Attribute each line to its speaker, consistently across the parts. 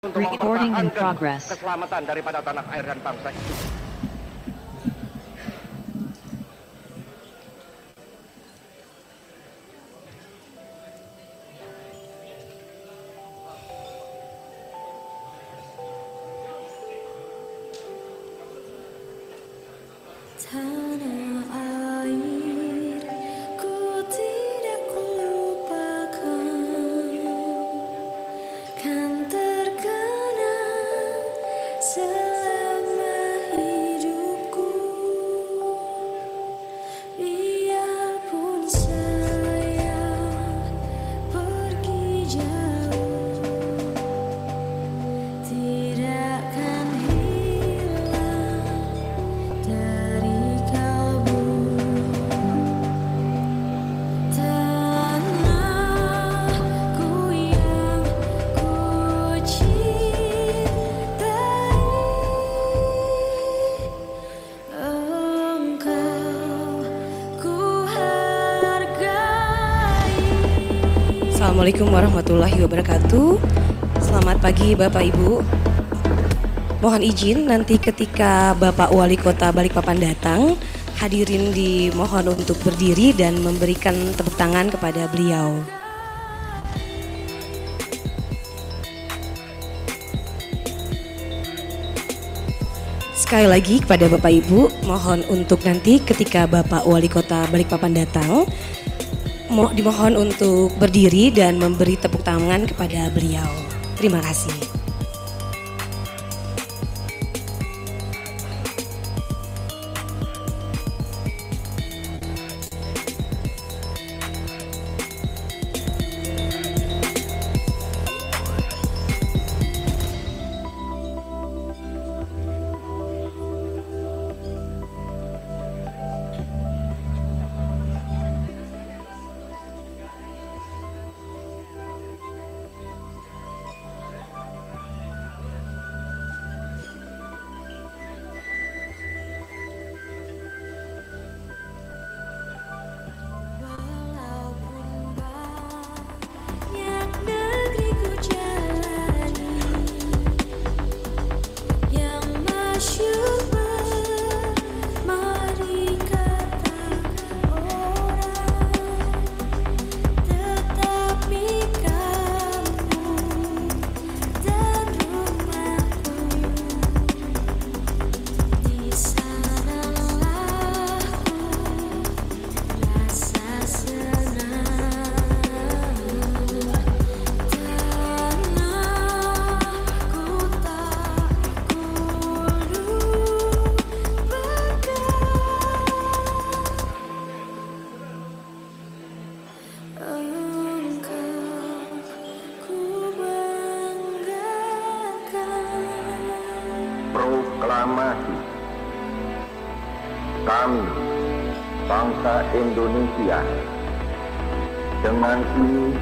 Speaker 1: untuk
Speaker 2: Recording in progress.
Speaker 1: keselamatan daripada tanah air dan bangsa itu.
Speaker 3: Tanah air, ku tidak lupakan, kan terkenang selama hidupku. Biarpun saya pergi jauh, tidak akan hilang dari kalbu. Tanahku yang ku cintai, engkau ku hargai.
Speaker 4: Assalamualaikum warahmatullahi wabarakatuh. Selamat pagi Bapak Ibu. Mohon izin nanti ketika Bapak Wali Kota Balikpapan datang, hadirin dimohon untuk berdiri dan memberikan tepuk tangan kepada beliau. Sekali lagi kepada Bapak Ibu, mohon untuk nanti ketika Bapak Wali Kota Balikpapan datang, dimohon untuk berdiri dan memberi tepuk tangan kepada beliau. Terima kasih.
Speaker 3: Walaupun banyak negeri ku jalani, yang masyhur bermari kata orang, tetapi kampung dan rumahku, di sanalah ku rasa senang. Tanahku tak ku lupakan, engkau ku banggakan.
Speaker 1: Proklamasi. Kami, bangsa Indonesia, dengan ini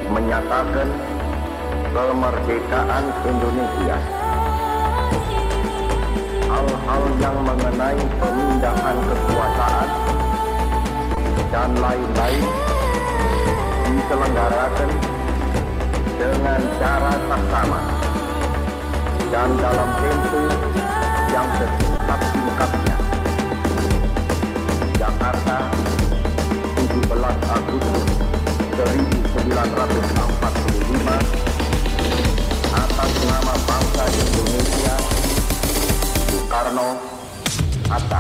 Speaker 1: menyatakan kemerdekaan Indonesia. Hal-hal yang mengenai pemindahan kekuasaan dan lain-lain diselenggarakan dengan cara saksama dan dalam tempo yang sesingkat-singkatnya. Jakarta, 17 Agustus 1945, atas nama bangsa Indonesia, Soekarno-Hatta.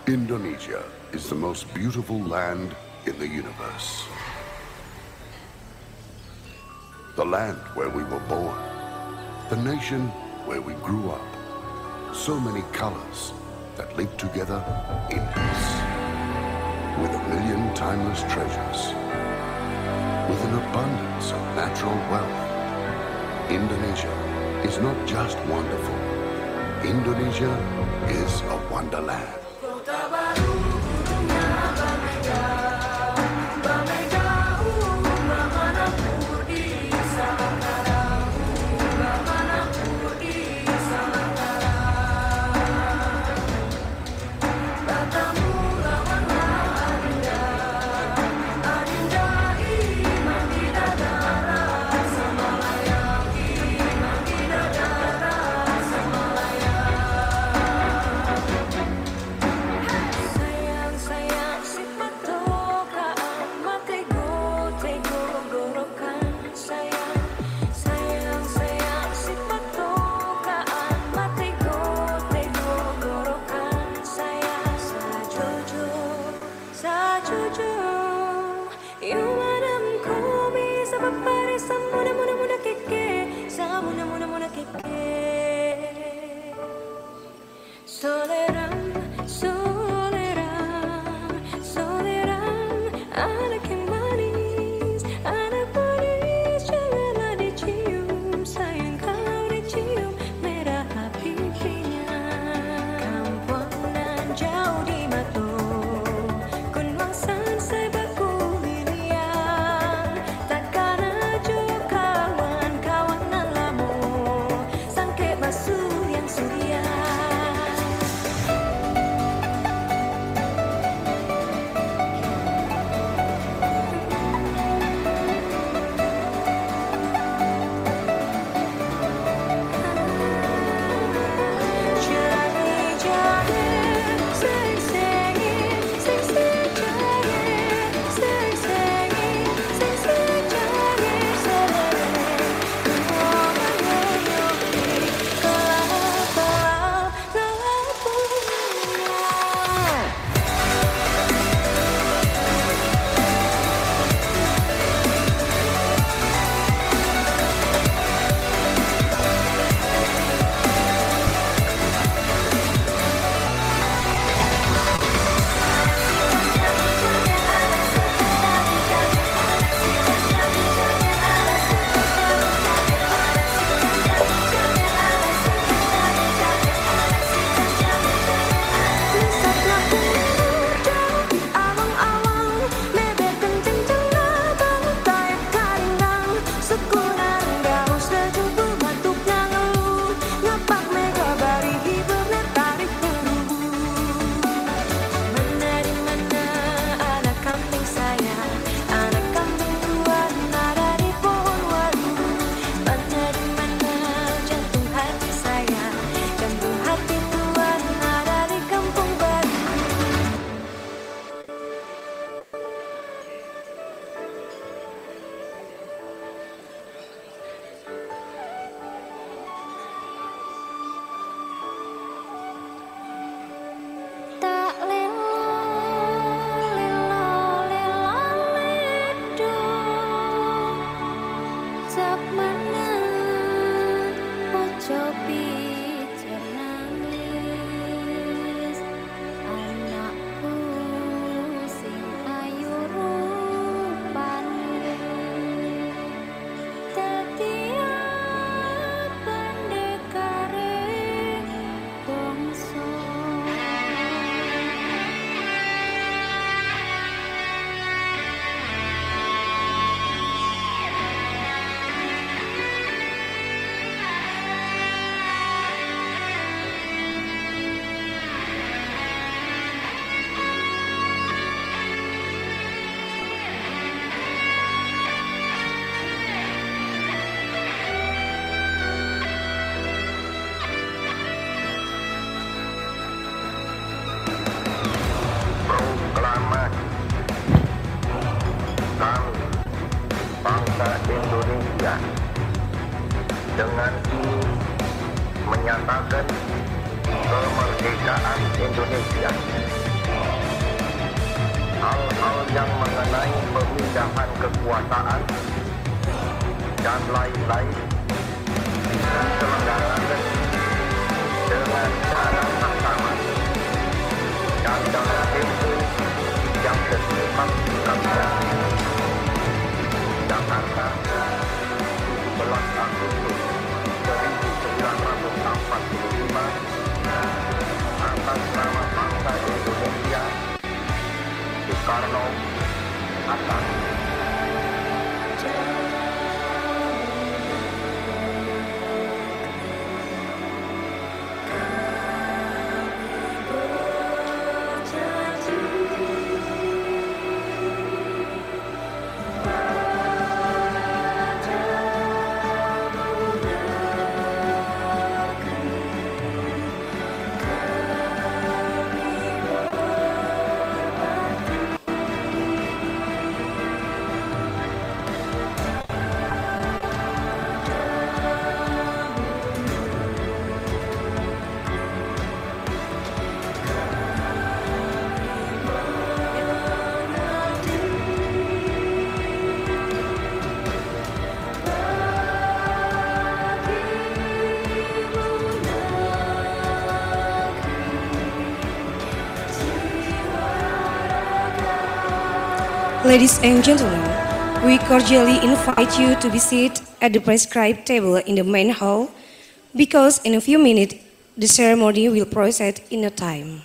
Speaker 2: Indonesia is the most beautiful land in the universe. The land where we were born. The nation where we grew up. So many colors that live together in peace. With a million timeless treasures. With an abundance of natural wealth. Indonesia is not just wonderful. Indonesia is a wonderland.
Speaker 1: dengan ini menyatakan kemerdekaan Indonesia hal-hal yang mengenai pemindahan kekuasaan dan lain-lain diselenggarakan dengan cara bersama dan dalam tempo yang bersifat kamera. Jakarta, 17 Agustus 1945, atas nama bangsa Indonesia, Soekarno, Hatta.
Speaker 4: Ladies and gentlemen, we cordially invite you to be seated at the prescribed table in the main hall because in a few minutes the ceremony will proceed in a time.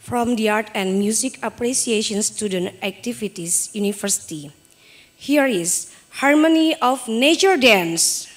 Speaker 4: From the Art and Music Appreciation Student Activities University, here is Harmony of Nature Dance.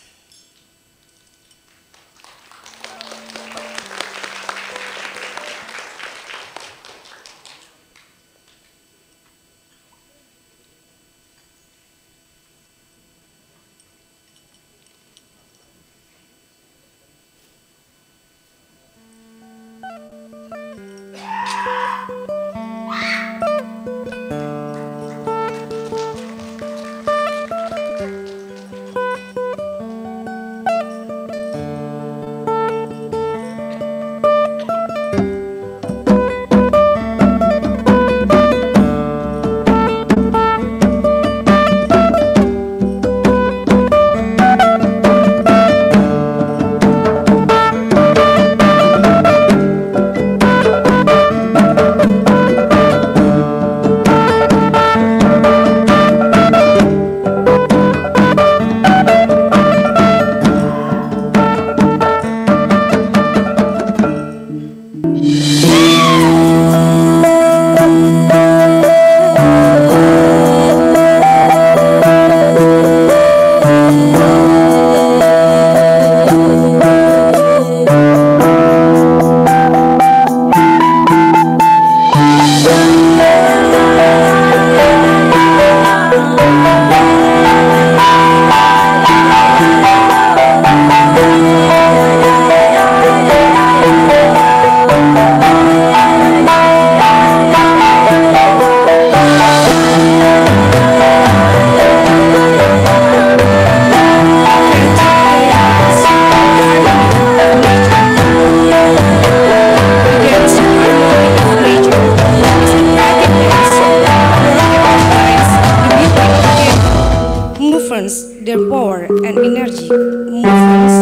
Speaker 4: influence their power and energy movements,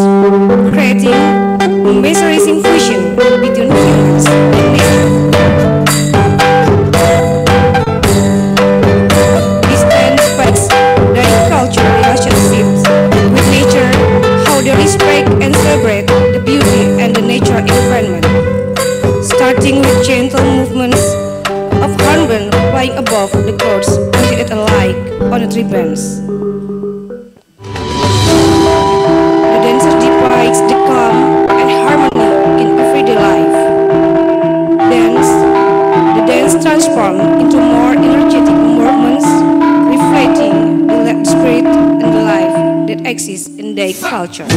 Speaker 4: creating a mesmerizing fusion between humans and nature. This dance depicts their cultural relationships with nature, how they respect and celebrate the beauty and the natural environment, starting with gentle movements of hornbill flying above the clouds until it alike on the tree branch. The dancer depicts the calm and harmony in everyday life. Dance, the dance transforms into more energetic movements, reflecting the spirit and the life that exists in their culture.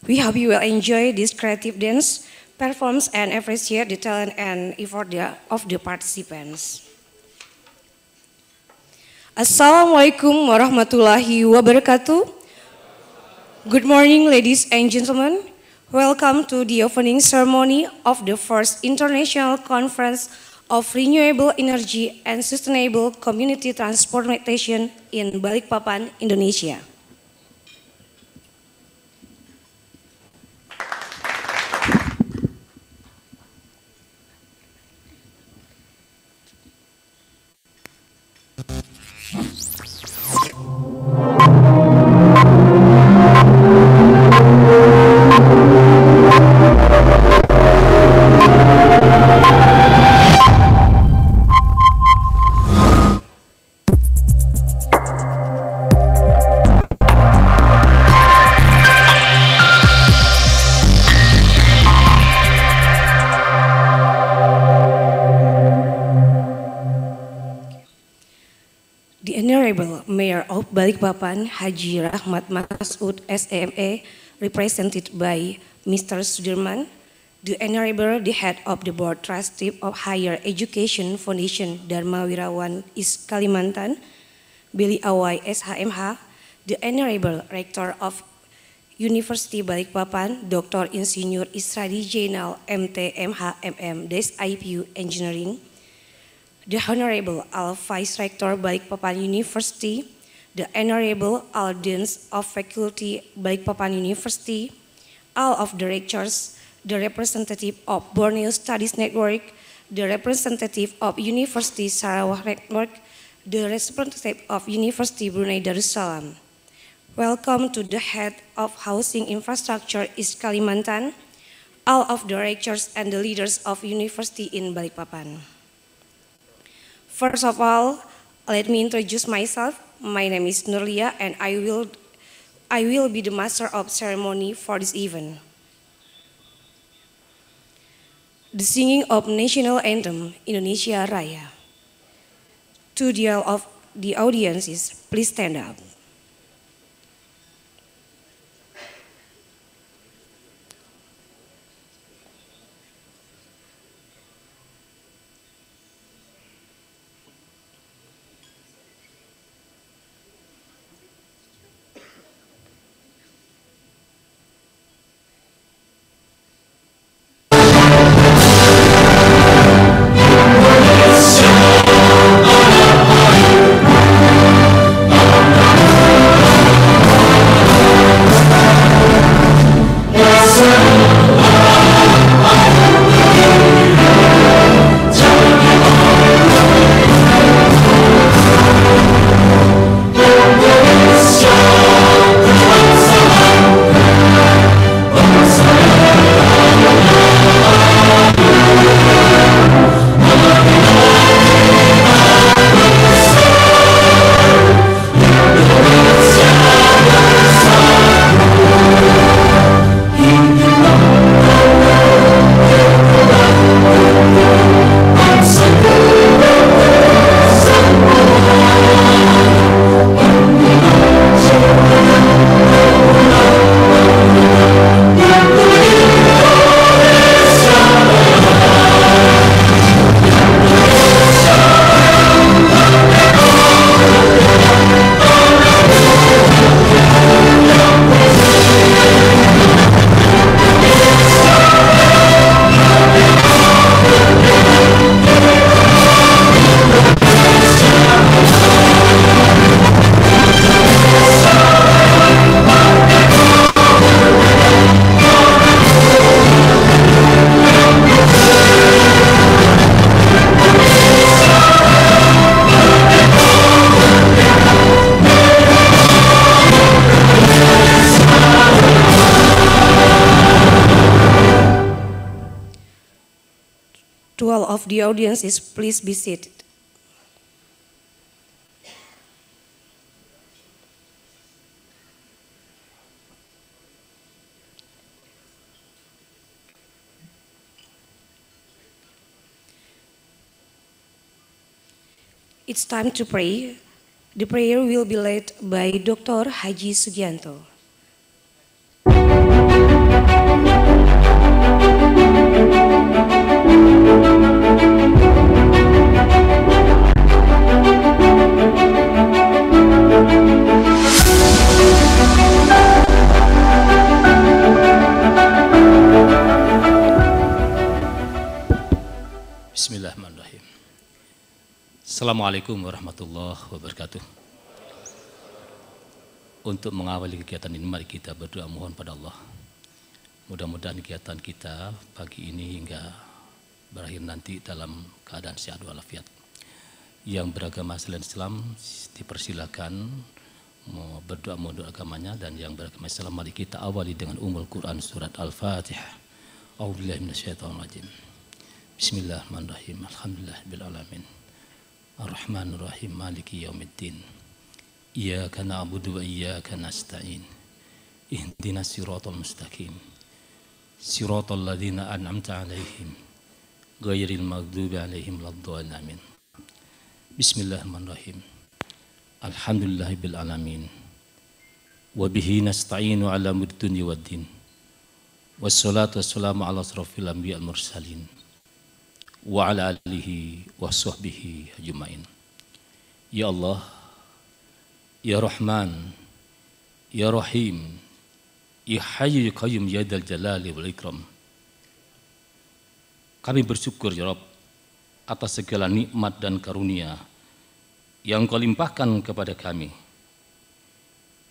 Speaker 4: We hope you will enjoy this creative dance performance and appreciate the talent and effort of the participants. Assalamualaikum warahmatullahi wabarakatuh. Good morning, ladies and gentlemen. Welcome to the opening ceremony of the first International Conference of Renewable Energy and Sustainable Community Transportation in Balikpapan, Indonesia. The Honorable Mayor of Balikpapan, Haji Rahmat Masud SME, represented by Mr. Sudirman, the Honorable the Head of the Board Trustee of Higher Education Foundation Dharma Wirawan East Kalimantan, Billy Awai SHMH, the Honorable Rector of University Balikpapan, Dr. Insinyur Isradi Jainal MT MHMM Des IPU Engineering, the Honorable Al Vice Rector Balikpapan University, the Honorable Al Deans of Faculty Balikpapan University, all of the lecturers, the representative of Borneo Studies Network, the representative of University Sarawak Network, the representative of University Brunei Darussalam. Welcome to the Head of Housing Infrastructure East Kalimantan, all of the lecturers and the leaders of University in Balikpapan. First of all, let me introduce myself. My name is Nurlia and I will be the master of ceremony for this event. The singing of national anthem Indonesia Raya. To the audiences, please stand up. of the audiences, please be seated. It's time to pray. The prayer will be led by Dr. Haji Sugianto.
Speaker 5: Bismillahirrahmanirrahim. Assalamualaikum warahmatullahi wabarakatuh. Untuk mengawali kegiatan ini, mari kita berdoa mohon pada Allah. Mudah-mudahan kegiatan kita pagi ini hingga berakhir nanti dalam keadaan sehat walafiat. Yang beragama selain Islam dipersilakan mau berdoa mohon agamanya, dan yang beragama Islam mari kita awali dengan Ummul Quran surat Al-Fatihah. A'udzubillahi minasyaitonirrajim. Bismillahirrahmanirrahim. Alhamdulillahirabbil alamin. Ar-Rahmanir-Rahim. Maliki yaumiddin. Iyyaka na'budu wa iyyaka nasta'in. Ihdinas siratal mustaqim. Siratal ladzina an'amta 'alaihim ghairil maghdubi 'alaihim waladdallin. Amin. Bismillahirrahmanirrahim. Alhamdulillahirabbil alamin. Wa bihi nasta'inu 'ala umuri dunya waddin. Wassalatu wassalamu 'ala asrofil anbiya'i wal mursalin wa ala alihi wa sahbihi ajma'in. Ya Allah, Ya Rahman, Ya Rahim, Ya Hayyu Ya Qayyum Ya Dzal Jalali wal Ikram. Kami bersyukur ya Rabb atas segala nikmat dan karunia yang Kau limpahkan kepada kami.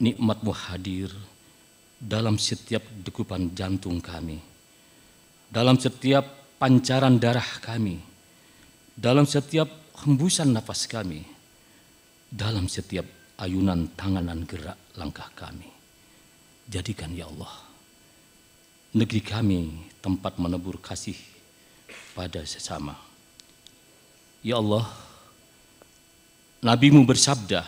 Speaker 5: Nikmat-Mu hadir dalam setiap degupan jantung kami, dalam setiap pancaran darah kami, dalam setiap hembusan nafas kami, dalam setiap ayunan tangan dan gerak langkah kami. Jadikan ya Allah negeri kami tempat menebur kasih pada sesama. Ya Allah, Nabi-Mu bersabda,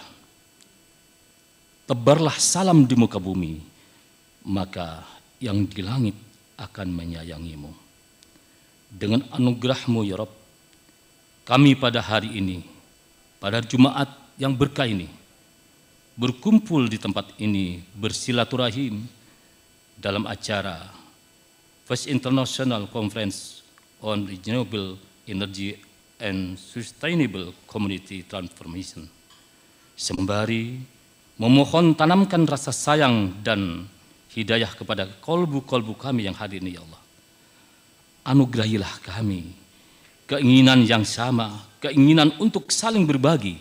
Speaker 5: tebarlah salam di muka bumi, maka yang di langit akan menyayangimu. Dengan anugerah-Mu ya Rabb, kami pada hari ini, pada Jumat yang berkah ini, berkumpul di tempat ini bersilaturahim dalam acara First International Conference on Renewable Energy and Sustainable Community Transformation. Sembari memohon tanamkan rasa sayang dan hidayah kepada kolbu-kolbu kami yang hadir ini ya Allah. Anugerahilah kami keinginan yang sama, keinginan untuk saling berbagi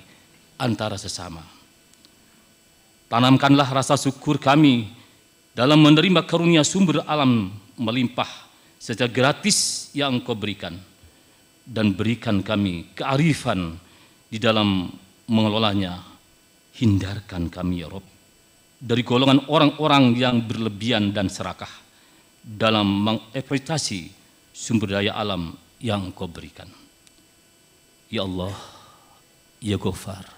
Speaker 5: antara sesama. Tanamkanlah rasa syukur kami dalam menerima karunia sumber alam melimpah secara gratis yang Engkau berikan, dan berikan kami kearifan di dalam mengelolanya. Hindarkan kami ya Rabb dari golongan orang-orang yang berlebihan dan serakah dalam mengeksploitasi sumber daya alam yang Kau berikan. Ya Allah, Ya Ghaffar,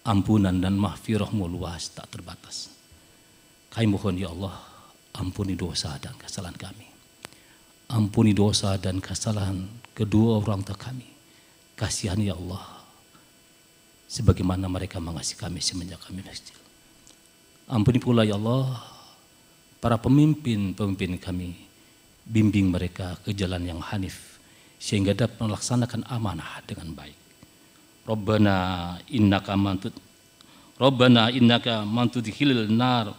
Speaker 5: ampunan dan mahfirah-Mu luas tak terbatas. Kami mohon ya Allah, ampuni dosa dan kesalahan kami. Ampuni dosa dan kesalahan kedua orang tua kami. Kasihani ya Allah, sebagaimana mereka mengasihi kami semenjak kami kecil. Ampuni pula ya Allah para pemimpin-pemimpin kami. Bimbing mereka ke jalan yang hanif sehingga dapat melaksanakan amanah dengan baik. Rabbana innaka man tudkhilil nar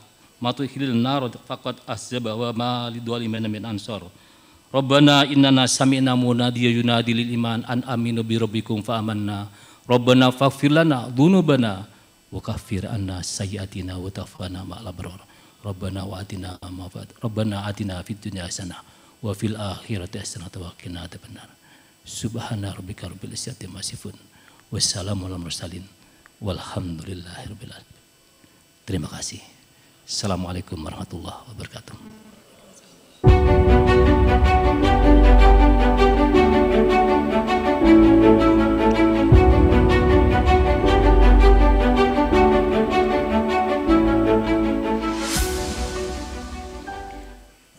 Speaker 5: faqad ahzaba wa ma lidzalimina min ansar. Rabbana innana sami'na munadiyan yunadi lil iman an aminu bi rabbikum fa amanna. Rabbana faghfir lana dzunubana wa kaffir anna sayyi'atina wa tawaffana ma'al abrar. Rabbana atina fid dunya hasanah wa fil akhirati hasanah wa qina adzabannar. Subhana rabbika rabbil izzati amma yasifun. Wassalamu alal mursalin walhamdulillahirabbil alamin. Terima kasih. Assalamualaikum warahmatullahi wabarakatuh.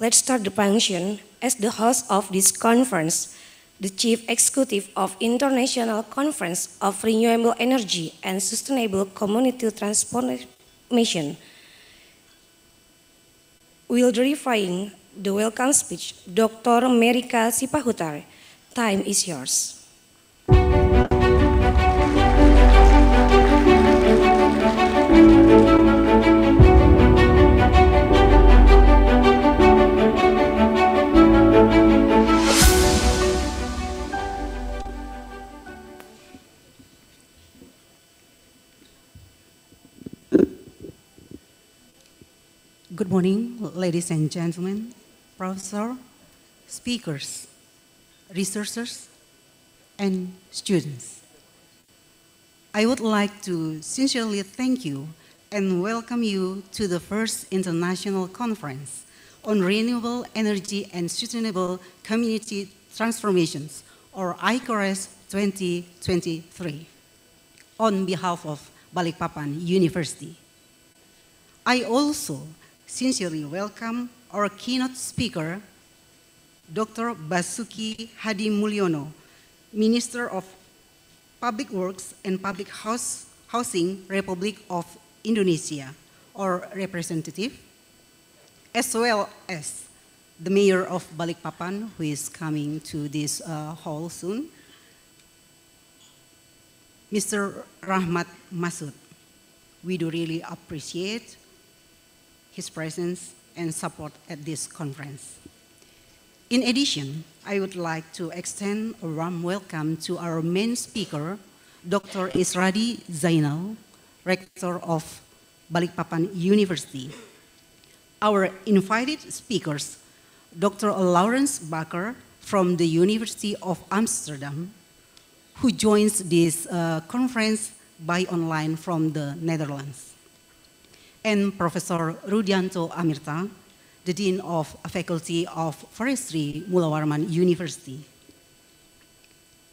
Speaker 4: let's start the function. As the host of this conference, the Chief Executive of International Conference of Renewable Energy and Sustainable Community Transformation, will delivering the welcome speech, Dr. Merika Sipahutar. Time is yours.
Speaker 6: Good morning, ladies and gentlemen, professors, speakers, researchers, and students. I would like to sincerely thank you and welcome you to the first International Conference on Renewable Energy and Sustainable Community Transformations, or ICORESCT 2023, on behalf of Balikpapan University. I also sincerely welcome our keynote speaker, Dr. Basuki Hadi Mulyono, Minister of Public Works and Public Housing, Republic of Indonesia, or representative, as well as the Mayor of Balikpapan, who is coming to this hall soon, Mr. Rahmat Masud. We do really appreciate his presence and support at this conference. In addition, I would like to extend a warm welcome to our main speaker, Dr. Isradi Zainal, Rector of Balikpapan University. Our invited speakers, Dr. Lawrence Bakker from the University of Amsterdam, who joins this conference by online from the Netherlands, and Professor Rudianto Amirta, the Dean of Faculty of Forestry, Mula Warman University.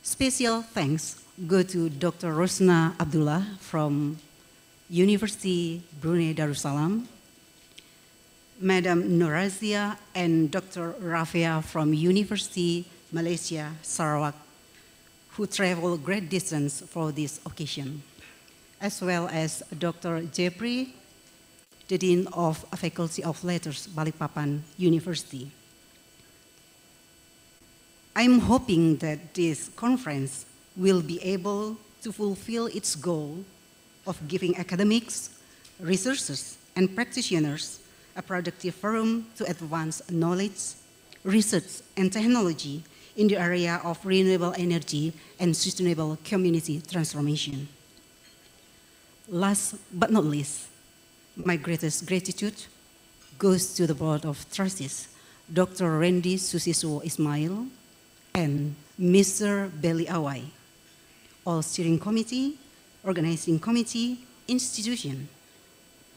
Speaker 6: Special thanks go to Dr. Rosna Abdullah from University Brunei Darussalam, Madam Norazia and Dr. Rafia from University Malaysia Sarawak, who travel great distance for this occasion, as well as Dr. Jeffrey, the Dean of Faculty of Letters, Balikpapan University. I'm hoping that this conference will be able to fulfill its goal of giving academics, researchers, and practitioners a productive forum to advance knowledge, research, and technology in the area of renewable energy and sustainable community transformation. Last but not least, my greatest gratitude goes to the Board of Trustees, Dr. Randy Susiswo Ismail and Mr. Beli Awai, all steering committee, organizing committee, institution,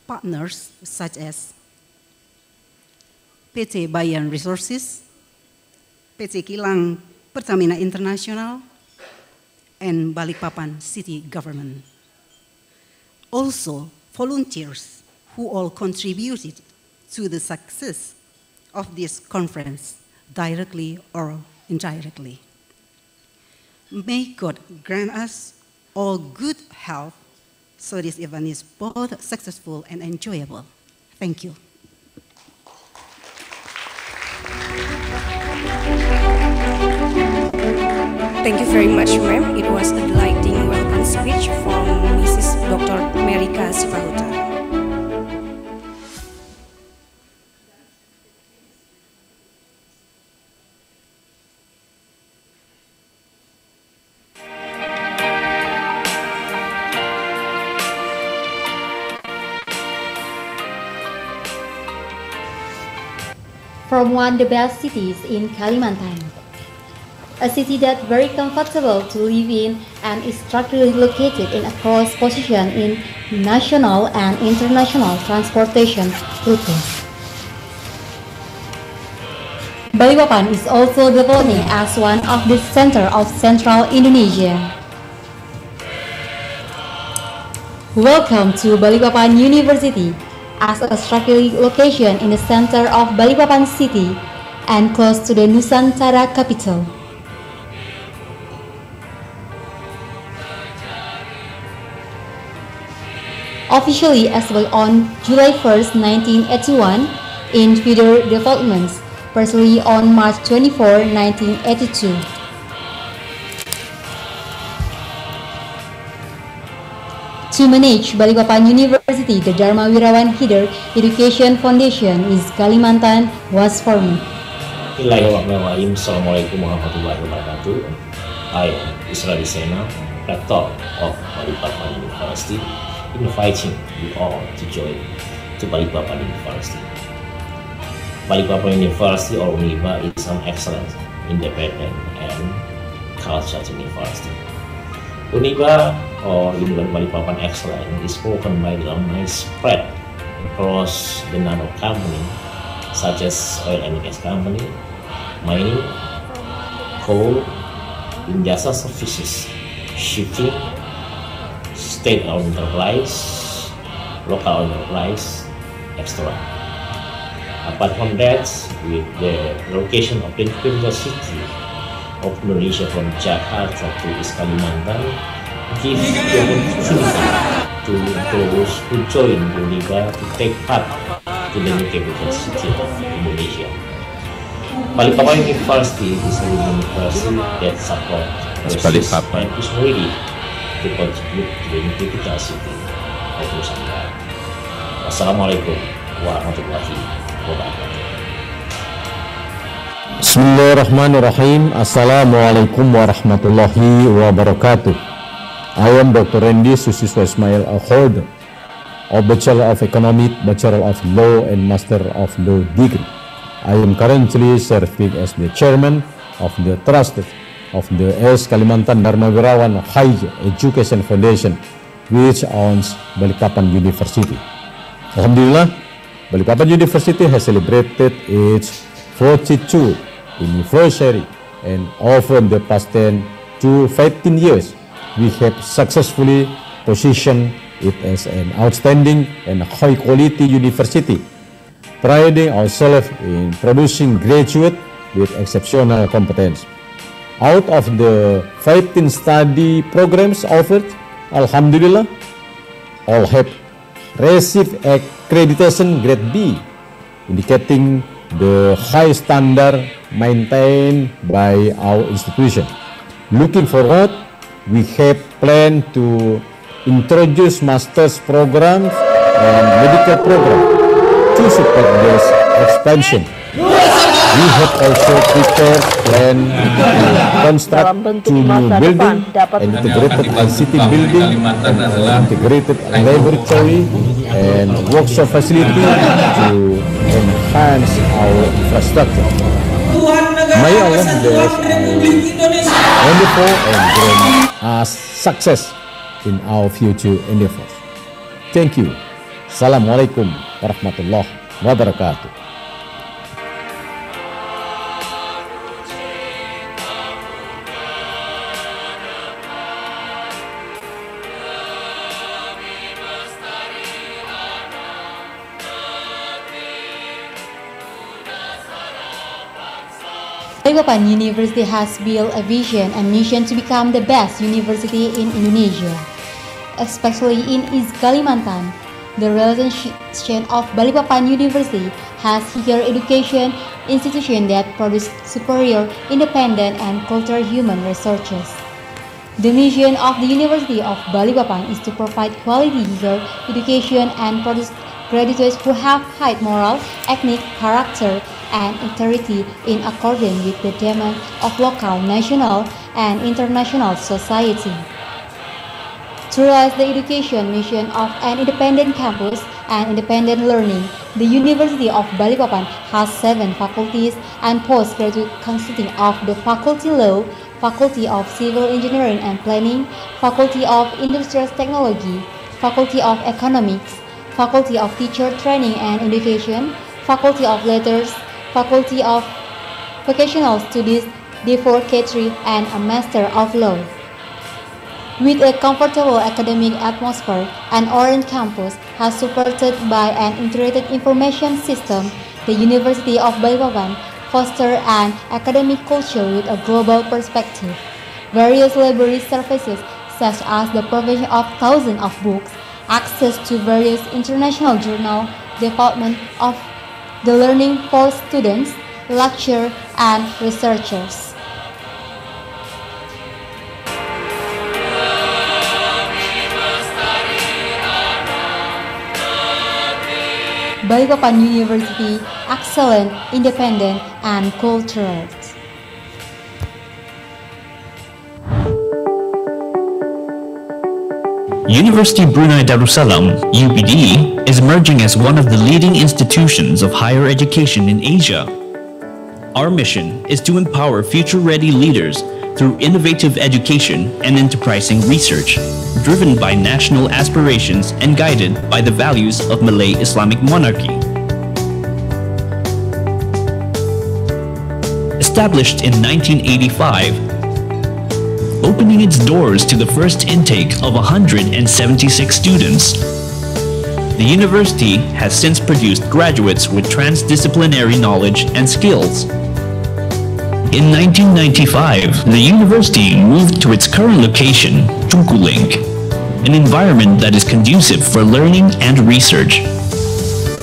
Speaker 6: partners such as PT Bayan Resources, PT Kilang Pertamina International, and Balikpapan City Government. Also, volunteers who all contributed to the success of this conference, directly or indirectly. May God grant us all good health so this event is both successful and enjoyable. Thank you.
Speaker 4: Thank you very much, ma'am. It was a delighting welcome speech from Mrs. Dr. Merika Sipahutar.
Speaker 7: From one of the best cities in Kalimantan, a city that's very comfortable to live in and is structurally located in a close position in national and international transportation routes. Balikpapan is also developing as one of the centers of central Indonesia. Welcome to Balikpapan University, as a strategic location in the center of Balikpapan city and close to the Nusantara capital. Officially established on July 1st, 1981, in further developments, partially on March 24, 1982. To manage Balikpapan University, the Dharma Wirawan Hider Education Foundation is Kalimantan was formed.
Speaker 8: Bismillahirrahmanirrahim. Assalamualaikum warahmatullahi wabarakatuh. I am Isra Disena, Rector of Balikpapan University, inviting you all to join to Balikpapan University. Balikpapan University or UNIBA is an excellent, independent, and cultural university. UNIBA or University Balikpapan Excellent is spoken by the alumni spread across the number of companies such as oil and gas company, mining, coal, jasa services, shipping, state-owned enterprise, local enterprise, etc. Apart from that, with the location of the University of Indonesia from Jakarta to East Kalimantan, gives the opportunity to those who join UNIBA to take part to the new capital city of Indonesia. Balikpapan University is a university that supports and is ready to contribute to the new capital city of Nusantara. Wassalamualaikum warahmatullahi wabarakatuh.
Speaker 9: Bismillahirrahmanirrahim. Assalamualaikum warahmatullahi wabarakatuh. I am Dr. Randy Susiswa Ismail, a holder of Bachelor of Economics, Bachelor of Law, and Master of Law degree. I am currently serving as the chairman of the trust of the S. Kalimantan Dharma Wirawan Higher Education Foundation, which owns Balikpapan University. Alhamdulillah, Balikpapan University has celebrated its 42th anniversary, and over the past 10 to 15 years, we have successfully positioned it as an outstanding and high-quality university, priding ourselves in producing graduates with exceptional competence. Out of the 15 study programs offered, Alhamdulillah, all have received accreditation grade B, indicating the high standard maintained by our institution. Looking forward, we have planned to introduce master's programs and medical programs to support this expansion. We have also prepared plan to construct 2 new buildings, an integrated ICT building, an integrated laboratory, and workshop facility to enhance our infrastructure. May Allah bless our wonderful and grant us success in our future endeavors. Thank you. Assalamualaikum warahmatullahi wabarakatuh.
Speaker 7: Balikpapan University has built a vision and mission to become the best university in Indonesia, especially in East Kalimantan. The realization of Balikpapan University has higher education institution that produce superior, independent, and cultural human researchers. The mission of the University of Balikpapan is to provide quality higher education and produce graduates who have high moral, ethnic character, and integrity in accordance with the demands of local, national, and international society. To realize the education mission of an independent campus and independent learning, the University of Balikpapan has 7 faculties and postgraduate consisting of the Faculty Law, Faculty of Civil Engineering and Planning, Faculty of Industrial Technology, Faculty of Economics, Faculty of Teacher Training and Education, Faculty of Letters, Faculty of Vocational Studies, D4K3, and a Master of Law. With a comfortable academic atmosphere, an orange campus has supported by an integrated information system, the University of Balikpapan fosters an academic culture with a global perspective. Various library services such as the provision of thousands of books, access to various international journals, development of the learning for students, lecturers, and researchers. Balikpapan University, excellent, independent, and cultural.
Speaker 10: University Brunei Darussalam, UBD, is emerging as one of the leading institutions of higher education in Asia. Our mission is to empower future-ready leaders through innovative education and enterprising research, driven by national aspirations and guided by the values of Malay Islamic monarchy. Established in 1985, opening its doors to the first intake of 176 students, the university has since produced graduates with transdisciplinary knowledge and skills. In 1995, the university moved to its current location, Tungkulink, an environment that is conducive for learning and research.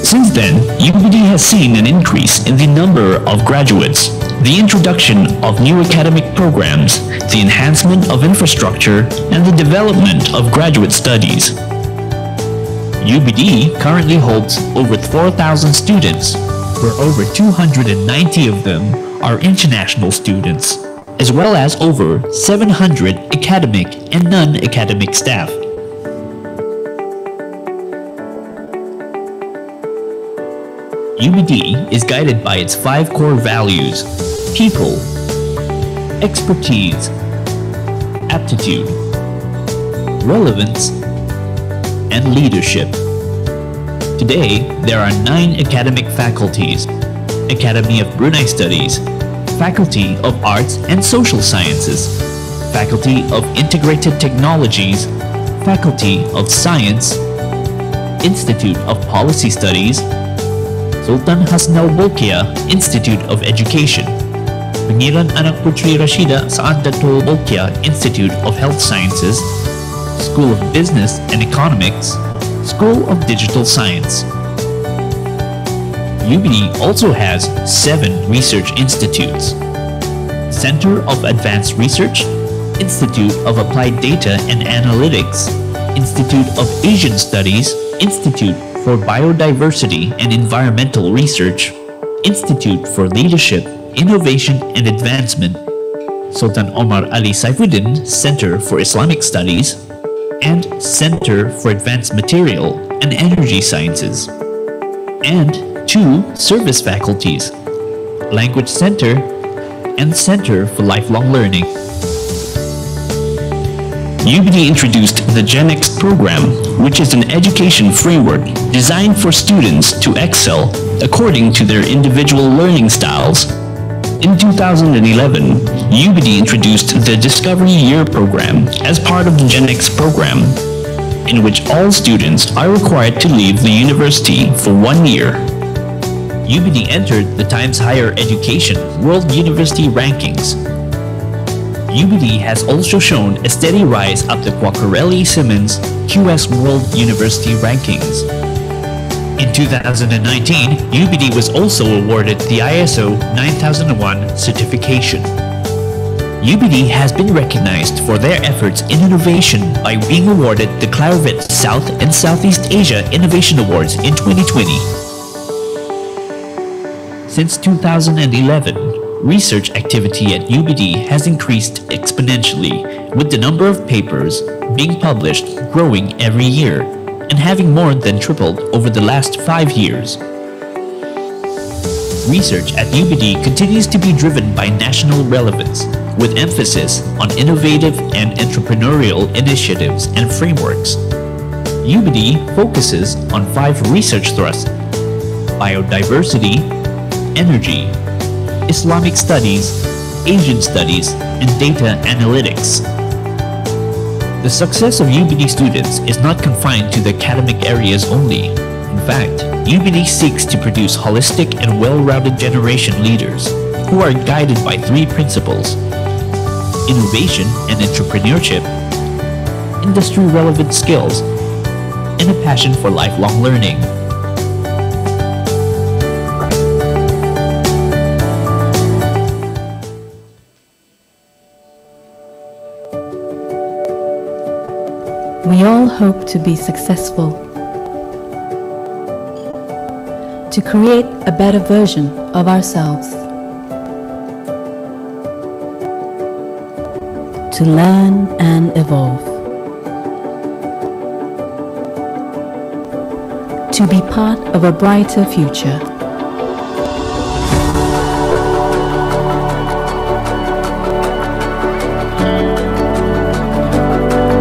Speaker 10: Since then, UBD has seen an increase in the number of graduates, the introduction of new academic programs, the enhancement of infrastructure, and the development of graduate studies. UBD currently holds over 4,000 students, where over 290 of them are international students, as well as over 700 academic and non-academic staff. UBD is guided by its 5 core values: people, expertise, aptitude, relevance, and leadership. Today, there are 9 academic faculties: Academy of Brunei Studies, Faculty of Arts and Social Sciences, Faculty of Integrated Technologies, Faculty of Science, Institute of Policy Studies, Sultan Hasnal Bolkiah Institute of Education, Pengiran Anak Putri Rashida Saad Datul Bolkiah Institute of Health Sciences, School of Business and Economics, School of Digital Science. UBD also has 7 research institutes: Center of Advanced Research, Institute of Applied Data and Analytics, Institute of Asian Studies, Institute for Biodiversity and Environmental Research, Institute for Leadership, Innovation and Advancement, Sultan Omar Ali Saifuddin Center for Islamic Studies, and Center for Advanced Material and Energy Sciences, and 2 service faculties, Language Center and Center for Lifelong Learning. UBD introduced the GenX program, which is an education framework designed for students to excel according to their individual learning styles. In 2011, UBD introduced the Discovery Year program as part of the GenX program, in which all students are required to leave the university for 1 year. UBD entered the Times Higher Education World University Rankings. UBD has also shown a steady rise up the Quacquarelli-Symonds QS World University Rankings. In 2019, UBD was also awarded the ISO 9001 certification. UBD has been recognized for their efforts in innovation by being awarded the Clarivet South and Southeast Asia Innovation Awards in 2020. Since 2011, research activity at UBD has increased exponentially, with the number of papers being published growing every year and having more than tripled over the last 5 years. Research at UBD continues to be driven by national relevance, with emphasis on innovative and entrepreneurial initiatives and frameworks. UBD focuses on 5 research thrusts: biodiversity, energy, Islamic studies, Asian studies, and data analytics. The success of UBD students is not confined to the academic areas only. In fact, UBD seeks to produce holistic and well-rounded generation leaders who are guided by three principles: innovation and entrepreneurship, industry-relevant skills, and a passion for lifelong learning.
Speaker 11: We all hope to be successful, to create a better version of ourselves, to learn and evolve, to be part of a brighter future.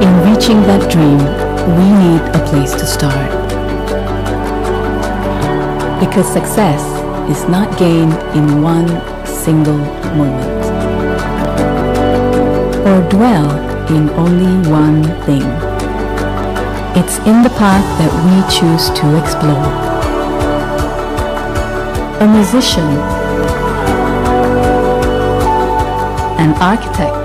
Speaker 11: In reaching that dream, we need a place to start. Because success is not gained in one single moment, or dwell in only one thing. It's in the path that we choose to explore. A musician, an architect,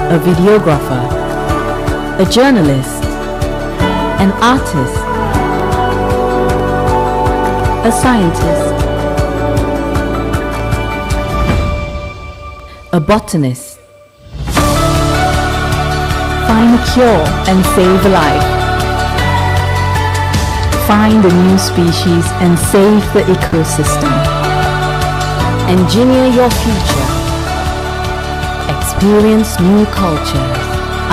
Speaker 11: a videographer, a journalist, an artist, a scientist, a botanist. Find a cure and save a life. Find a new species and save the ecosystem. Engineer your future. Experience new cultures.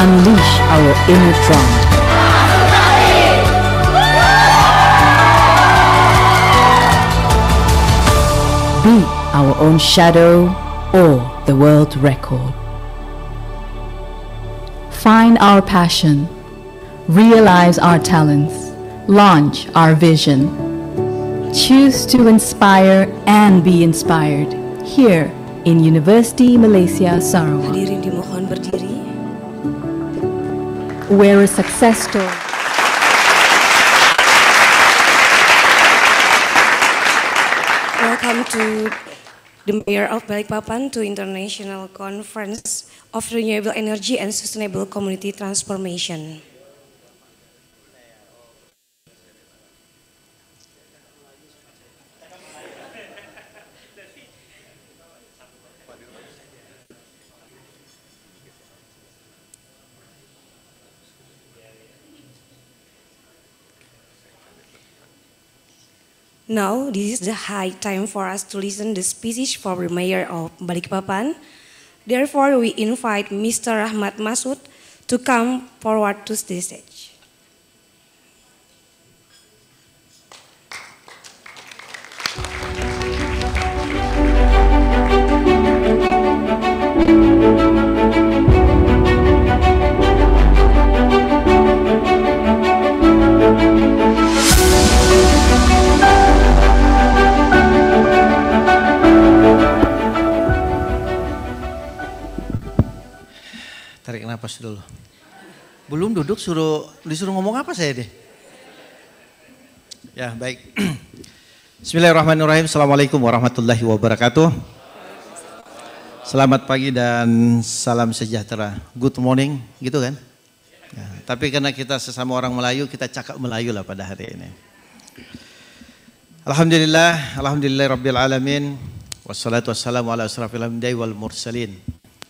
Speaker 11: Unleash our inner drum. Be our own shadow or the world record. Find our passion, realize our talents, launch our vision. Choose to inspire and be inspired here in University Malaysia Sarawak.
Speaker 4: Hadirin dimohon berdiri.
Speaker 11: Where a success story.
Speaker 4: Welcome to the Mayor of Balikpapan to International Conference of Renewable Energy and Sustainable Community Transformation. Now, this is the high time for us to listen the speech for the Mayor of Balikpapan. Therefore, we invite Mr. Rahmat Masud to come forward to the stage.
Speaker 12: Tarik napas dulu. Belum duduk disuruh ngomong apa saya deh? Ya baik. Bismillahirrahmanirrahim. Assalamualaikum warahmatullahi wabarakatuh. Selamat pagi dan salam sejahtera. Good morning, gitu kan? Ya, tapi karena kita sesama orang Melayu, kita cakap Melayu lah pada hari ini. Alhamdulillah rabbil alamin. Wassalatu wassalamu ala asrafil anbiya'i wal mursalin.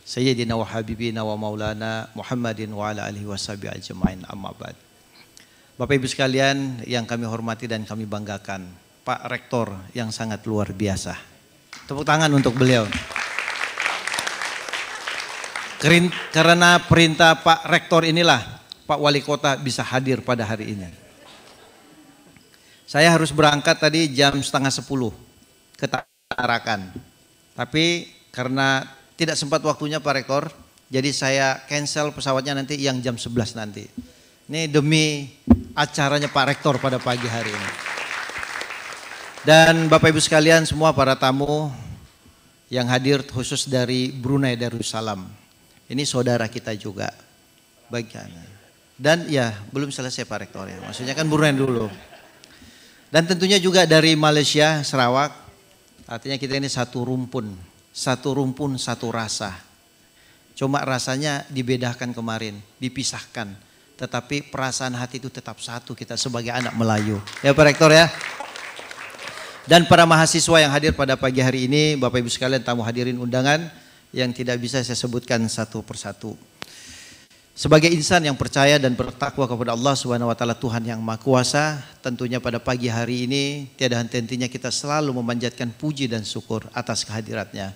Speaker 12: Sayyidina wa habibina wa maulana Muhammadin wa ala alihi washabihi ajma'in, amma ba'd. Bapak Ibu sekalian yang kami hormati dan kami banggakan, Pak Rektor yang sangat luar biasa. Tepuk tangan untuk beliau. Karena perintah Pak Rektor inilah Pak Wali Kota bisa hadir pada hari ini. Saya harus berangkat tadi jam 9:30 ke Tarakan. Tapi karena tidak sempat waktunya Pak Rektor, jadi saya cancel pesawatnya nanti yang jam 11 nanti. Ini demi acaranya Pak Rektor pada pagi hari ini. Dan Bapak Ibu sekalian semua para tamu yang hadir khusus dari Brunei Darussalam. Ini saudara kita juga. Bagian. Dan ya belum selesai Pak Rektor ya. Maksudnya kan Brunei dulu. Dan tentunya juga dari Malaysia, Sarawak. Artinya kita ini satu rumpun, satu rasa. Cuma rasanya dibedakan kemarin, dipisahkan. Tetapi perasaan hati itu tetap satu kita sebagai anak Melayu. Ya Pak Rektor ya. Dan para mahasiswa yang hadir pada pagi hari ini, Bapak Ibu sekalian tamu hadirin undangan yang tidak bisa saya sebutkan satu persatu. Sebagai insan yang percaya dan bertakwa kepada Allah Subhanahu wa taala Tuhan yang Maha Kuasa, tentunya pada pagi hari ini tiada henti-hentinya kita selalu memanjatkan puji dan syukur atas kehadiratnya.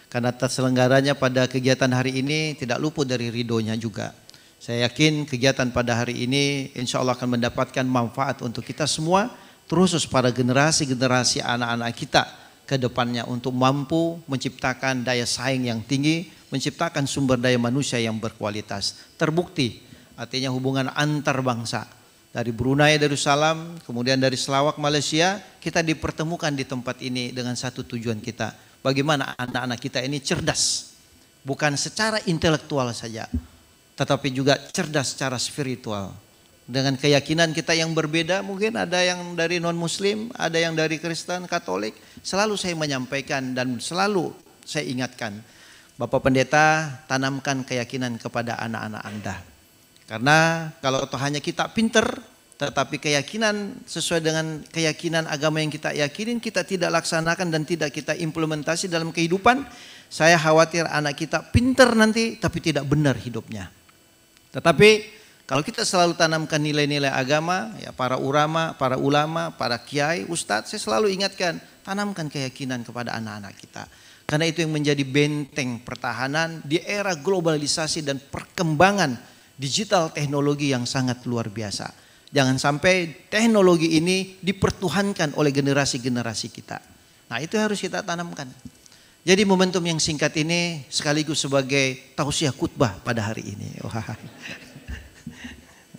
Speaker 12: Karena terselenggaranya pada kegiatan hari ini tidak luput dari ridhonya juga. Saya yakin kegiatan pada hari ini insya Allah akan mendapatkan manfaat untuk kita semua, terus para generasi-generasi anak-anak kita ke depannya untuk mampu menciptakan daya saing yang tinggi, menciptakan sumber daya manusia yang berkualitas. Terbukti artinya hubungan antar bangsa. Dari Brunei Darussalam, kemudian dari Sarawak Malaysia, kita dipertemukan di tempat ini dengan satu tujuan kita. Bagaimana anak-anak kita ini cerdas. Bukan secara intelektual saja, tetapi juga cerdas secara spiritual. Dengan keyakinan kita yang berbeda, mungkin ada yang dari non-muslim, ada yang dari Kristen, Katolik. Selalu saya menyampaikan dan selalu saya ingatkan. Bapak Pendeta, tanamkan keyakinan kepada anak-anak Anda. Karena kalau hanya kita pinter, tetapi keyakinan sesuai dengan keyakinan agama yang kita yakinin, kita tidak laksanakan dan tidak kita implementasi dalam kehidupan, saya khawatir anak kita pinter nanti tapi tidak benar hidupnya. Tetapi kalau kita selalu tanamkan nilai-nilai agama, ya para ulama, para kiai, ustadz, saya selalu ingatkan, tanamkan keyakinan kepada anak-anak kita. Karena itu yang menjadi benteng pertahanan di era globalisasi dan perkembangan digital teknologi yang sangat luar biasa. Jangan sampai teknologi ini dipertuhankan oleh generasi-generasi kita. Nah itu harus kita tanamkan. Jadi momentum yang singkat ini sekaligus sebagai tausiah khutbah pada hari ini.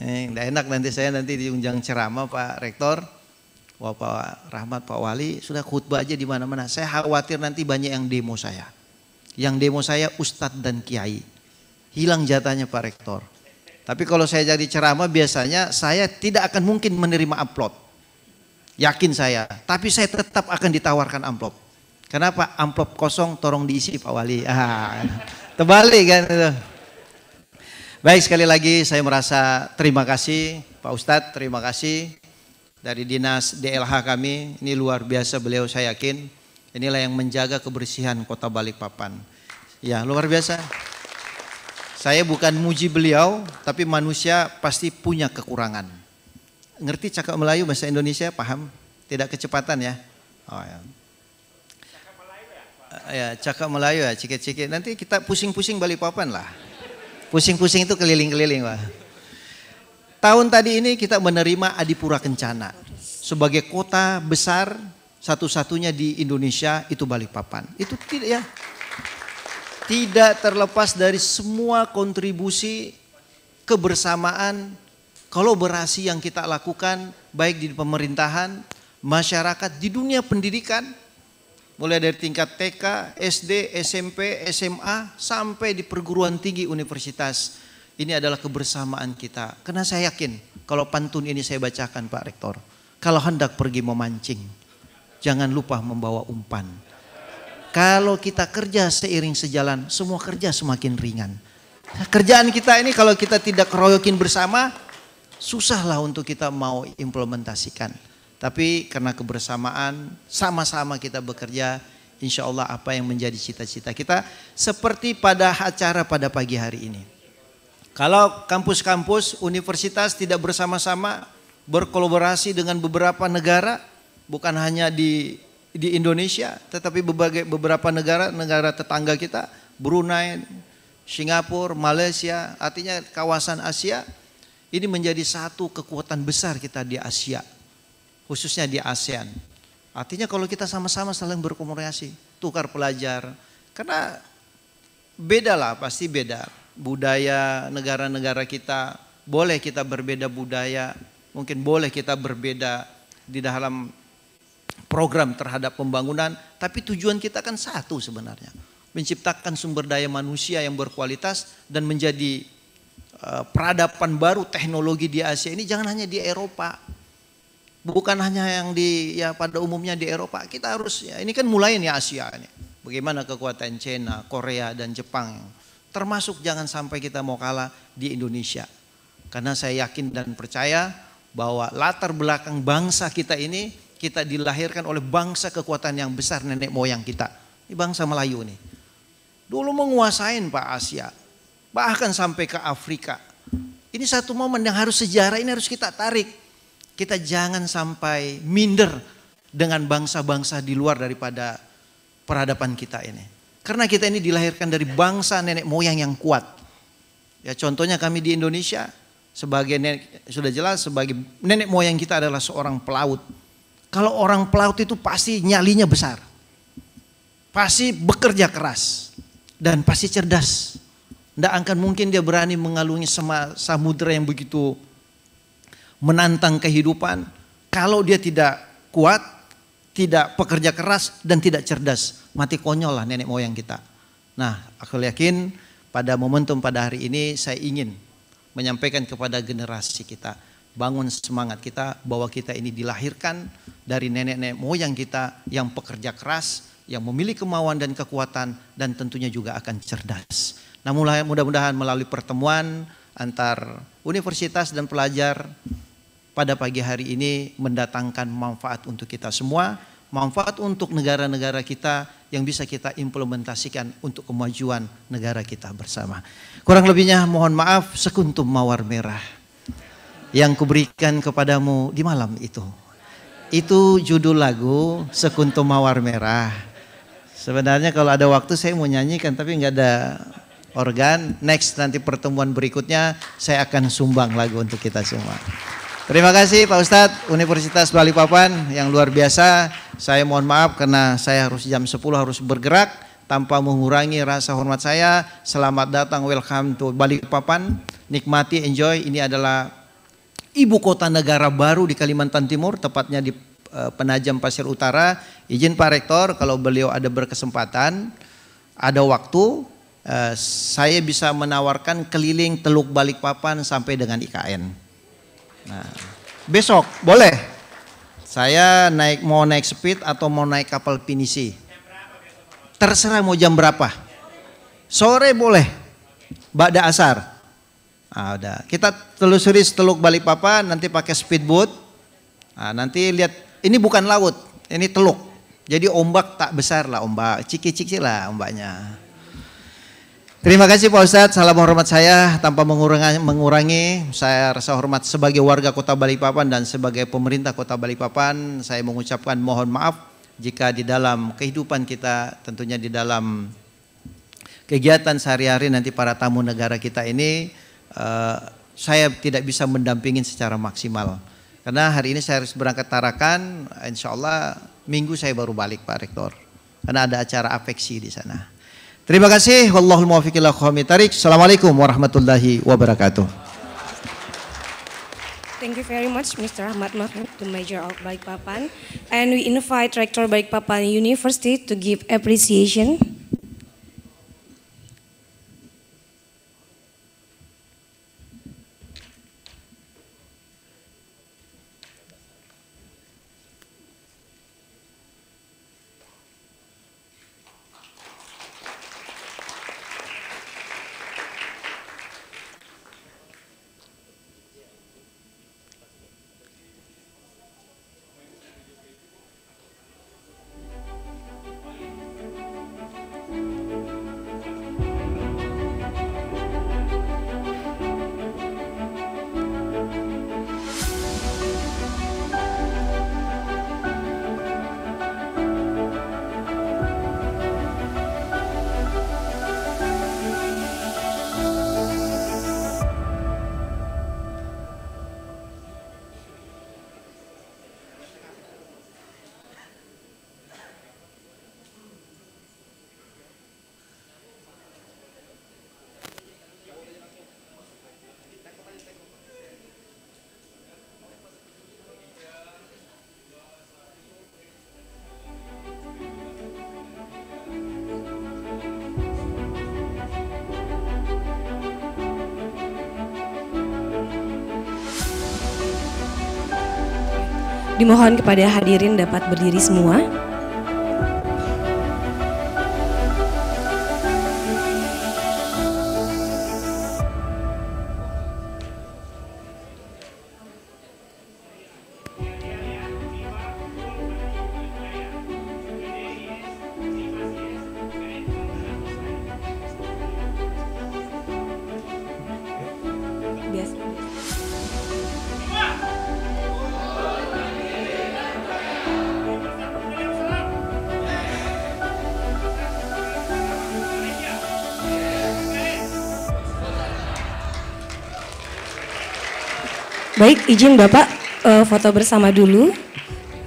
Speaker 12: Nggak enak nanti saya diundang ceramah Pak Rektor. Wah Pak Rahmat, Pak Wali sudah khutbah aja di mana-mana. Saya khawatir nanti banyak yang demo saya. Yang demo saya ustadz dan kiai. Hilang jatahnya Pak Rektor. Tapi kalau saya jadi ceramah biasanya saya tidak akan mungkin menerima amplop. Yakin saya. Tapi saya tetap akan ditawarkan amplop. Kenapa? Amplop kosong tolong diisi Pak Wali. Terbalik kan itu. Baik, sekali lagi saya merasa terima kasih Pak Ustadz, terima kasih. Dari dinas DLH kami, ini luar biasa beliau saya yakin. Inilah yang menjaga kebersihan kota Balikpapan. Ya luar biasa. Saya bukan muji beliau, tapi manusia pasti punya kekurangan. Ngerti cakap Melayu bahasa Indonesia, paham? Tidak kecepatan ya? Oh ya. Ya cakap Melayu ya, cikit-cikit. Nanti kita pusing-pusing Balikpapan lah. Pusing-pusing itu keliling-keliling Pak. Tahun tadi ini kita menerima Adipura Kencana sebagai kota besar satu-satunya di Indonesia itu Balikpapan. Itu tidak terlepas dari semua kontribusi kebersamaan, kolaborasi yang kita lakukan baik di pemerintahan, masyarakat, di dunia pendidikan, mulai dari tingkat TK, SD, SMP, SMA sampai di perguruan tinggi universitas. Ini adalah kebersamaan kita. Karena saya yakin kalau pantun ini saya bacakan Pak Rektor. Kalau hendak pergi memancing, jangan lupa membawa umpan. Kalau kita kerja seiring sejalan, semua kerja semakin ringan. Kerjaan kita ini kalau kita tidak keroyokin bersama, susahlah untuk kita mau implementasikan. Tapi karena kebersamaan, sama-sama kita bekerja, insya Allah apa yang menjadi cita-cita kita. Seperti pada acara pada pagi hari ini. Kalau kampus-kampus, universitas tidak bersama-sama berkolaborasi dengan beberapa negara, bukan hanya di Indonesia, tetapi beberapa negara tetangga kita, Brunei, Singapura, Malaysia, artinya kawasan Asia, ini menjadi satu kekuatan besar kita di Asia, khususnya di ASEAN. Artinya kalau kita sama-sama saling berkomunikasi, tukar pelajar, karena beda lah, pasti beda. Budaya negara-negara kita, boleh kita berbeda budaya, mungkin boleh kita berbeda di dalam program terhadap pembangunan, tapi tujuan kita kan satu sebenarnya, menciptakan sumber daya manusia yang berkualitas dan menjadi peradaban baru teknologi di Asia ini jangan hanya di Eropa. Bukan hanya yang pada umumnya di Eropa. Kita harus ini kan mulai nih Asia ini. Bagaimana kekuatan China, Korea dan Jepang. Termasuk jangan sampai kita mau kalah di Indonesia. Karena saya yakin dan percaya bahwa latar belakang bangsa kita ini kita dilahirkan oleh bangsa kekuatan yang besar nenek moyang kita. Ini bangsa Melayu nih. Dulu menguasain Pak Asia. Bahkan sampai ke Afrika. Ini satu momen yang harus sejarah ini harus kita tarik. Kita jangan sampai minder dengan bangsa-bangsa di luar daripada peradaban kita ini. Karena kita ini dilahirkan dari bangsa nenek moyang yang kuat. Ya contohnya kami di Indonesia sebagai nenek, sudah jelas sebagai nenek moyang kita adalah seorang pelaut. Kalau orang pelaut itu pasti nyalinya besar. Pasti bekerja keras dan pasti cerdas. Tidak akan mungkin dia berani mengalungi samudera yang begitu menantang kehidupan kalau dia tidak kuat, tidak pekerja keras dan tidak cerdas. Mati konyol lah nenek moyang kita. Nah, aku yakin pada momentum pada hari ini saya ingin menyampaikan kepada generasi kita, bangun semangat kita bahwa kita ini dilahirkan dari nenek-nenek moyang kita yang pekerja keras, yang memiliki kemauan dan kekuatan dan tentunya juga akan cerdas. Nah, mudah-mudahan melalui pertemuan antar universitas dan pelajar pada pagi hari ini mendatangkan manfaat untuk kita semua, manfaat untuk negara-negara kita yang bisa kita implementasikan untuk kemajuan negara kita bersama. Kurang lebihnya mohon maaf sekuntum mawar merah yang kuberikan kepadamu di malam itu. Itu judul lagu Sekuntum Mawar Merah. Sebenarnya kalau ada waktu saya mau nyanyikan tapi nggak ada organ. Next nanti pertemuan berikutnya saya akan sumbang lagu untuk kita semua. Terima kasih Pak Ustadz Universitas Balikpapan yang luar biasa. Saya mohon maaf karena saya harus jam 10 harus bergerak tanpa mengurangi rasa hormat saya. Selamat datang, welcome to Balikpapan. Nikmati, enjoy. Ini adalah ibu kota negara baru di Kalimantan Timur, tepatnya di Penajam Pasir Utara. Izin Pak Rektor kalau beliau ada berkesempatan, ada waktu, saya bisa menawarkan keliling Teluk Balikpapan sampai dengan IKN. Nah, besok boleh. Saya mau naik speed atau mau naik kapal pinisi. Terserah mau jam berapa. Sore boleh. Ba'da asar. Nah, udah. Kita telusuri Teluk Balikpapan nanti pakai speedboat. Nah, nanti lihat ini bukan laut, ini teluk. Jadi ombak tak besar lah, ombak ciki-ciki lah ombaknya. Terima kasih Pak Ustadz, salam hormat saya tanpa mengurangi. Saya rasa hormat sebagai warga Kota Balikpapan dan sebagai pemerintah Kota Balikpapan. Saya mengucapkan mohon maaf jika di dalam kehidupan kita, tentunya di dalam kegiatan sehari-hari nanti para tamu negara kita ini, saya tidak bisa mendampingin secara maksimal. Karena hari ini saya harus berangkat Tarakan, insya Allah minggu saya baru balik Pak Rektor. Karena ada acara afeksi di sana. Terima kasih. Wallahul muwaffiq ila aqwamit thariq. Assalamualaikum warahmatullahi wabarakatuh.
Speaker 4: Thank you very much, Mr. Ahmad Mahmud, the Major of Balikpapan. And we invite Rector Balikpapan University to give appreciation. Dimohon kepada hadirin dapat berdiri semua. Baik, izin Bapak foto bersama dulu.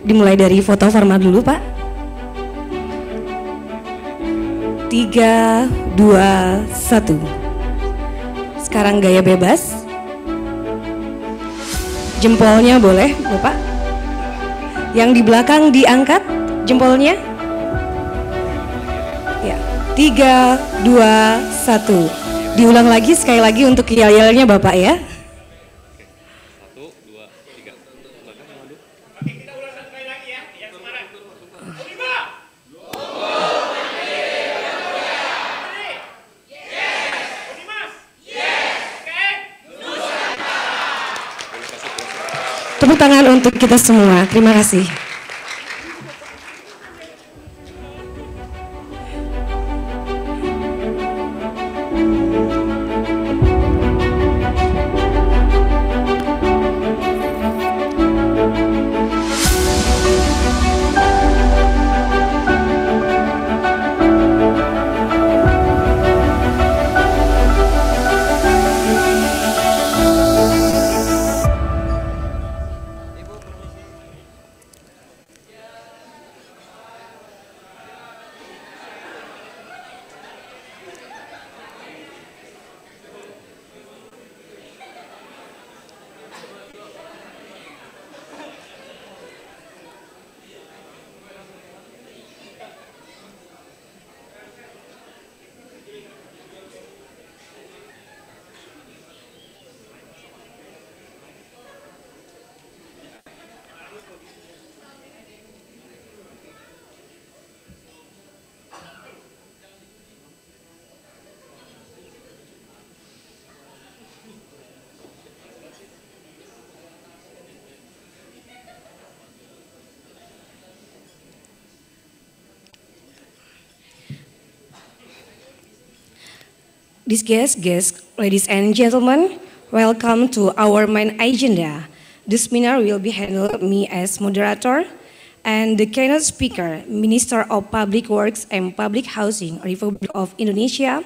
Speaker 4: Dimulai dari foto formal dulu, Pak. 3, 2, 1. Sekarang gaya bebas. Jempolnya boleh, Bapak. Yang di belakang diangkat jempolnya. Ya, 3, 2, 1. Diulang lagi sekali lagi untuk yel-yelnya Bapak ya. Tepuk tangan untuk kita semua. Terima kasih. Discussed guests, ladies and gentlemen, welcome to our main agenda. This seminar will be handled me as moderator and the keynote speaker, Minister of Public Works and Public Housing, Republic of Indonesia,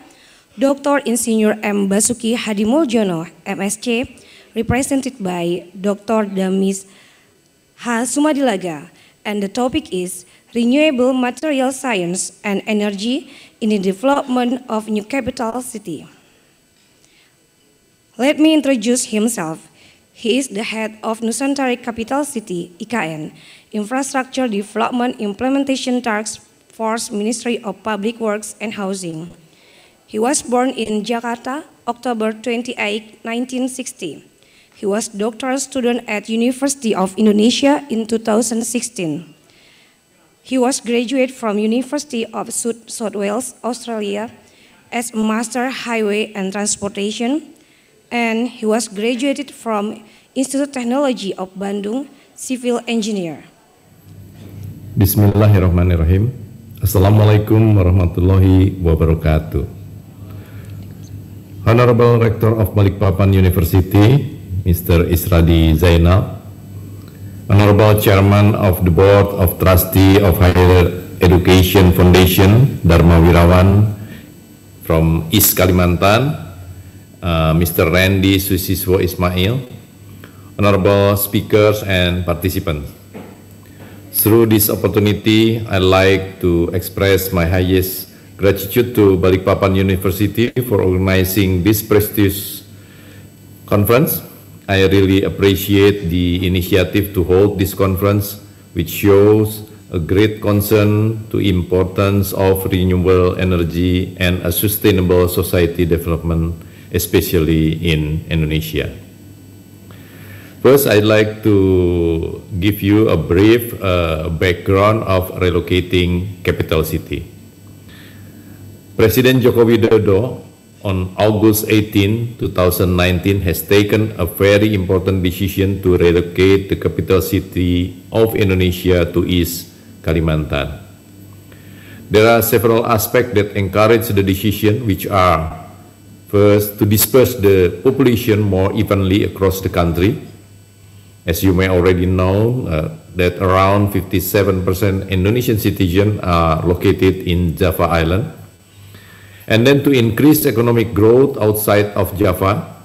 Speaker 4: Dr. Insinyur M. Basuki Hadimuljono, MSc, represented by Dr. Damis H. Sumadilaga, and the topic is Renewable Material Science and Energy in the Development of New Capital City. Let me introduce himself. He is the head of Nusantara Capital City, IKN, Infrastructure Development Implementation Task Force, Ministry of Public Works and Housing. He was born in Jakarta, October 28, 1960. He was doctoral student at University of Indonesia in 2016. He was graduate from University of South Wales, Australia, as Master Highway and Transportation, and he was graduated from Institute Technology of Bandung, Civil Engineer.
Speaker 13: Bismillahirrahmanirrahim. Assalamualaikum warahmatullahi wabarakatuh. Honorable Rector of Balikpapan University, Mr. Isradi Zainal, Honorable Chairman of the Board of Trustee of Higher Education Foundation, Dharma Wirawan from East Kalimantan, Mr. Randy Susiswo Ismail, Honorable speakers and participants. Through this opportunity, I'd like to express my highest gratitude to Balikpapan University for organizing this prestigious conference. I really appreciate the initiative to hold this conference, which shows a great concern to importance of renewable energy and a sustainable society development, especially in Indonesia. First, I'd like to give you a brief background of relocating capital city. President Joko Widodo on August 18, 2019 has taken a very important decision to relocate the capital city of Indonesia to East Kalimantan. There are several aspects that encourage the decision, which are: first, to disperse the population more evenly across the country. As you may already know, that around 57% Indonesian citizens are located in Java Island. And then to increase economic growth outside of Java.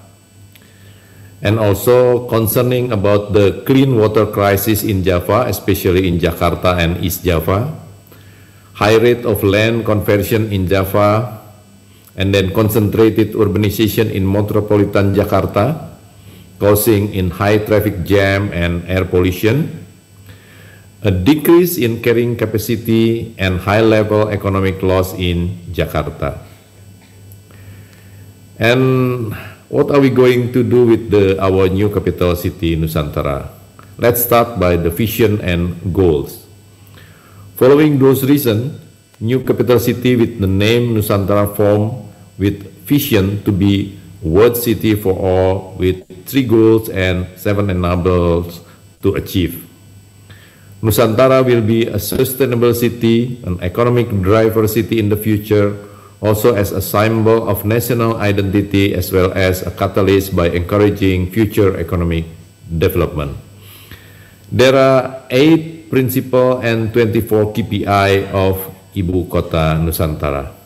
Speaker 13: And also concerning about the clean water crisis in Java, especially in Jakarta and East Java. High rate of land conversion in Java, and then concentrated urbanization in metropolitan Jakarta, causing in high traffic jam and air pollution, a decrease in carrying capacity and high level economic loss in Jakarta. And what are we going to do with our new capital city, Nusantara? Let's start by the vision and goals. Following those reasons, new capital city with the name Nusantara formed with vision to be world city for all, with 3 goals and 7 enablers to achieve. Nusantara will be a sustainable city, an economic driver city in the future, also as a symbol of national identity as well as a catalyst by encouraging future economic development. There are 8 principal and 24 KPI of Ibu Kota Nusantara.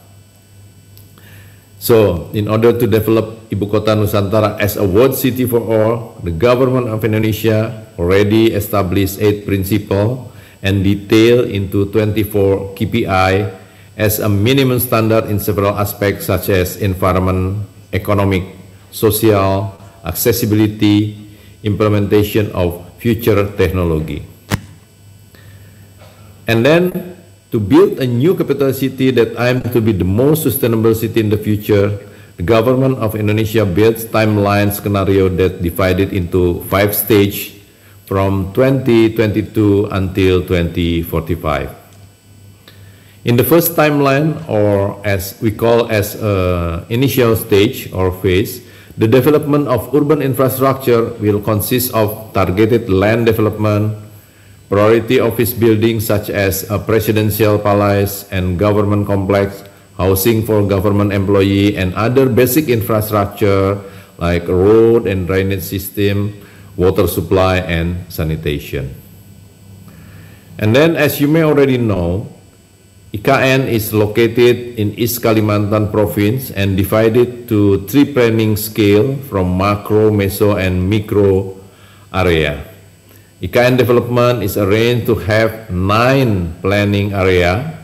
Speaker 13: So, in order to develop Ibu Kota Nusantara as a world city for all, the government of Indonesia already established 8 principles and detailed into 24 KPI as a minimum standard in several aspects such as environment, economic, social, accessibility, implementation of future technology. And then to build a new capital city that aims to be the most sustainable city in the future, the government of Indonesia builds timeline scenario that divided into 5 stages from 2022 until 2045. In the first timeline, or as we call as initial stage or phase, the development of urban infrastructure will consist of targeted land development, priority office buildings such as a presidential palace and government complex, housing for government employee, and other basic infrastructure like road and drainage system, water supply, and sanitation. And then, as you may already know, IKN is located in East Kalimantan province and divided to 3 planning scale from macro, meso, and micro area. IKN development is arranged to have 9 planning area,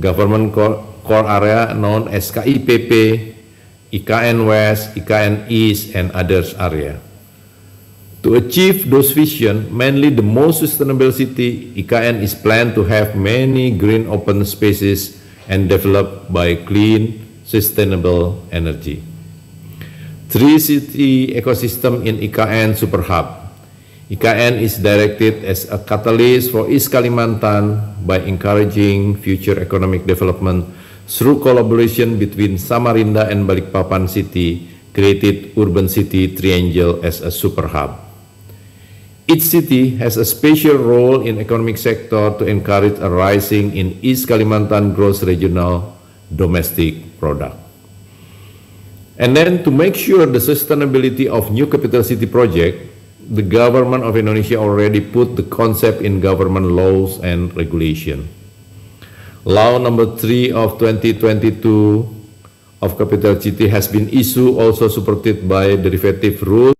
Speaker 13: government core area known as KIPP, IKN West, IKN East, and others area. To achieve those vision, mainly the most sustainable city, IKN is planned to have many green open spaces and developed by clean, sustainable energy. 3 city ecosystem in IKN Super Hub. IKN is directed as a catalyst for East Kalimantan by encouraging future economic development through collaboration between Samarinda and Balikpapan City, created urban city triangle as a super hub. Each city has a special role in economic sector to encourage a rising in East Kalimantan gross regional domestic product. And then to make sure the sustainability of new capital city project, the government of Indonesia already put the concept in government laws and regulation. Law number 3 of 2022 of capital city has been issued, also supported by derivative rules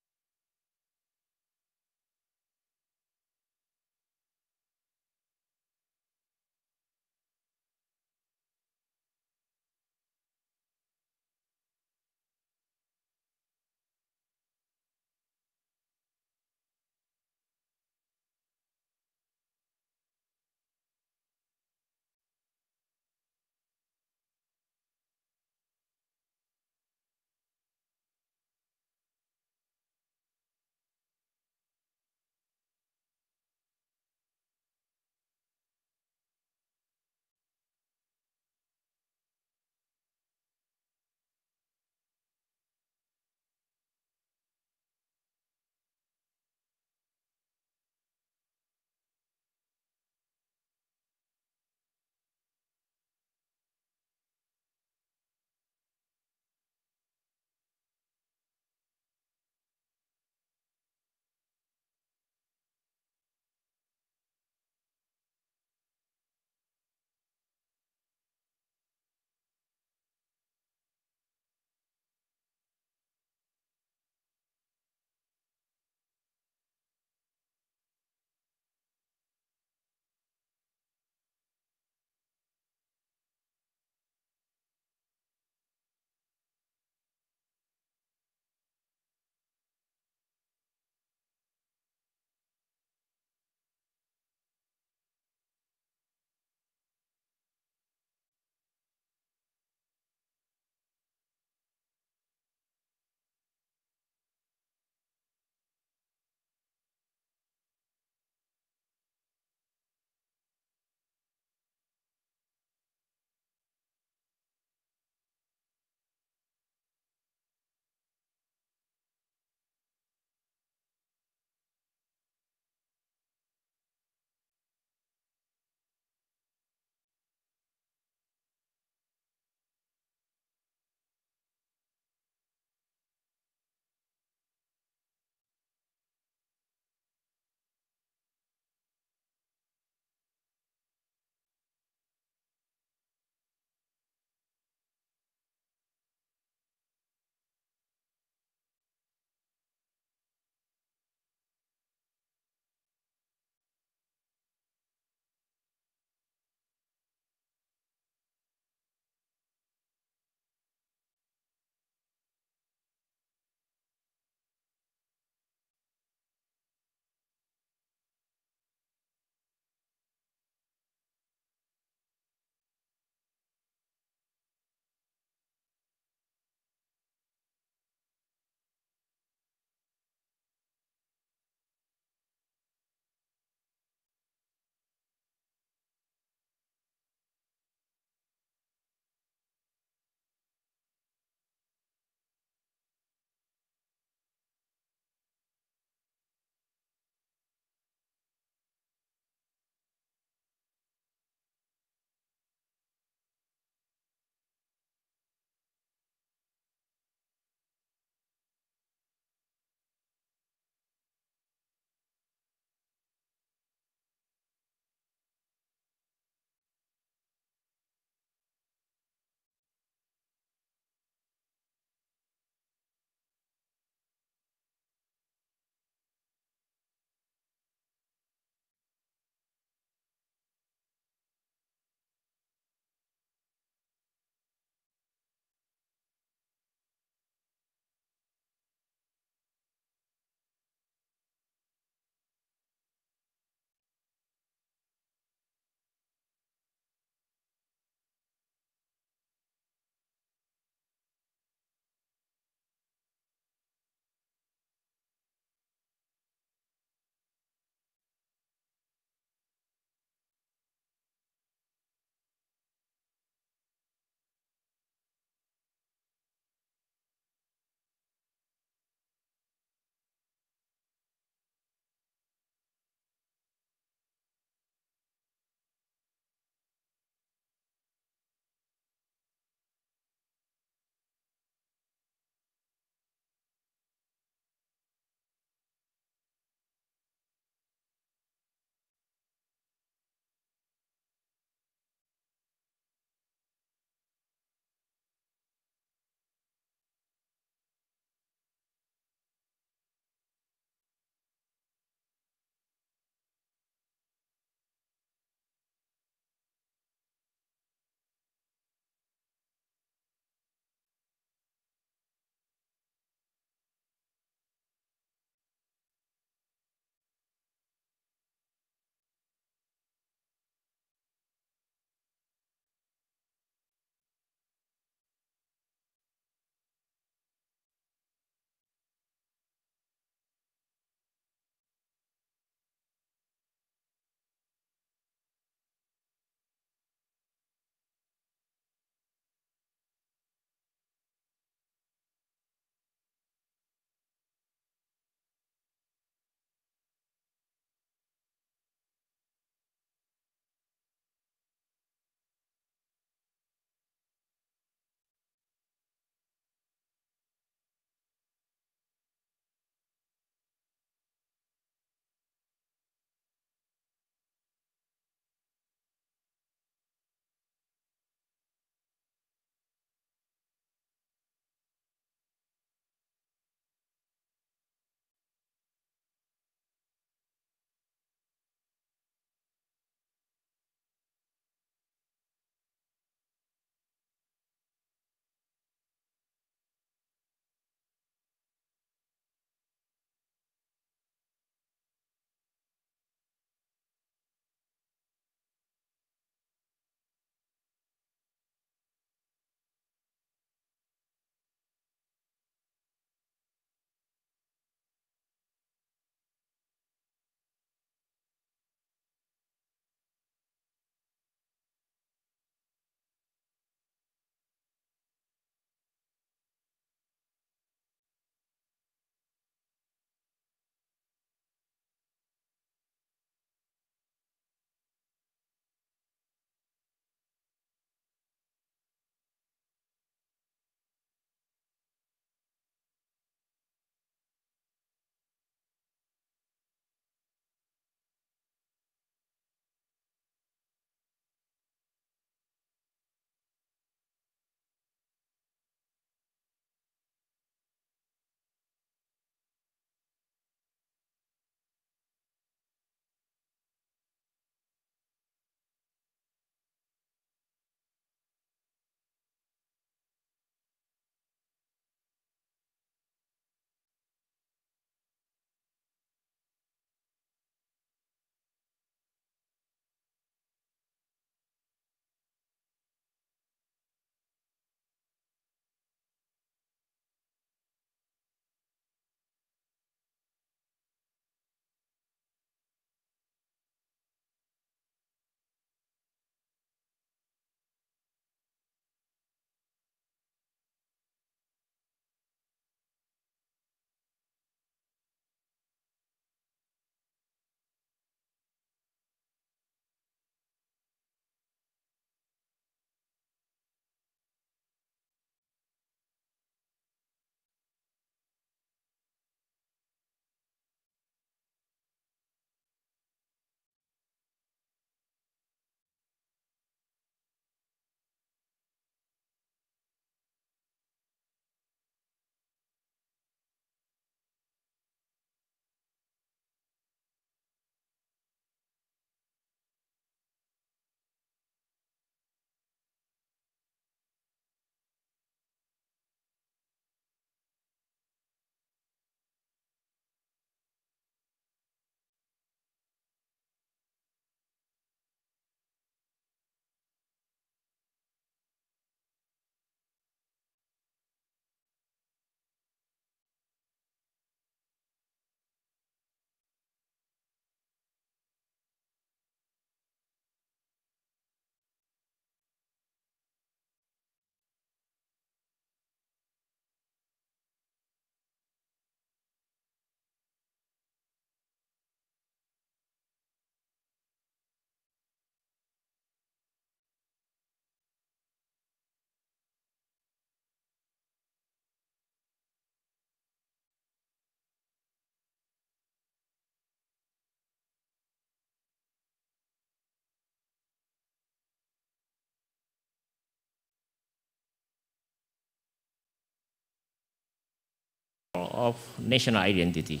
Speaker 8: of national identity.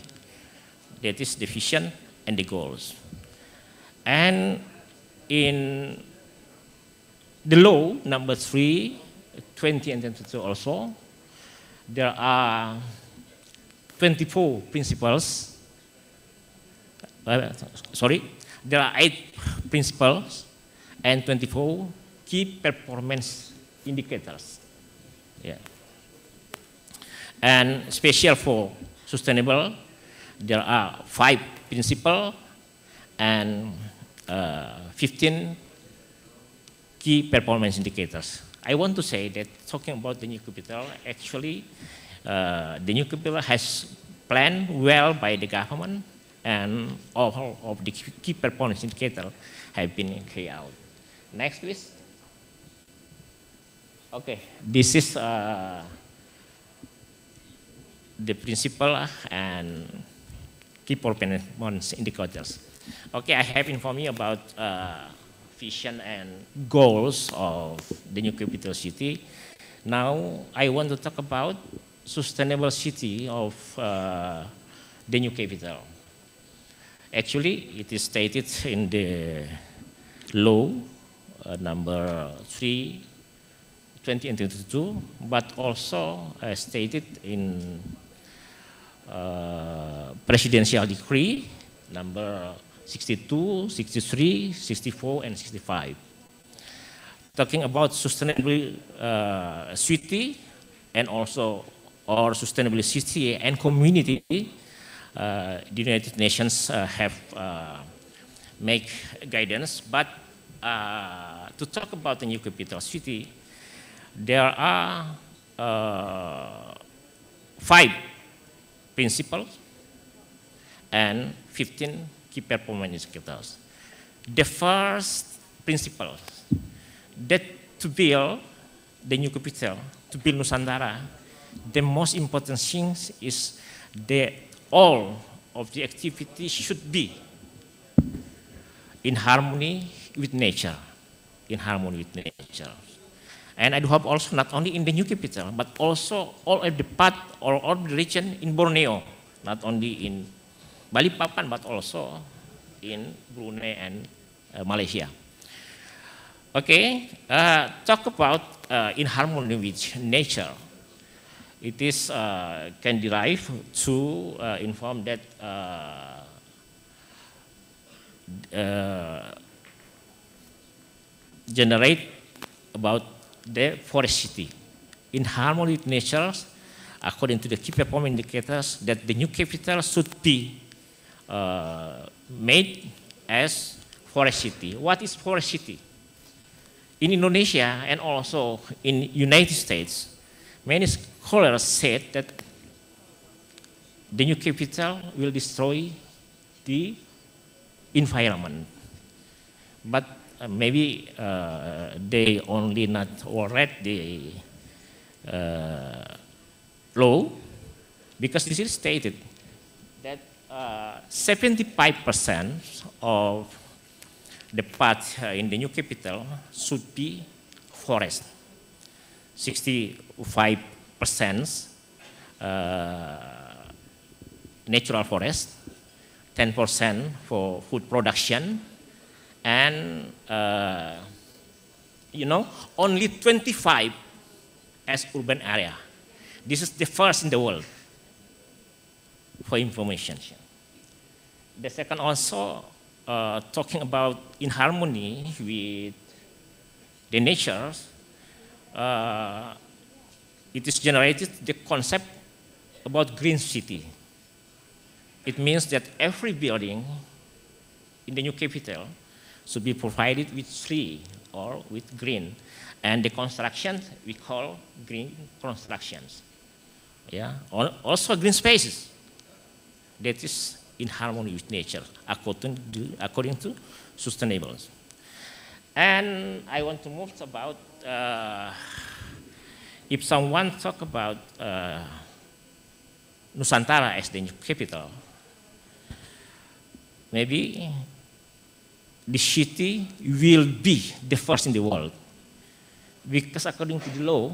Speaker 8: That is the vision and the goals. And in the law number 3, 20 and 22 also, there are 24 principles. There are 8 principles and 24 key performance indicators. Yeah. And special for sustainable, there are 5 principles and 15 key performance indicators. I want to say that talking about the new capital, actually, the new capital has planned well by the government, and all of the key performance indicators have been carried out. Next, please. Okay, this is the principle and key performance indicators. Okay, I have informed you about vision and goals of the new capital city. Now, I want to talk about sustainable city of the new capital. Actually, it is stated in the law number 3, 20 and 22, but also stated in presidential decree number 62, 63, 64, and 65. Talking about sustainable city and also or sustainable city and community, the United Nations have make guidance. But to talk about the new capital city, there are 5 principles and 15 key performance indicators. The first principle, that to build the new capital, to build Nusantara, the most important thing is that all of the activities should be in harmony with nature, in harmony with nature. And I do hope also not only in the new capital, but also all of the part or all the region in Borneo, not only in Balikpapan, but also in Brunei and Malaysia. Okay, talk about in harmony with nature. It is can derive to inform that generate about the forest city. In harmony with nature, according to the key performance indicators, that the new capital should be made as forest city. What is forest city? In Indonesia and also in United States, many scholars said that the new capital will destroy the environment. But maybe they only not read the law, because this is stated that 75% of the part in the new capital should be forest. 65% natural forest, 10% for food production, and only 25 as urban area. This is the first in the world for information. The second also talking about in harmony with the nature, it is generated the concept about green city. It means that every building in the new capital should be provided with tree or with green, and the construction we call green constructions. Yeah, also green spaces. That is in harmony with nature, according to sustainable. And I want to move about if someone talk about Nusantara as the new capital, maybe the city will be the first in the world, because according to the law,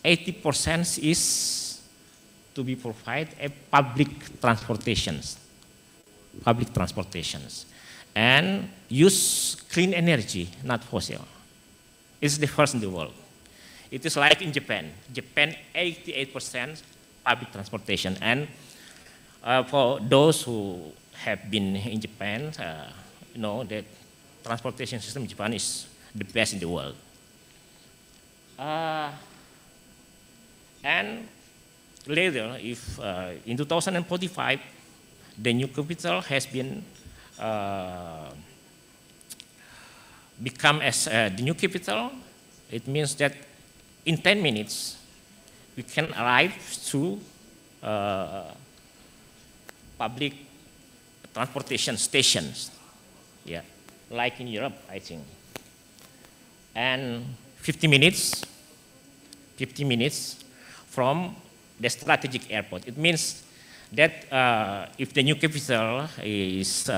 Speaker 8: 80% is to be provide a public transportations, and use clean energy, not fossil. It's the first in the world. It is like in Japan. Japan, 88% public transportation. And for those who have been in Japan, you know that transportation system in Japan is the best in the world. And later, if in 2045, the new capital has been become as the new capital, it means that in 10 minutes, we can arrive to public transportation stations, yeah, like in Europe, I think. And 50 minutes from the strategic airport. It means that if the new capital is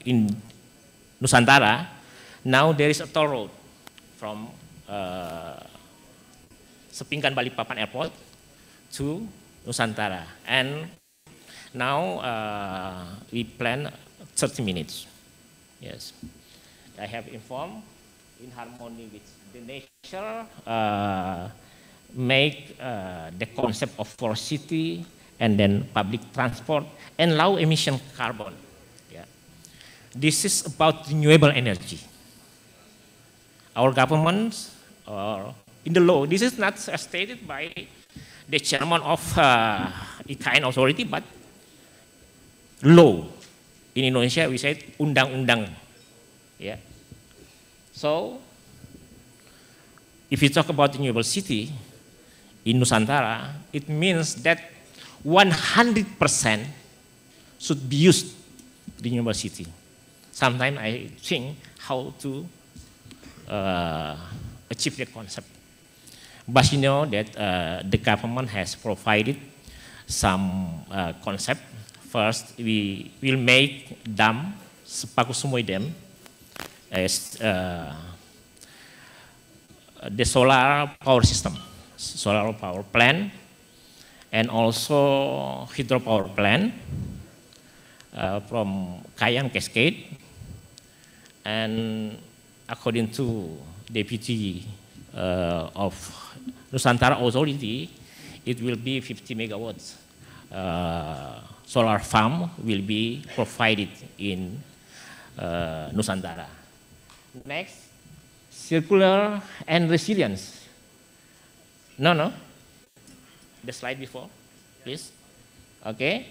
Speaker 8: in Nusantara, now there is a toll road from Sepinggan Balikpapan Airport to Nusantara. And now we plan 30 minutes. Yes. I have informed in harmony with the nature, make the concept of forest city and then public transport and low emission carbon. Yeah. This is about renewable energy. Our government, in the law, this is not stated by the chairman of ICAN authority, but law. In Indonesia, we said undang-undang. Yeah. So, if you talk about renewable city in Nusantara, it means that 100% should be used renewable city. Sometimes I think how to achieve the concept. But you know that the government has provided some concept. First, we will make dam, Sepakusumoi Dam, as the solar power system, solar power plant, and also hydropower plant from Kayang Cascade. And according to Deputy of Nusantara Authority, it will be 50 megawatts. Solar farm will be provided in Nusantara. Next, circular and resilience. No. The slide before, please. Okay.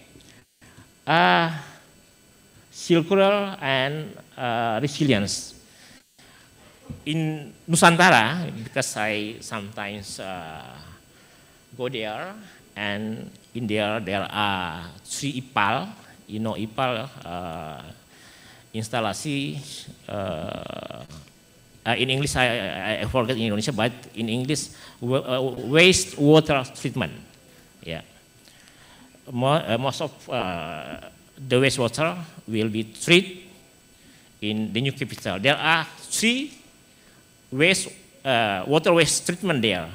Speaker 8: Circular and resilience. In Nusantara, because I sometimes go there, and in there are 3 IPAL. You know IPAL, instalasi, in English I forget in Indonesia, but in English waste water treatment. Yeah, most of the wastewater will be treated in the new capital. There are 3 water waste treatment there.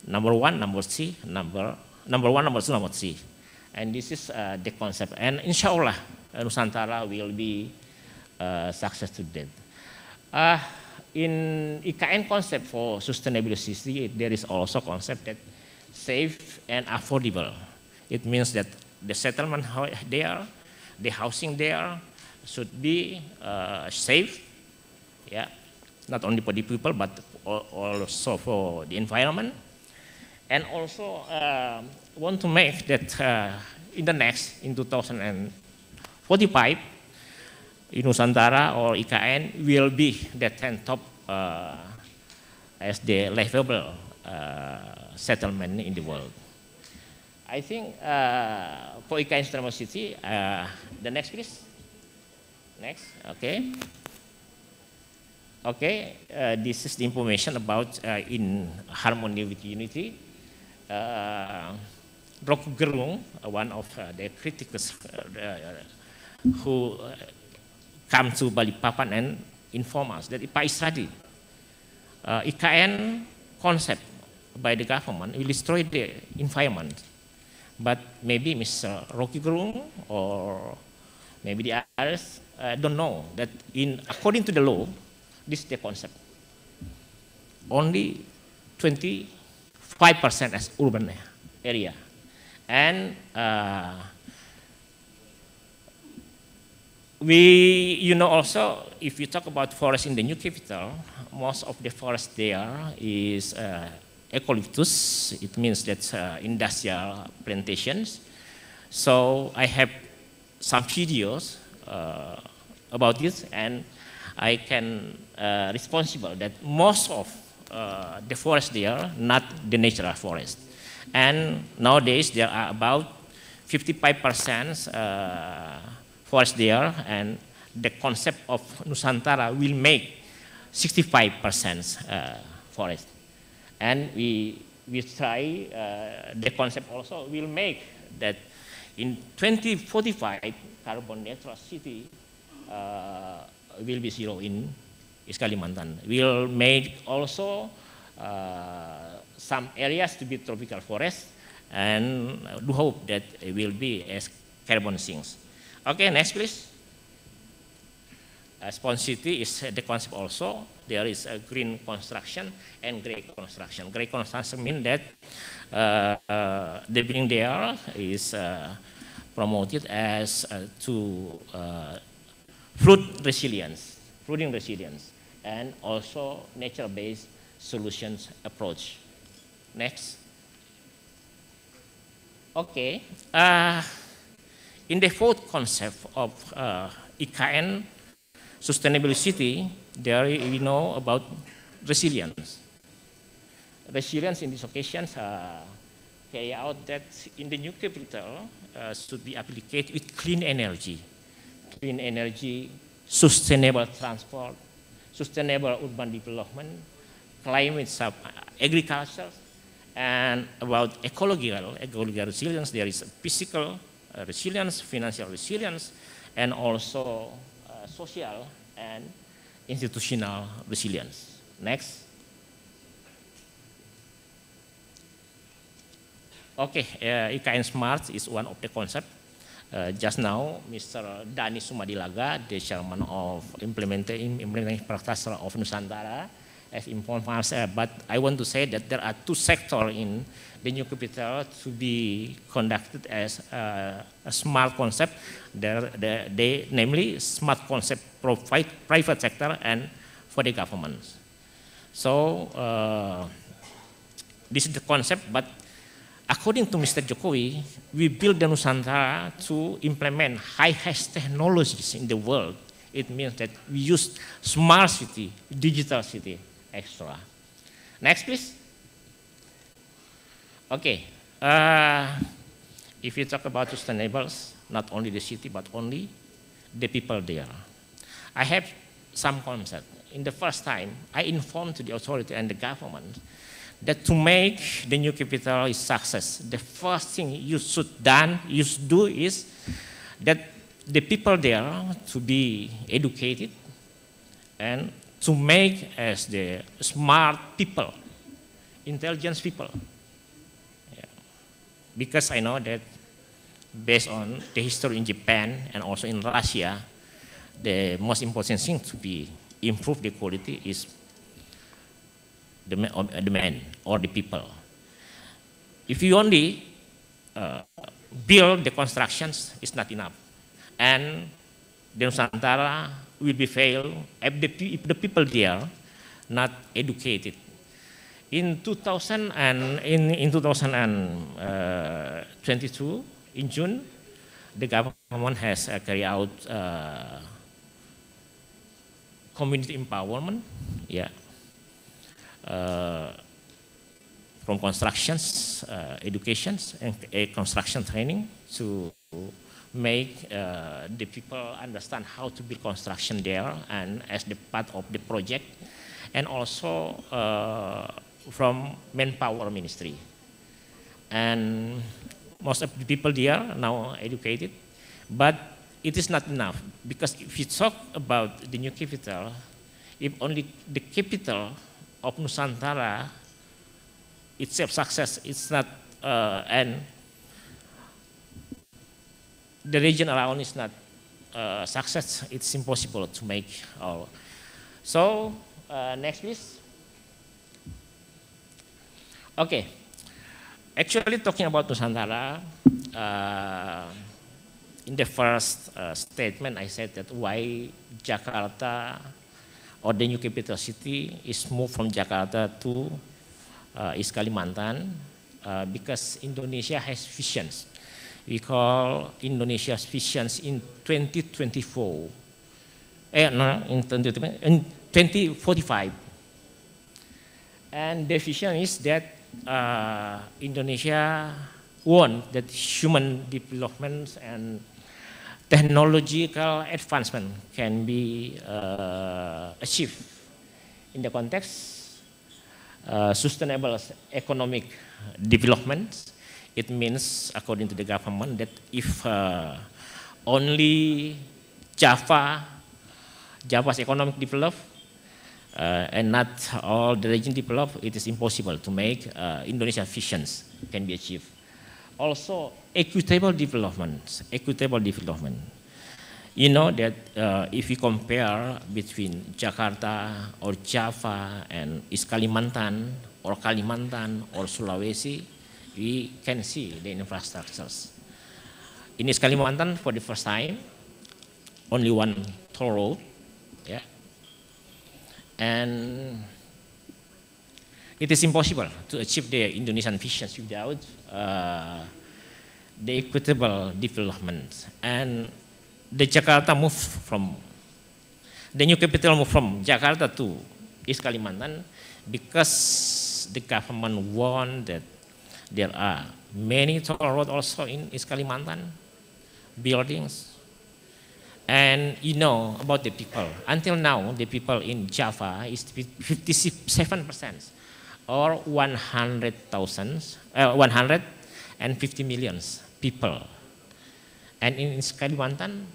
Speaker 8: Number 1, number 3, number 1, number 2, number 3. And this is the concept. And inshallah, Nusantara will be success to that. In IKN concept for sustainability, there is also concept that safe and affordable. It means that the settlement there, the housing there should be safe, yeah, not only for the people but also for the environment. And also want to make that in 2045, in Nusantara or IKN will be the 10th top as the livable settlement in the world. I think for IKN Sustainable City, the next please. Next, okay. Okay, this is the information about in harmony with unity. Roku Gerung, one of the critics who come to Balikpapan and inform us that Pak Isradi, IKN concept by the government will destroy the environment. But maybe Mr. Rocky Gerung or maybe the others don't know that according to the law, this is the concept. Only 25% as urban area. And also, if you talk about forest in the new capital, most of the forest there is eucalyptus. It means that's industrial plantations. So I have some videos about this, and I can responsible that most of the forest there, not the natural forest. And nowadays there are about 55% forest there, and the concept of Nusantara will make 65% forest. And we try, the concept also will make that in 2045, carbon neutral city will be zero in Kalimantan. We'll make also some areas to be tropical forest, and do hope that it will be as carbon sinks. Okay, next please. Spawn city is the concept also. There is a green construction and gray construction. Gray construction means that the building there is promoted as to flooding resilience, and also nature-based solutions approach. Next. Okay. In the fourth concept of IKN, sustainable city, there we know about resilience. Resilience in these occasions carry out that in the new capital should be applied with clean energy, sustainable transport, sustainable urban development, climate agriculture, and about ecological resilience. There is physical resilience, financial resilience, and also social and institutional resilience. Next. Okay, IKN Smart is one of the concepts. Just now, Mr. Dani Sumadilaga, the chairman of implementing infrastructure of Nusantara, has informed us. But I want to say that there are two sectors in the new capital to be conducted as a smart concept. Namely, smart concept provide private sector and for the government. So this is the concept, but according to Mr. Jokowi, we build the Nusantara to implement highest technologies in the world. It means that we use smart city, digital city, extra. Next, please. Okay. If you talk about sustainables, not only the city, but only the people there. I have some concept. In the first time, I informed to the authority and the government that to make the new capital a success, the first thing you should do is that the people there to be educated and to make as the smart people, intelligent people. Yeah. Because I know that based on the history in Japan and also in Russia, the most important thing to be improve the quality is the man or the people. If you only build the constructions, it's not enough. And the Nusantara will be failed if the people there not educated. In 2022, in June, the government has carried out community empowerment, yeah, from constructions, educations, and construction training to make the people understand how to build construction there and as the part of the project, and also from manpower ministry. And most of the people there are now educated, but it is not enough, because if you talk about the new capital, if only the capital of Nusantara itself success. It's not, and the region around is not success. It's impossible to make all. So next please. Okay, actually talking about Nusantara, in the first statement I said that why Jakarta or the new capital city is moved from Jakarta to East Kalimantan, because Indonesia has visions. We call Indonesia's visions in 2024, in 2045. And the vision is that Indonesia want that human development and technological advancement can be achieved in the context sustainable economic development. It means, according to the government, that if only Java's economic develop and not all the region develop, it is impossible to make Indonesian visions can be achieved. Also, equitable development. You know that if we compare between Jakarta or Java and East Kalimantan or Kalimantan or Sulawesi, we can see the infrastructures. In East Kalimantan, for the first time, only one toll road, yeah, and it is impossible to achieve the Indonesian visions without the equitable development. And the new capital moved from Jakarta to East Kalimantan because the government want that there are many toll roads also in East Kalimantan, buildings. And you know about the people. Until now, the people in Java is 57%, or 150 million people. And in East Kalimantan,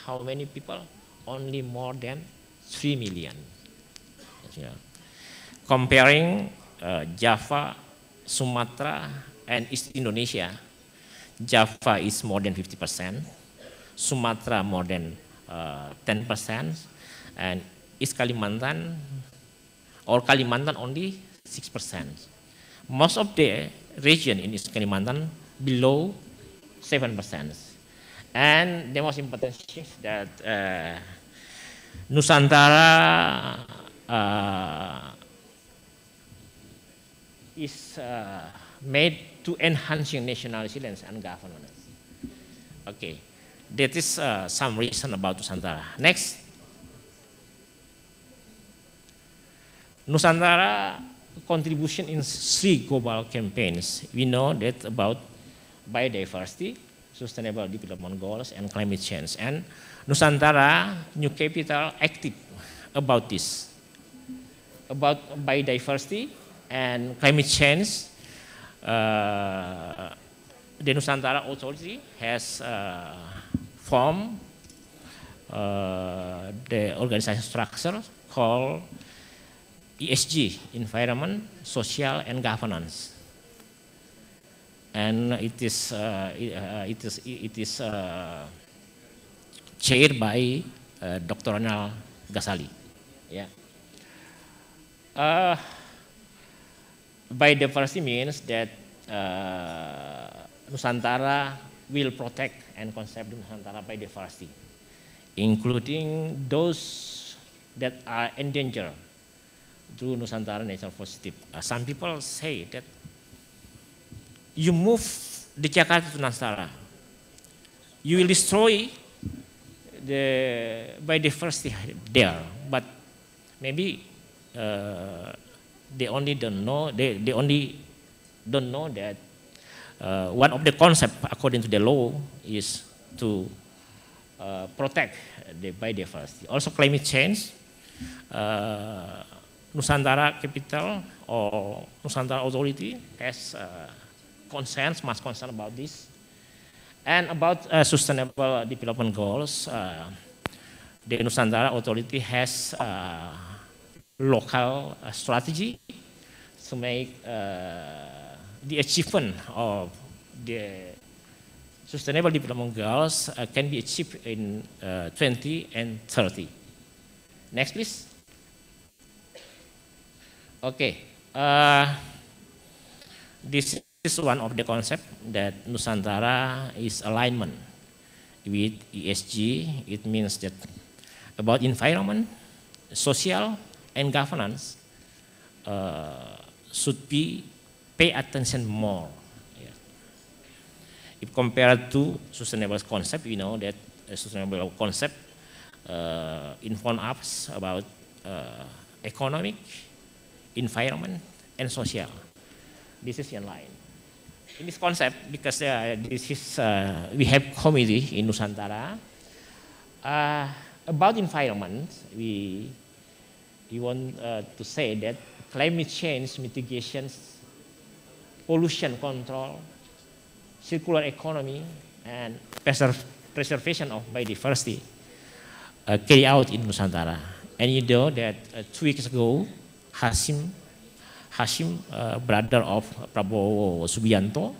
Speaker 8: how many people? Only more than 3 million. Yeah. Comparing Java, Sumatra, and East Indonesia, Java is more than 50%, Sumatra more than 10%, and East Kalimantan or Kalimantan only 6%. Most of the region in East Kalimantan below 7%. And the most important thing that Nusantara is made to enhancing national resilience and governance. Okay, that is some reason about Nusantara. Next, Nusantara contribution in 3 global campaigns. We know that about biodiversity, sustainable development goals, and climate change. And Nusantara new capital active about this, about biodiversity and climate change. The Nusantara Authority has formed the organization structure called ESG, Environment, Social, and Governance. And it is chaired by Dr. Ronald Ghazali. Yeah. Biodiversity means that Nusantara will protect and conserve the Nusantara biodiversity, including those that are endangered through Nusantara Nature Positive. Some people say that you move the Jakarta to Nusantara, you will destroy the biodiversity there, but maybe they only don't know. They only don't know that one of the concepts according to the law is to protect the biodiversity. Also, climate change. Nusantara Capital or Nusantara Authority has concerns, much concern about this. And about sustainable development goals, the Nusantara Authority has local strategy to make the achievement of the Sustainable Development Goals can be achieved in 20 and 30. Next, please. Okay. This is one of the concepts that Nusantara is alignment with ESG. It means that about environment, social, and governance should be pay attention more. Yeah. If compared to sustainable concept, we know that a sustainable concept inform us about economic, environment, and social. This is in line. In this concept, because this is we have committee in Nusantara about environment. We want to say that climate change mitigations, pollution control, circular economy, and preservation of biodiversity carry out in Nusantara. And you know that 2 weeks ago, Hashim, brother of Prabowo Subianto,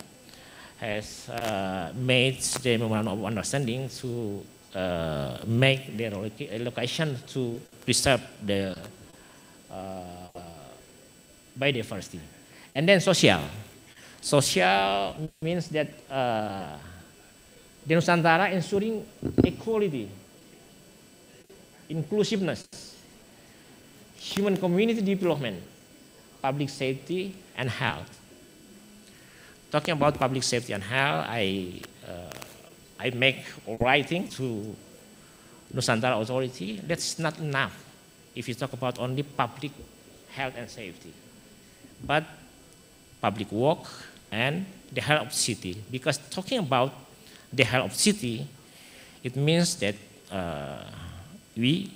Speaker 8: has made the memorandum of understanding to make the allocation to preserve the biodiversity. And then social. Social means that the Nusantara ensuring equality, inclusiveness, human community development, public safety, and health. Talking about public safety and health, I make writing to Nusantara Authority. That's not enough if you talk about only public health and safety, but public work and the health of city. Because talking about the health of city, it means that we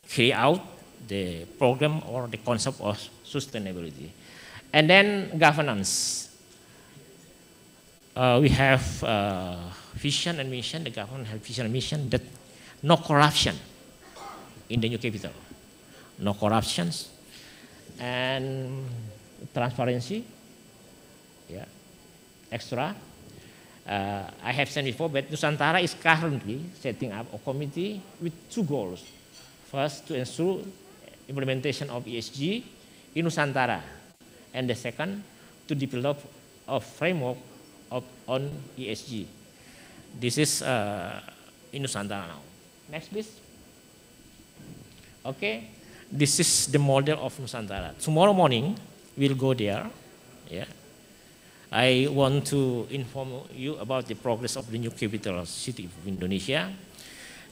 Speaker 8: carry out the program or the concept of sustainability. And then governance. We have vision and mission, the government has vision and mission that no corruption in the new capital. No corruptions and transparency. Yeah, extra. I have said before, but Nusantara is currently setting up a committee with 2 goals. First, to ensure implementation of ESG in Nusantara, and the second, to develop a framework on ESG. This is in Nusantara now. Next, please. Okay, this is the model of Nusantara. Tomorrow morning, we'll go there. Yeah. I want to inform you about the progress of the new capital city of Indonesia.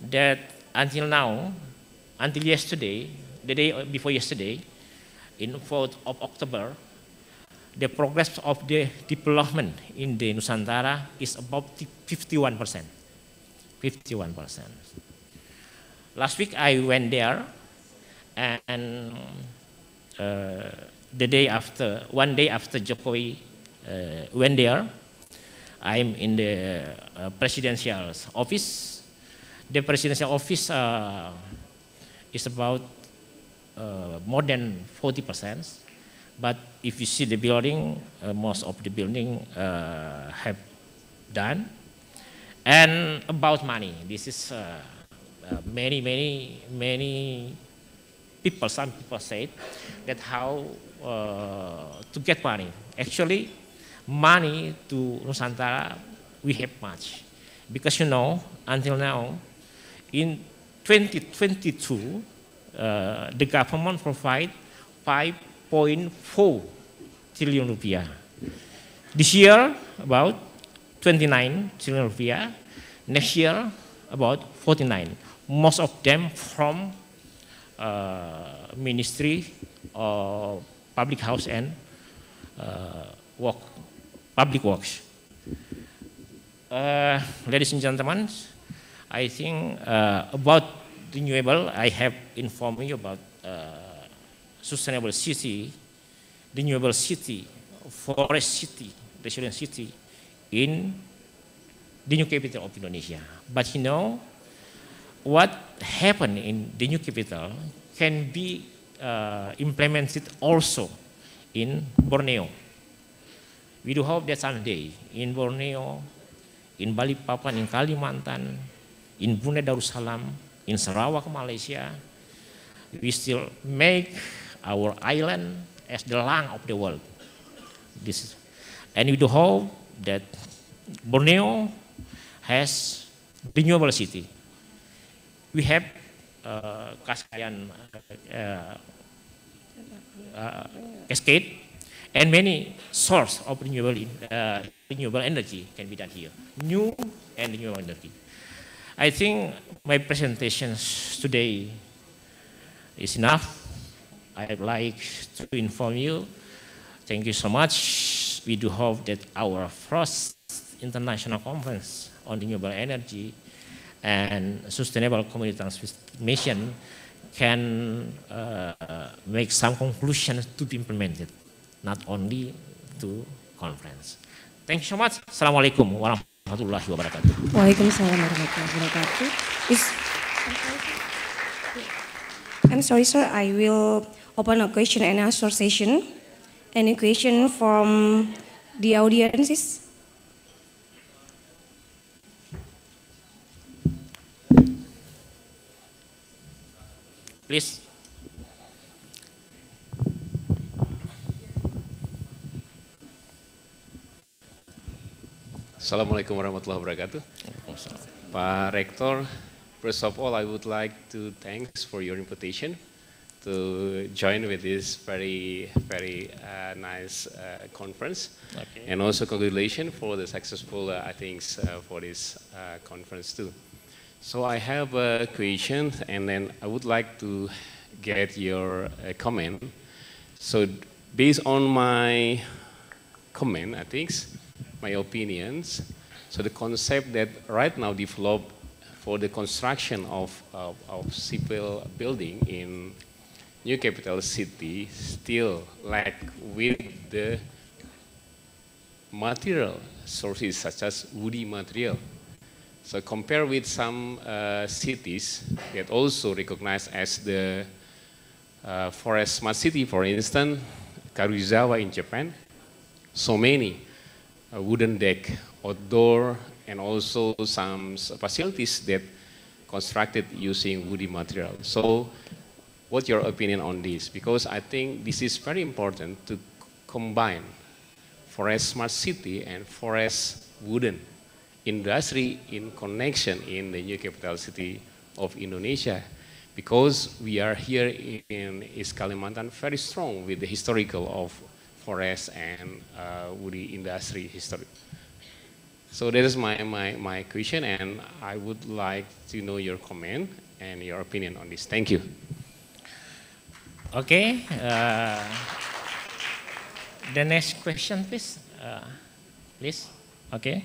Speaker 8: That until now, until yesterday, the day before yesterday, in 4th of October, the progress of the development in the Nusantara is about 51%. 51%. Last week I went there, and the day after, one day after Jokowi went there, I'm in the presidential office. The presidential office is about more than 40%. But if you see the building, most of the building have done. And about money, this is many people, some people say that how to get money. Actually, money to Nusantara, we have much. Because you know, until now, in 2022, the government provide 5.4 trillion rupiah. This year, about 29 trillion rupiah. Next year, about 49. Most of them from Ministry of Public House and Public Works. Ladies and gentlemen, I think about renewable, I have informed you about sustainable city, renewable city, forest city, resilient city in the new capital of Indonesia. But you know, what happened in the new capital can be implemented also in Borneo. We do hope that someday in Borneo, in Balikpapan, in Kalimantan, in Brunei Darussalam, in Sarawak, Malaysia, we still make our island as the lung of the world. And we do hope that Borneo has renewable city. We have Kasayan cascade and many source of renewable energy can be done here. New and renewable energy. I think my presentations today is enough. I'd like to inform you. Thank you so much. We do hope that our first international conference on renewable energy and sustainable community transmission can make some conclusions to be implemented, not only to conference. Thank you so much. Assalamualaikum warahmatullahi wabarakatuh.
Speaker 4: Waalaikumsalam warahmatullahi wabarakatuh. I'm sorry, sir. I will open a question and answer session. Any question from the audiences?
Speaker 8: Please.
Speaker 14: Assalamualaikum warahmatullahi wabarakatuh. Pak Rektor, first of all, I would like to thanks for your invitation to join with this very nice conference.
Speaker 8: Okay.
Speaker 14: And also congratulations for the successful, I think, for this conference too. So I have a question, and then I would like to get your comment. So based on my comment, I think, my opinions, so the concept that right now developed for the construction of civil building in new capital city still lack with the material sources such as woody material. So compare with some cities that also recognized as the forest smart city, for instance, Karuizawa in Japan, so many wooden deck, outdoor, and also some facilities that constructed using woody material. So what's your opinion on this? Because I think this is very important to combine forest smart city and forest wooden industry in connection in the new capital city of Indonesia, because we are here in East Kalimantan very strong with the historical of forest and woody industry history. So that is my question, and I would like to know your comment and your opinion on this. Thank you.
Speaker 8: Okay. The next question, please. Please. Okay.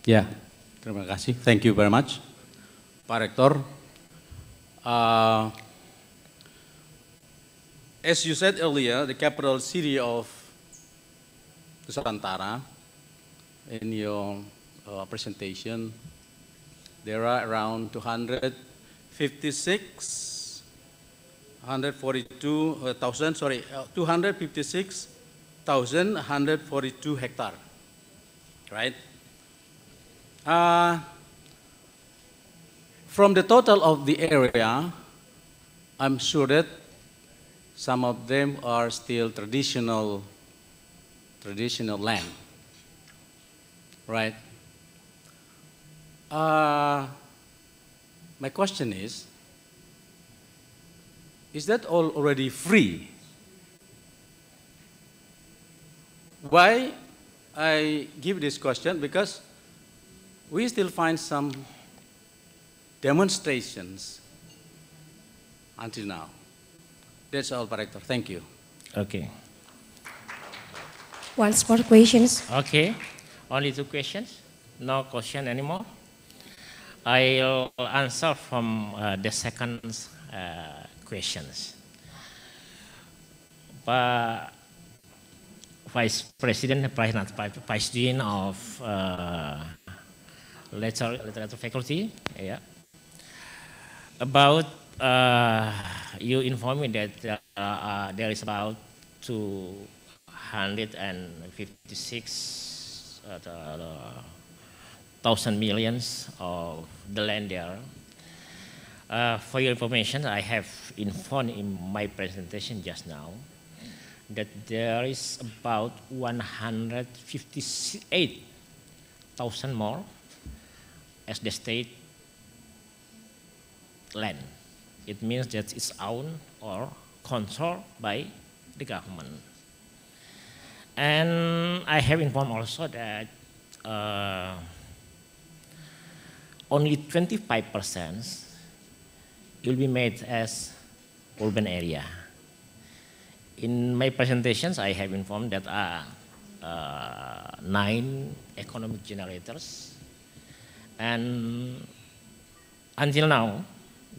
Speaker 15: Ya, terima kasih. Thank you very much, Pak Rektor. As you said earlier, the capital city of Nusantara, in your presentation, there are around 256,142 hectare, right? From the total of the area, I'm sure that some of them are still traditional land, right? My question is that all already free? Why I give this question? Because we still find some demonstrations until now. That's all, Pak Rektor. Thank you.
Speaker 8: Okay.
Speaker 4: One more questions.
Speaker 8: Okay. Only 2 questions. No question anymore. I'll answer from the second questions. Pak Vice President, Vice Dean of
Speaker 16: literature faculty. Yeah. About you informed me that there is about 256 thousand millions of the land there. For your information, I have informed in my presentation just now that there is about 158,000 more as the state land. It means that it's owned or controlled by the government. And I have informed also that only 25% will be made as urban area. In my presentations, I have informed that 9 economic generators, and until now,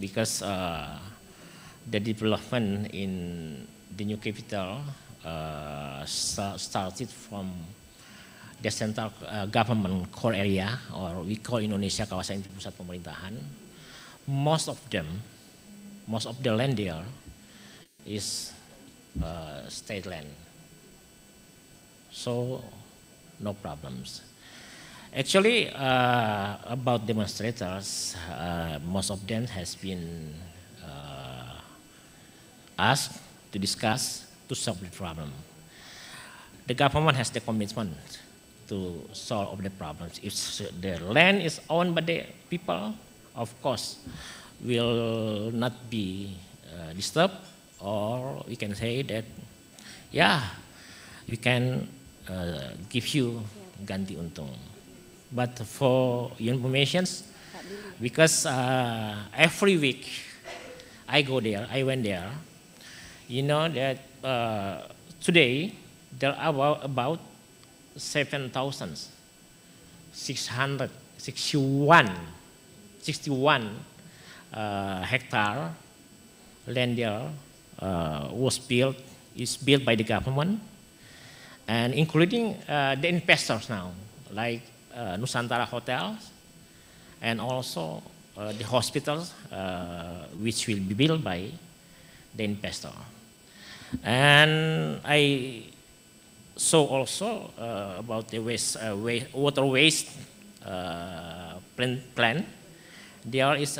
Speaker 16: because the development in the new capital started from the central government core area, or we call Indonesia kawasan inti pusat pemerintahan. Most of the land there is state land, so no problems. Actually, about demonstrators, most of them has been asked to discuss to solve the problem. The government has the commitment to solve the problems. If the land is owned by the people, of course, will not be disturbed, or we can say that, yeah, we can give you ganti untung. But for your information, because every week I went there, you know that today there are about 7,661 hectare land there is built by the government, and including the investors now, like Nusantara hotels, and also the hospitals, which will be built by the investor. And I saw also about the water waste plan. There is,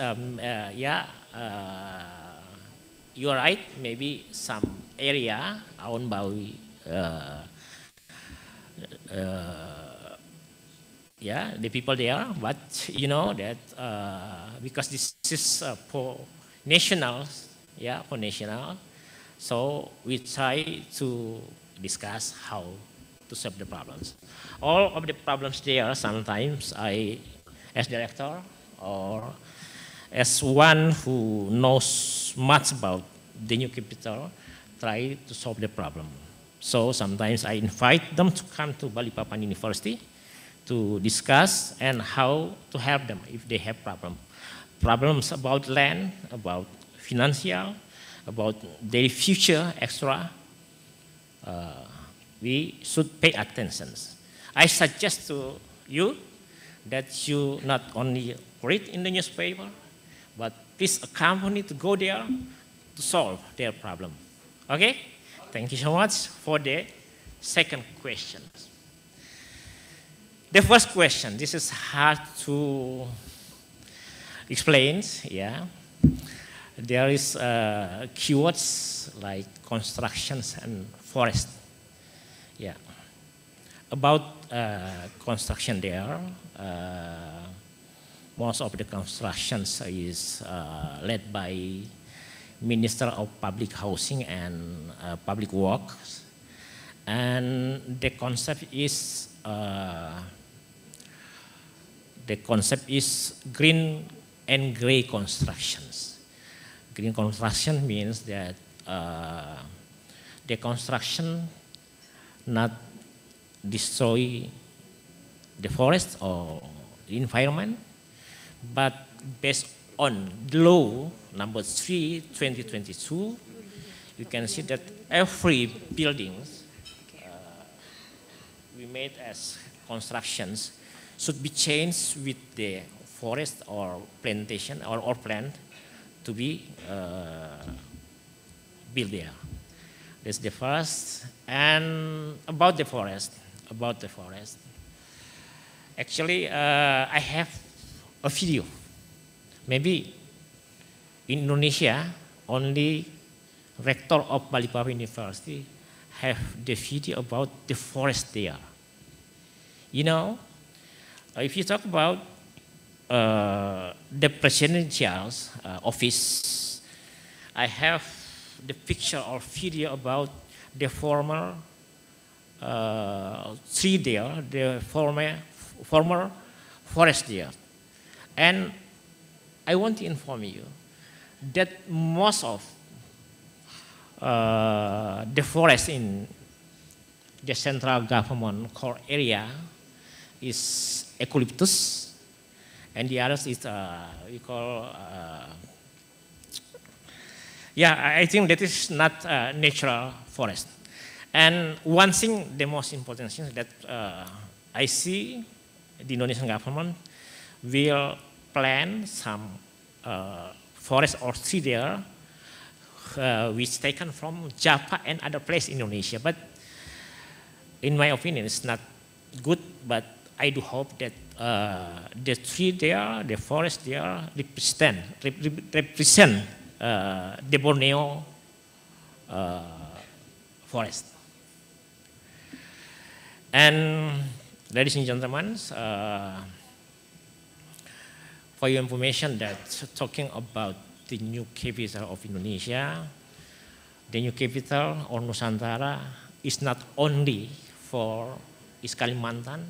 Speaker 16: you are right, maybe some area owned by the people there, but you know that because this is for national, so we try to discuss how to solve the problems. All of the problems there, sometimes I, as director or as one who knows much about the new capital, try to solve the problem. So sometimes I invite them to come to Balikpapan University to discuss and how to help them if they have problems about land, about financial, about their future extra. We should pay attention. I suggest to you that you not only read in the newspaper, but please accompany to go there to solve their problem. Okay? Thank you so much for the second question. The first question, this is hard to explain, yeah. There is keywords like constructions and forest. Yeah. About construction there, most of the constructions is led by Minister of Public Housing and Public Works, and the concept is green and gray constructions. Green construction means that the construction not destroy the forest or the environment, but based on law number 3/2022, you can see that every buildings we made as constructions should be changed with the forest or plantation or plant to be built there. That's the first. And about the forest, actually, I have a video. Maybe in Indonesia, only rector of Balikpapan University have the video about the forest there. You know, if you talk about the presidential office, I have the picture or video about the former tree there, the former forest there. And I want to inform you that most of the forest in the central government core area is eucalyptus, and the others is we call I think that is not natural forest. And one thing, the most important thing that I see the Indonesian government will plant some forest or tree there which taken from Java and other places in Indonesia. But in my opinion, it's not good, but I do hope that the tree there, the forest there represent the Borneo forest. And ladies and gentlemen, for your information, that talking about the new capital of Indonesia, the new capital or Nusantara is not only for Kalimantan,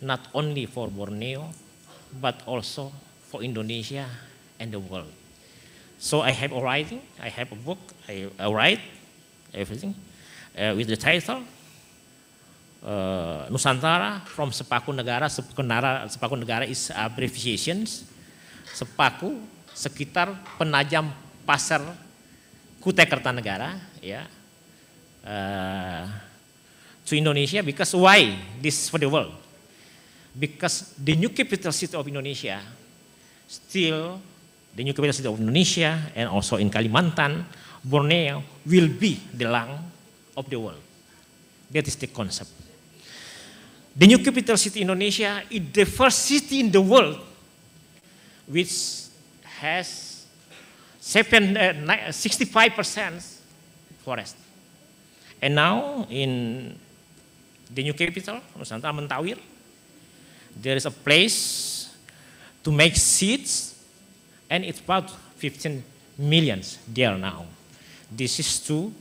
Speaker 16: not only for Borneo, but also for Indonesia and the world. So I have a writing, I have a book, I write everything with the title Nusantara from Sepaku Negara. Sepaku Negara is abbreviations. Sepaku sekitar penajam pasar Kutai Kertanegara, ya. To Indonesia, because why this for the world? Because the new capital city of Indonesia, still the new capital city of Indonesia and also in Kalimantan, Borneo will be the lung of the world. That is the concept. The new capital city Indonesia is the first city in the world which has 65% forest. And now in the new capital, Nusantara Mentawir, there is a place to make seeds, and it's about 15 million there now. This is to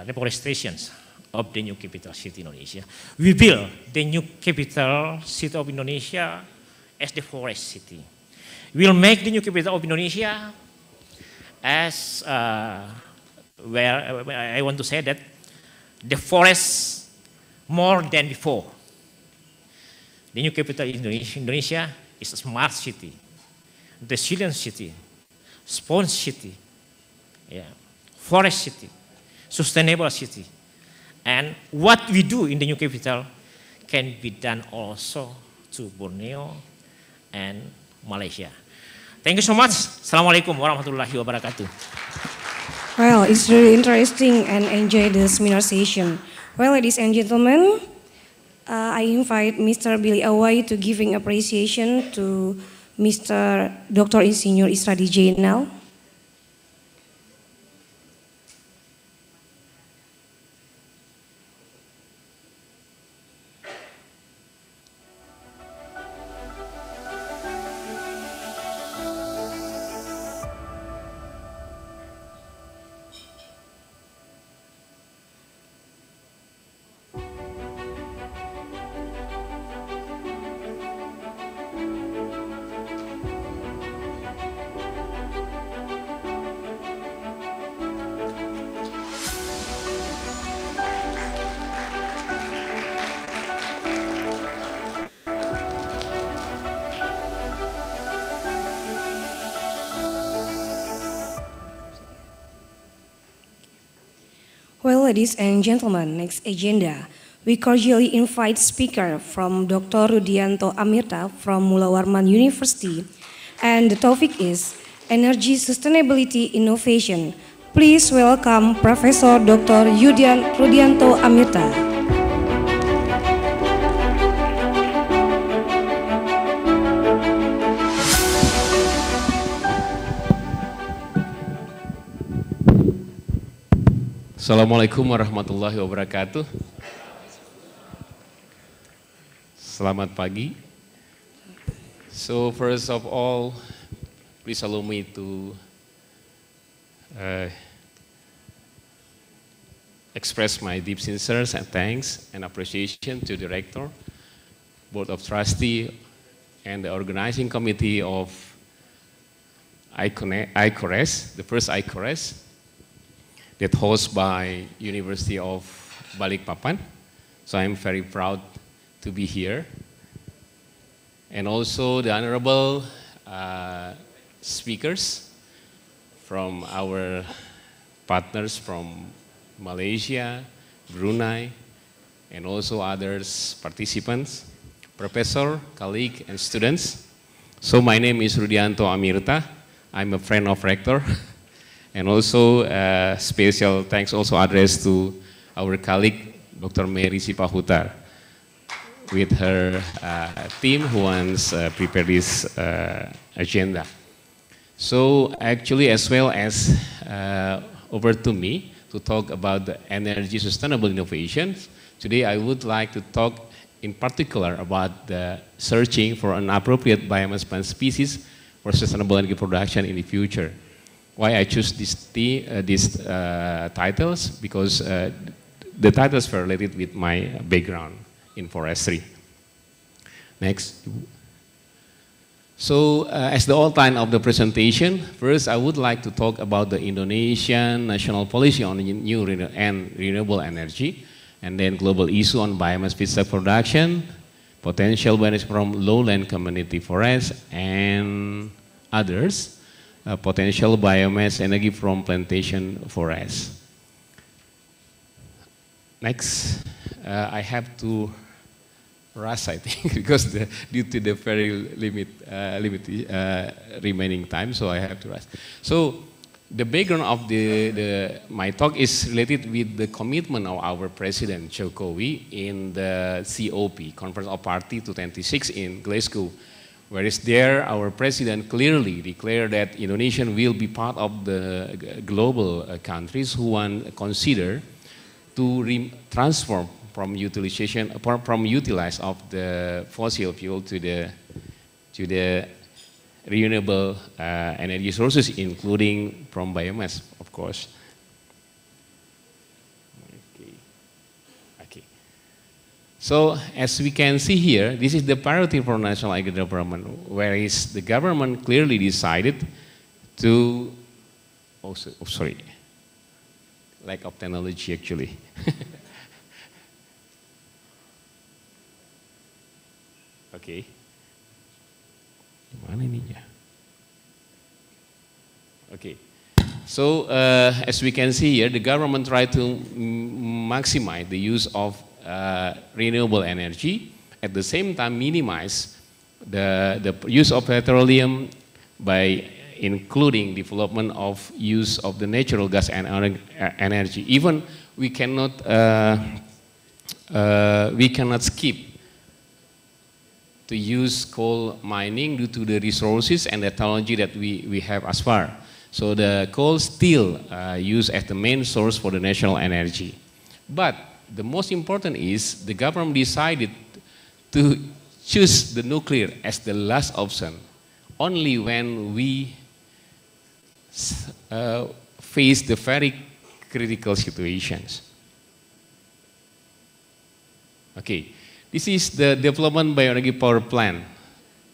Speaker 16: reforestations of the new capital city Indonesia. We build the new capital city of Indonesia as the forest city. We'll make the new capital of Indonesia as where I want to say that the forest more than before. The new capital in Indonesia is a smart city, resilient city, sponge city, forest city, sustainable city. And what we do in the new capital can be done also to Borneo and Malaysia. Thank you so much. Assalamualaikum warahmatullahi wabarakatuh.
Speaker 4: Well, it's really interesting and enjoy the seminar session. Well, ladies and gentlemen, I invite Mr. Billy Awai to giving appreciation to Mr. Dr. Insinyur Isradi Jainal. Well, ladies and gentlemen, next agenda. We cordially invite speaker from Dr. Rudianto Amirta from Mula Warman University, and the topic is Energy Sustainability Innovation. Please welcome Professor Dr. Rudianto Amirta.
Speaker 14: Assalamualaikum warahmatullahi wabarakatuh. Selamat pagi. So first of all, please allow me to express my deep sincere thanks and appreciation to the Rector, Board of Trustees, and the organizing committee of ICORESCT, the first ICORESCT, that hosted by University of Balikpapan. So I'm very proud to be here. And also the honorable speakers from our partners from Malaysia, Brunei, and also others participants, professor, colleague, and students. So my name is Rudianto Amirta. I'm a friend of Rector. And also special thanks also addressed to our colleague, Dr. Mary Sipahutar, with her team who once prepared this agenda. So actually, as well as over to me to talk about the energy sustainable innovations, today I would like to talk in particular about the searching for an appropriate biomass plant species for sustainable energy production in the future. Why I choose these titles? Because the titles were related with my background in forestry. Next. So as the outline of the presentation, first I would like to talk about the Indonesian national policy on new and renewable energy, and then global issue on biomass feedstock production, potential benefits from lowland community forests, and others, potential biomass energy from plantation forests. Next, I have to rush, I think, because due to the very limited remaining time, so I have to rush. So the background of my talk is related with the commitment of our President Jokowi in the COP, Conference of Parties 2026 in Glasgow, whereas there our President clearly declared that Indonesia will be part of the global countries who want to consider to transform from utilize of the fossil fuel to the renewable energy sources, including from biomass, of course. Okay. So as we can see here, this is the priority for national agricultural development, whereas the government clearly decided to, sorry, lack of technology actually. Okay. Mana ininya? Okay. So as we can see here, the government tried to maximize the use of renewable energy, at the same time minimize the use of petroleum by including development of use of the natural gas and energy. Even we cannot skip to use coal mining due to the resources and the technology that we have as far. So the coal still used as the main source for the national energy. But the most important is the government decided to choose the nuclear as the last option only when we face the very critical situations. Okay. This is the development bioenergy power plant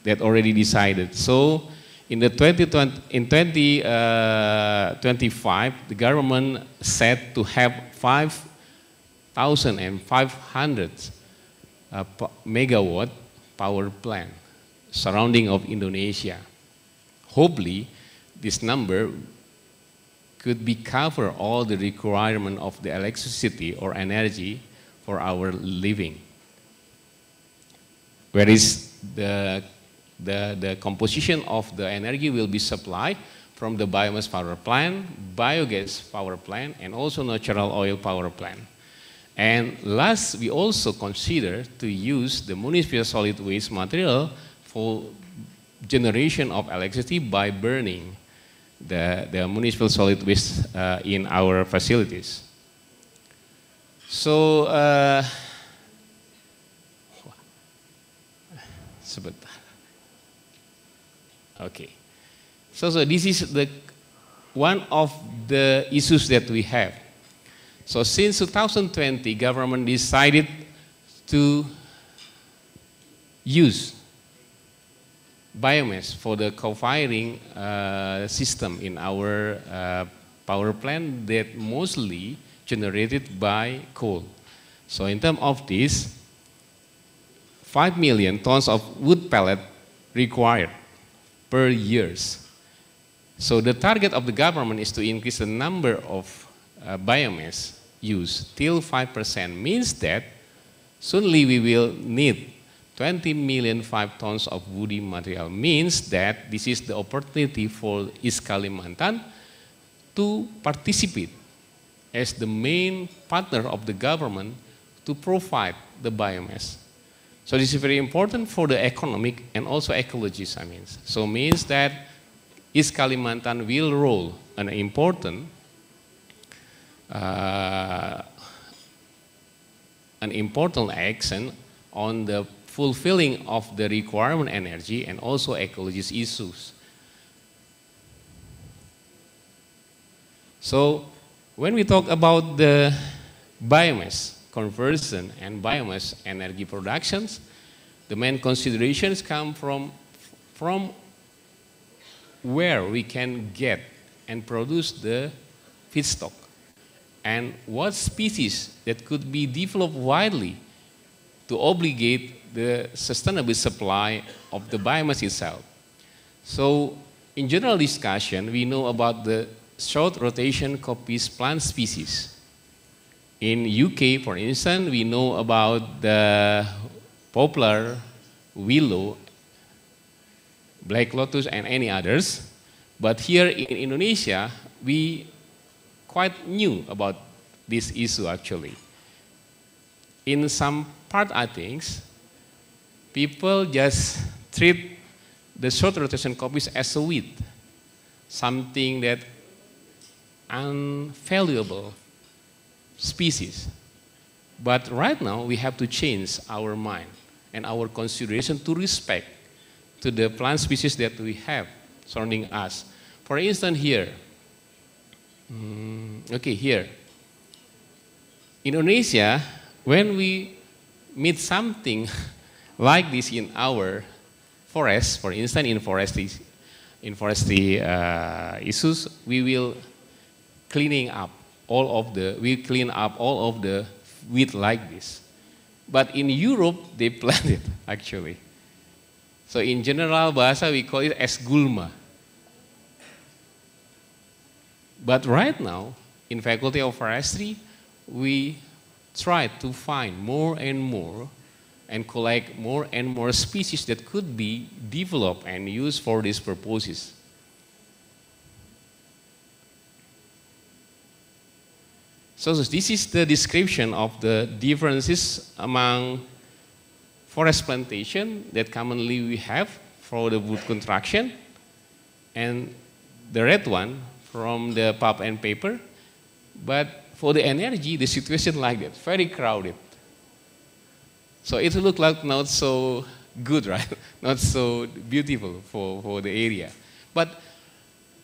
Speaker 14: that already decided. So in 2025, the government set to have 5,500 megawatt power plant surrounding of Indonesia. Hopefully, this number could be cover all the requirement of the electricity or energy for our living. Whereas the composition of the energy will be supplied from the biomass power plant, biogas power plant, and also natural oil power plant. And last, we also consider to use the municipal solid waste material for generation of electricity by burning the municipal solid waste in our facilities. So, sebentar. Okay. So this is one of the issues that we have. So since 2020, government decided to use biomass for the co-firing system in our power plant that mostly generated by coal. So in terms of this, 5 million tons of wood pellet required per year. So the target of the government is to increase the number of biomass used till 5%, means that soonly we will need 20 million 5 tons of woody material, means that this is the opportunity for East Kalimantan to participate as the main partner of the government to provide the biomass. So this is very important for the economic and also ecologies, I mean. So means that East Kalimantan will roll an important action on the fulfilling of the requirement energy and also ecologies issues. So when we talk about the biomass conversion and biomass energy productions, the main considerations come from where we can get and produce the feedstock and what species that could be developed widely to obligate the sustainable supply of the biomass itself. So in general discussion, we know about the short rotation coppice plant species. In UK, for instance, we know about the poplar, willow, black lotus, and any others. But here in Indonesia, we quite new about this issue actually. In some part, I think, people just treat the short rotation coppice as a weed, something that unvaluable species. But right now, we have to change our mind and our consideration to respect to the plant species that we have surrounding us. For instance, here, here, Indonesia, when we meet something like this in our forests, for instance, in forestry issues, we will clean up all of the weed like this. But in Europe, they plant it actually. So in general bahasa, we call it as gulma. But right now, in Faculty of Forestry, we try to find more and collect more and more species that could be developed and used for these purposes. So this is the description of the differences among forest plantation that commonly we have for the wood construction, and the red one from the pulp and paper. But for the energy, the situation like that, very crowded. So it looks like not so good, right? Not so beautiful for the area. But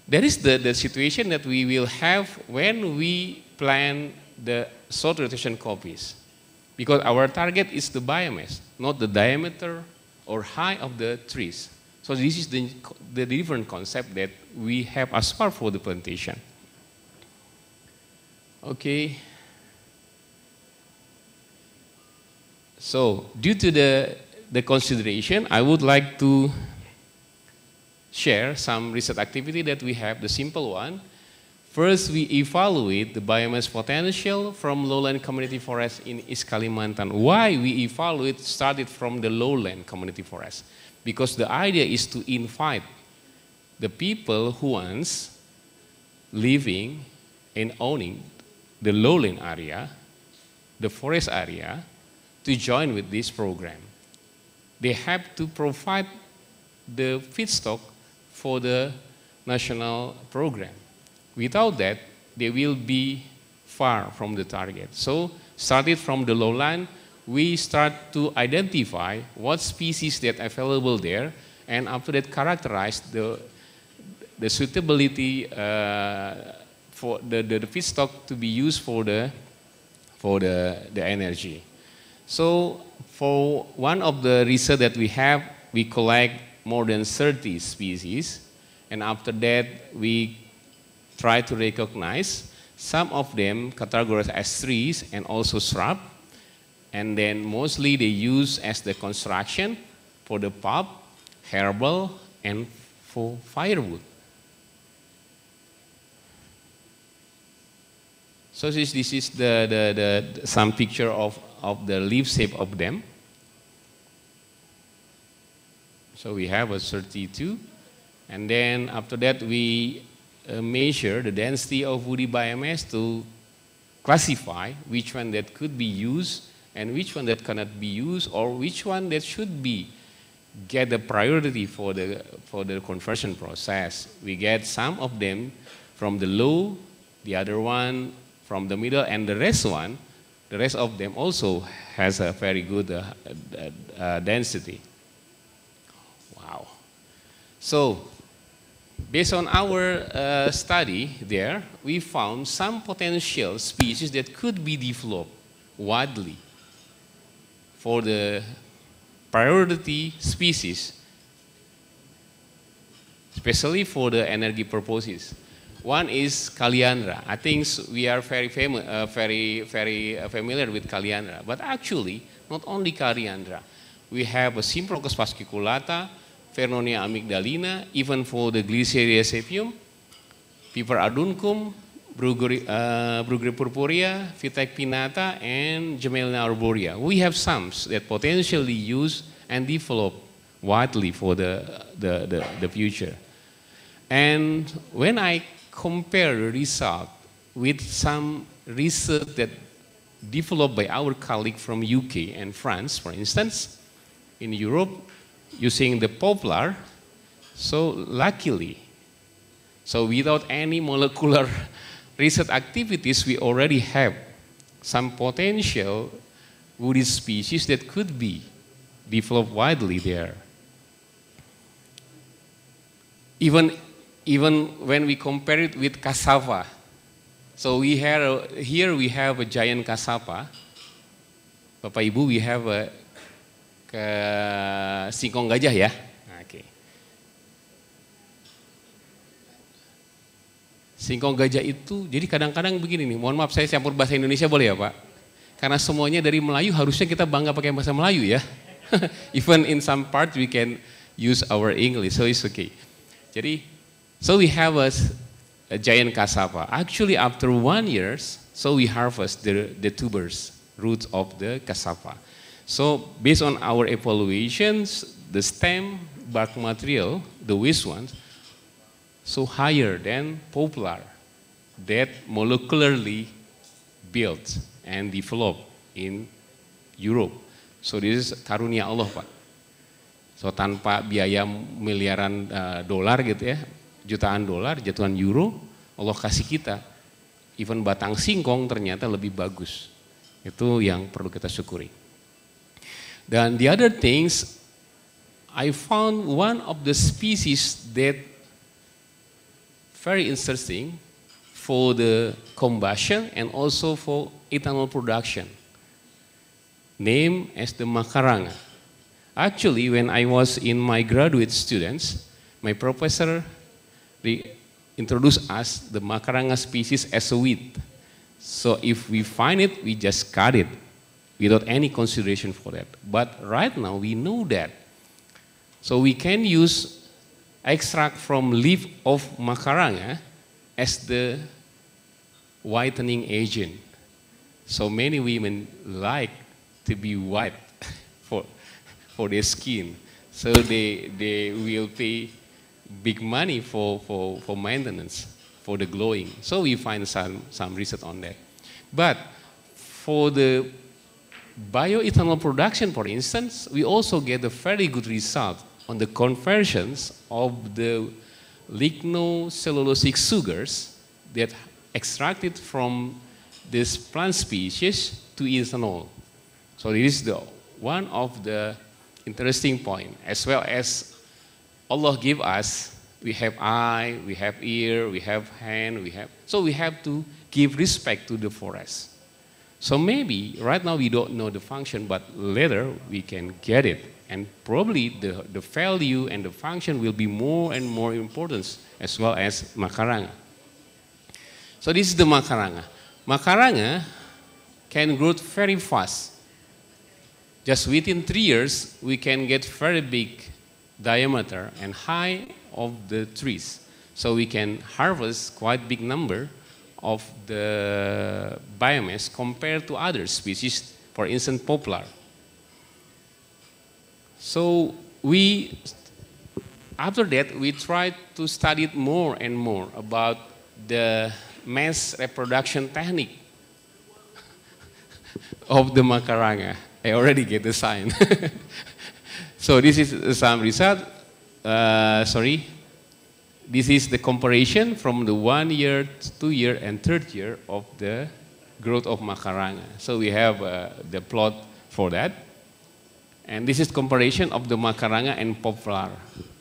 Speaker 14: that is the situation that we will have when we plant the short rotation coppice. Because our target is the biomass, not the diameter or height of the trees. So this is the different concept that we have as far for the plantation. Okay. So due to the consideration, I would like to share some research activity that we have, the simple one. First, we evaluate the biomass potential from lowland community forest in East Kalimantan. Why we evaluate started from the lowland community forest? Because the idea is to invite the people who once living and owning the lowland area, the forest area, to join with this program. They have to provide the feedstock for the national program. Without that, they will be far from the target. So, started from the lowland, we start to identify what species that are available there, and after that characterize the suitability for the feedstock to be used for the energy. So, for one of the research that we have, we collect more than 30 species, and after that we try to recognize some of them categorized as trees and also shrub, and then mostly they use as the construction for the pulp, herbal, and for firewood. So this is some picture of the leaf shape of them. So we have a 32, and then after that we measure the density of woody biomass to classify which one that could be used and which one that cannot be used, or which one that should be get the priority for the conversion process. We get some of them from the low, the other one from the middle, and the rest of them also has a very good density. Wow. So, based on our study there, we found some potential species that could be developed widely for the priority species, especially for the energy purposes. One is Kaliandra. I think we are very familiar with Kaliandra, but actually not only Kaliandra. We have a Symphrocus fasciculata, Vernonia amygdalina, even for the Glyceria sepium, Piper aduncum, Brugre purpurea, Vitae pinnata, and Gemelina arborea. We have some that potentially use and develop widely for the future. And when I compare the result with some research that developed by our colleague from UK and France, for instance, in Europe, using the poplar, so luckily, so without any molecular research activities, we already have some potential woody species that could be developed widely there. Even when we compare it with cassava, so here we have a giant cassava. Bapak Ibu, we have a singkong gajah ya. Oke. Singkong gajah itu, jadi kadang-kadang begini nih, mohon maaf saya campur bahasa Indonesia boleh ya Pak? Karena semuanya dari Melayu, harusnya kita bangga pakai bahasa Melayu ya. Even in some part we can use our English, so it's okay. Jadi, so we have a giant cassava. Actually after 1 year, so we harvest the tubers, roots of the cassava. So based on our evaluations, the stem bark material, the waste ones, so higher than poplar, that molecularly built and developed in Europe. So this is karunia Allah Pak. So tanpa biaya miliaran dolar gitu ya, jutaan dolar, jatuhan euro, Allah kasih kita, even batang singkong ternyata lebih bagus. Itu yang perlu kita syukuri. Dan the other things, I found one of the species that very interesting for the combustion and also for ethanol production, named as the macaranga. Actually, when I was in my graduate students, my professor introduced us the macaranga species as a weed. So if we find it, we just cut it without any consideration for that. But right now we know that. So we can use extract from leaf of macaranga as the whitening agent. So many women like to be white for their skin. So they will pay big money for maintenance, for the glowing. So we find some research on that. But for the bioethanol production, for instance, we also get a very good result on the conversions of the lignocellulosic sugars that extracted from this plant species to ethanol. So this is one of the interesting point, as well as Allah give us, we have eye, we have ear, we have hand, so we have to give respect to the forest. So maybe right now we don't know the function, but later we can get it. And probably the value and the function will be more and more important, as well as macaranga. So this is the macaranga. Macaranga can grow very fast. Just within 3 years, we can get very big diameter and height of the trees. So we can harvest quite big number of the biomass compared to other species, for instance, poplar. So after that, we tried to study more and more about the mass reproduction technique of the macaranga. I already get the sign. So this is some result. This is the comparison from the 1 year, 2 year, and 3rd year of the growth of macaranga. So we have the plot for that. And this is comparison of the macaranga and poplar.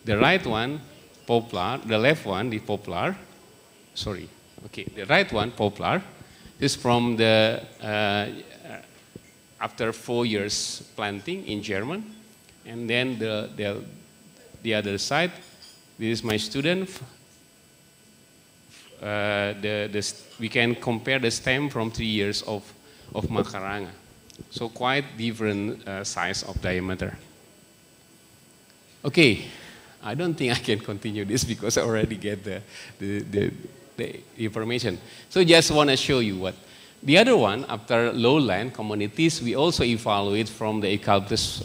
Speaker 14: The right one, poplar. The left one, the poplar. Sorry. Okay. The right one, poplar. This is from the after 4 years planting in German. And then the other side, this is my student. We can compare the stem from 3 years of macaranga. So quite different size of diameter. Okay, I don't think I can continue this because I already get the information. So just want to show you what. The other one, after lowland communities, we also evaluate from the eucalyptus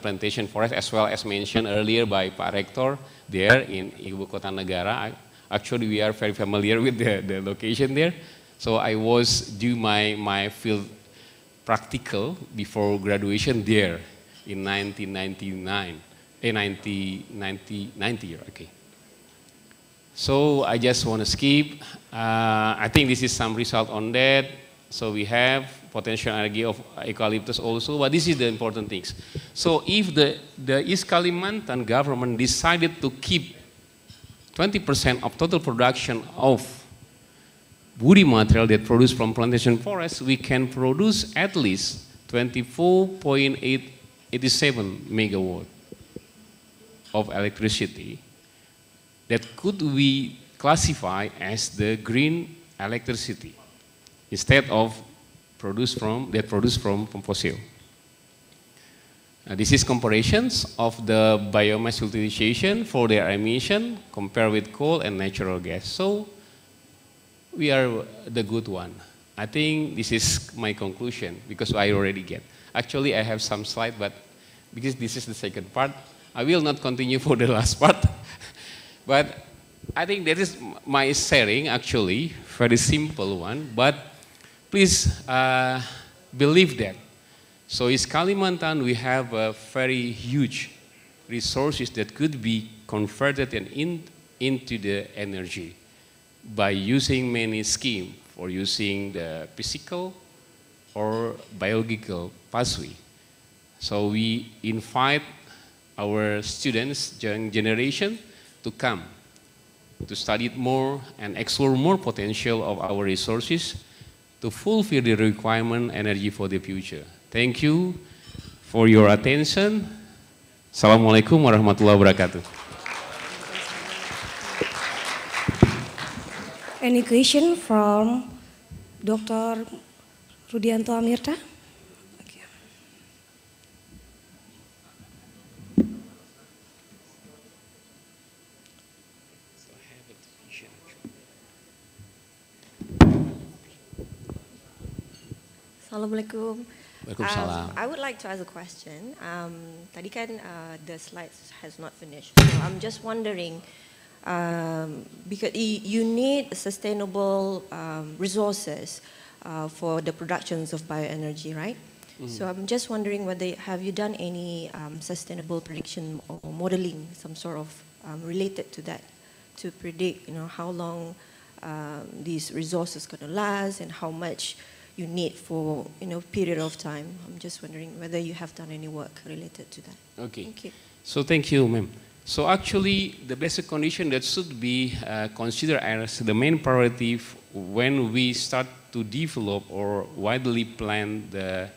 Speaker 14: plantation forest, as well as mentioned earlier by Pak Rector there in Ibu Kota Negara. Actually, we are very familiar with the location there. So I was do my field practical before graduation there in 1999, 1990, okay. So I just want to skip. I think this is some result on that. So we have potential energy of eucalyptus also, but this is the important things. So if the East Kalimantan government decided to keep 20% of total production of woody material that produced from plantation forests, we can produce at least 24.87 megawatt of electricity that could be classified as the green electricity instead of produced from fossil. This is comparisons of the biomass utilization for their emission compared with coal and natural gas. So we are the good one. I think this is my conclusion because I already get. Actually, I have some slide, but because this is the second part, I will not continue for the last part. But I think that is my sharing, actually, very simple one. But please believe that. So in Kalimantan, we have a very huge resources that could be converted into the energy by using many schemes for using the physical or biological pathway. So we invite our students, young generation, to come to study it more and explore more potential of our resources to fulfill the requirement energy for the future. Thank you for your attention. Assalamualaikum warahmatullahi wabarakatuh.
Speaker 4: Any question from Dr. Rudianto Amirta? Okay. Assalamualaikum.
Speaker 17: Waalaikumsalam.
Speaker 4: I would like to ask a question. Tadi kan the slides has not finished, so I'm just wondering because you need sustainable resources for the productions of bioenergy, right? So I'm just wondering whether have you done any sustainable prediction or modeling, some sort of related to that, to predict, how long these resources going to last and how much you need for period of time. I'm just wondering whether you have done any work related to that.
Speaker 14: Okay.
Speaker 4: Thank you.
Speaker 14: So thank you, ma'am. So actually, the basic condition that should be considered as the main priority when we start to develop or widely plan the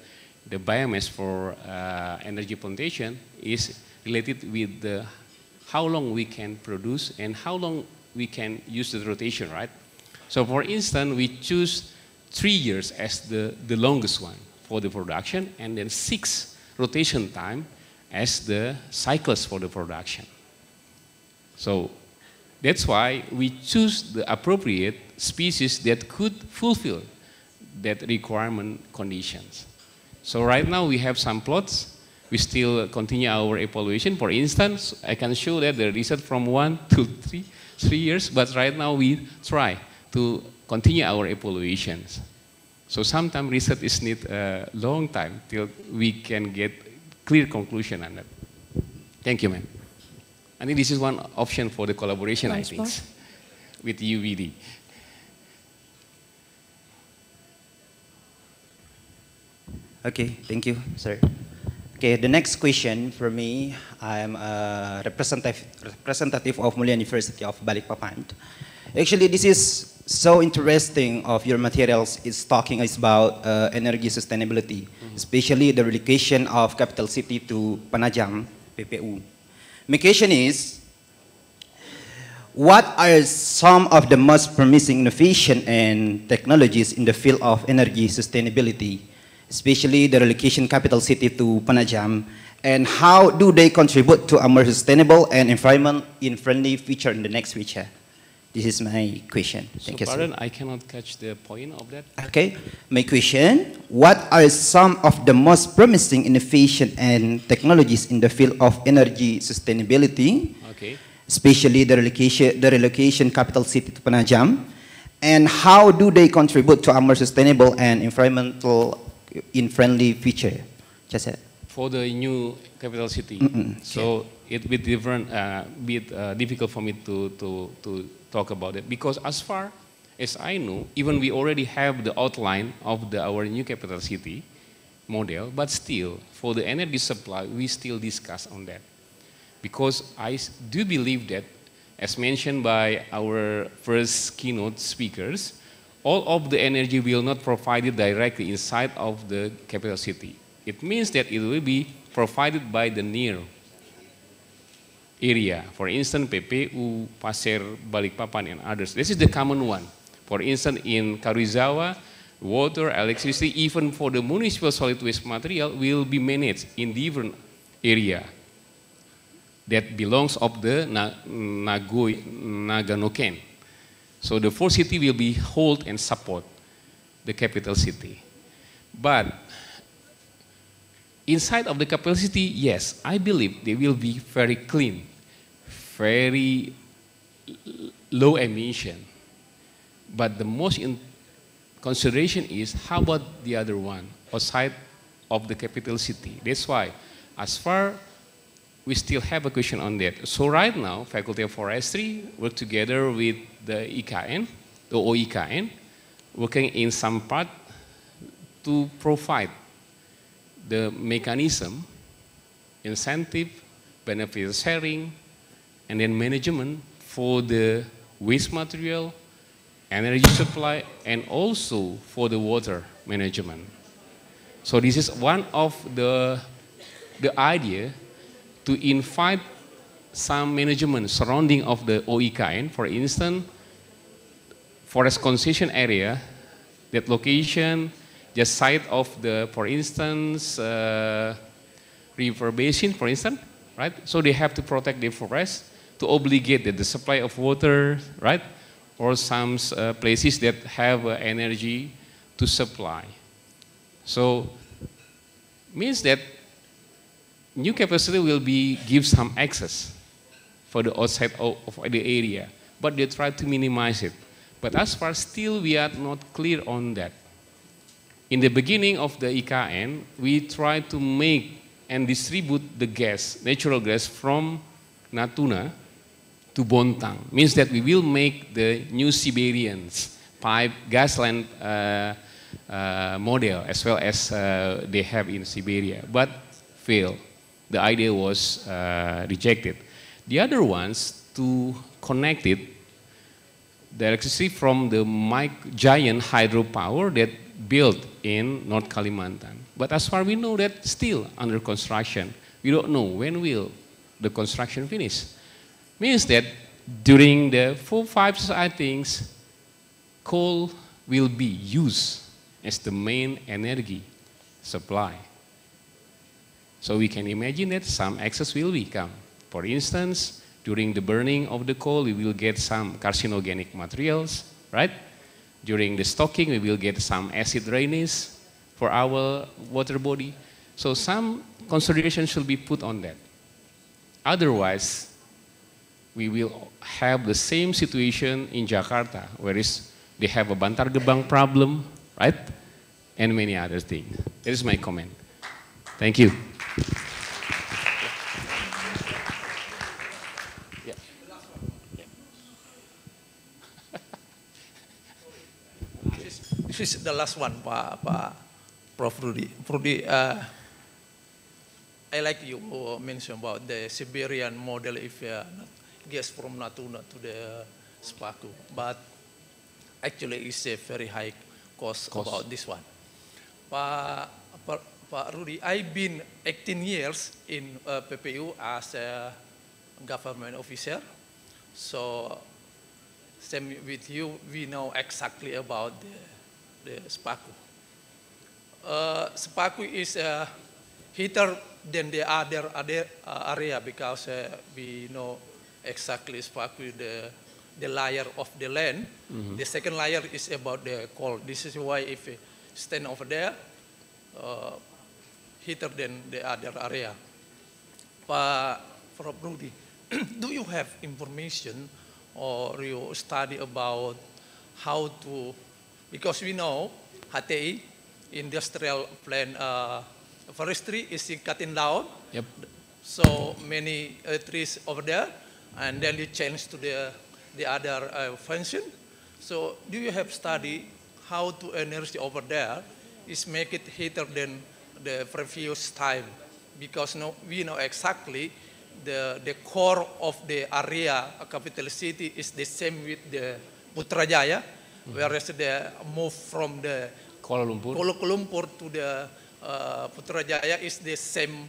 Speaker 14: biomass for energy plantation is related with the how long we can produce and how long we can use the rotation, right? So for instance, we choose 3 years as the longest one for the production, and then 6 rotation time as the cycles for the production. So that's why we choose the appropriate species that could fulfill that requirement conditions. So right now we have some plots. We still continue our evaluation. For instance, I can show that the result from 1 to 3 years, but right now we try to continue our evaluations. So sometimes research is need a long time till we can get clear conclusion on that. Thank you, ma'am. I think this is one option for the collaboration, I think, with UVD.
Speaker 17: Okay, thank you, sir. Okay, the next question for me, I'm a representative of Mulia University of Balikpapan. Actually, this is so interesting of your materials. It's talking about energy sustainability, especially the relocation of capital city to Penajam, PPU. My question is, what are some of the most promising innovation and technologies in the field of energy sustainability, especially the relocation capital city to Penajam, and how do they contribute to a more sustainable and environment-friendly future in the next future? This is my question. Thank you,
Speaker 14: pardon,
Speaker 17: sir.
Speaker 14: I cannot catch the point of that.
Speaker 17: Okay, my question, what are some of the most promising innovation and technologies in the field of energy sustainability,
Speaker 14: Okay.
Speaker 17: especially the relocation capital city to Penajam, and how do they contribute to a more sustainable and environmental-friendly future? Just that.
Speaker 14: For the new capital city, so it will be different, difficult for me to talk about it, because as far as I know, even we already have the outline of our new capital city model, but still for the energy supply we still discuss on that, because I do believe that, as mentioned by our first keynote speakers, all of the energy will not provided directly inside of the capital city. It means that it will be provided by the near area. For instance, PPU, Pasir, Balikpapan, and others. This is the common one. For instance, in Karizawa, water, electricity, even for the municipal solid waste material will be managed in different area that belongs of the Naganoken. So the 4 city will be hold and support the capital city. But inside of the capital city, yes, I believe they will be very clean, very low emission. But the most consideration is how about the other one outside of the capital city. That's why, as far we still have a question on that. So right now, Faculty of Forestry work together with the IKN, the OIKN, working in some part to provide the mechanism, incentive, benefit sharing, and then management for the waste material, energy supply, and also for the water management. So this is one of the idea to invite some management surrounding of the OIKN, for instance, forest concession area, that location, just side of the, for instance, river basin, for instance, right? So they have to protect the forest to obligate the supply of water, right? Or some places that have energy to supply. So means that new capacity will give some access for the outside of the area, but they try to minimize it. But as far still we are not clear on that. In the beginning of the IKN, we try to make and distribute the gas, natural gas from Natuna to Bontang. Means that we will make the new Siberians pipe gas line model as well as they have in Siberia, but failed. The idea was rejected. The other ones to connect it, the electricity from the giant hydropower that built in North Kalimantan. But as far we know that still under construction. We don't know when will the construction finish. Means that during the 4-5 years, I think, coal will be used as the main energy supply. So we can imagine that some excess will become. For instance, during the burning of the coal, we will get some carcinogenic materials, right? During the stocking, we will get some acid drainage for our water body. So some consideration should be put on that. Otherwise, we will have the same situation in Jakarta, whereas they have a Bantar Gebang problem, right? And many other things. That is my comment. Thank you.
Speaker 18: This is the last one, Prof. Rudy. I like you mentioned about the Siberian model if gas from Natuna to the Spaku, but actually it's a very high cost about this one. Pak Rudy, I've been 18 years in PPU as a government officer, so same with you, we know exactly about the Spaku. Spaku is heater than the other area because we know exactly Spaku the layer of the land. Mm-hmm. The second layer is about the coal. This is why if you stand over there, heater than the other area. For Rudy, do you have information or you study about how to, because we know HTI, industrial plant forestry is cutting down. Yep. So many trees over there, and then you change to the other function. So do you have study how to energy over there is make it heater than the previous time? Because we know exactly the core of the area, capital city, is the same with the Putrajaya, whereas the move from the Kuala Lumpur to the Putrajaya is the same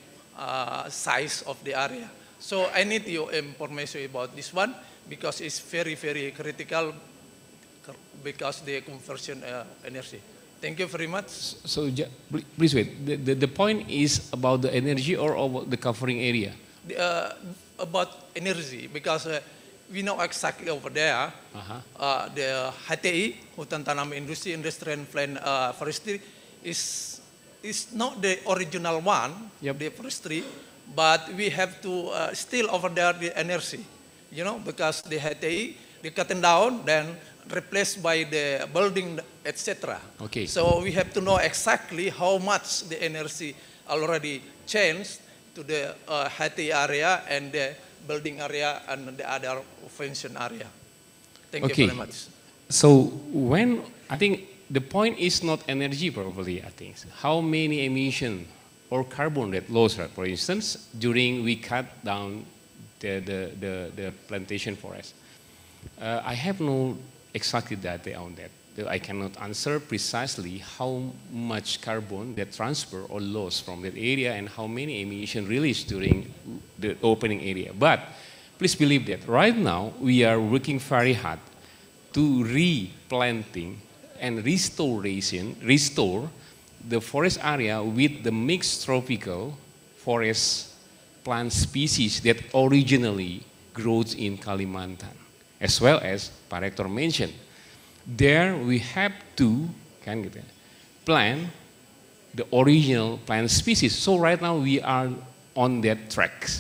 Speaker 18: size of the area. So I need your information about this one because it's very, very critical because the conversion energy. Thank you very much.
Speaker 14: So please wait. The point is about the energy or about the covering area?
Speaker 18: About energy because we know exactly over there the HTI, Hutan Tanam Industri, Industrial Plant Forestry is not the original one, the forestry, but we have to still over there the energy, you know, because the HTI, they cutting down, then replaced by the building, etc. Okay. So we have to know exactly how much the energy already changed to the HTI area and the building area and the other function area. Thank you very much.
Speaker 14: So when, I think the point is not energy probably, I think. How many emission or carbon that loss, for instance, during we cut down the plantation forest. I have no exactly data on that. I cannot answer precisely how much carbon that transfer or loss from that area and how many emission released during the opening area. But please believe that right now we are working very hard to replanting and restore the forest area with the mixed tropical forest plant species that originally grows in Kalimantan, as well as Pak Rektor mentioned. There we have to plant the original plant species. So right now we are on that track.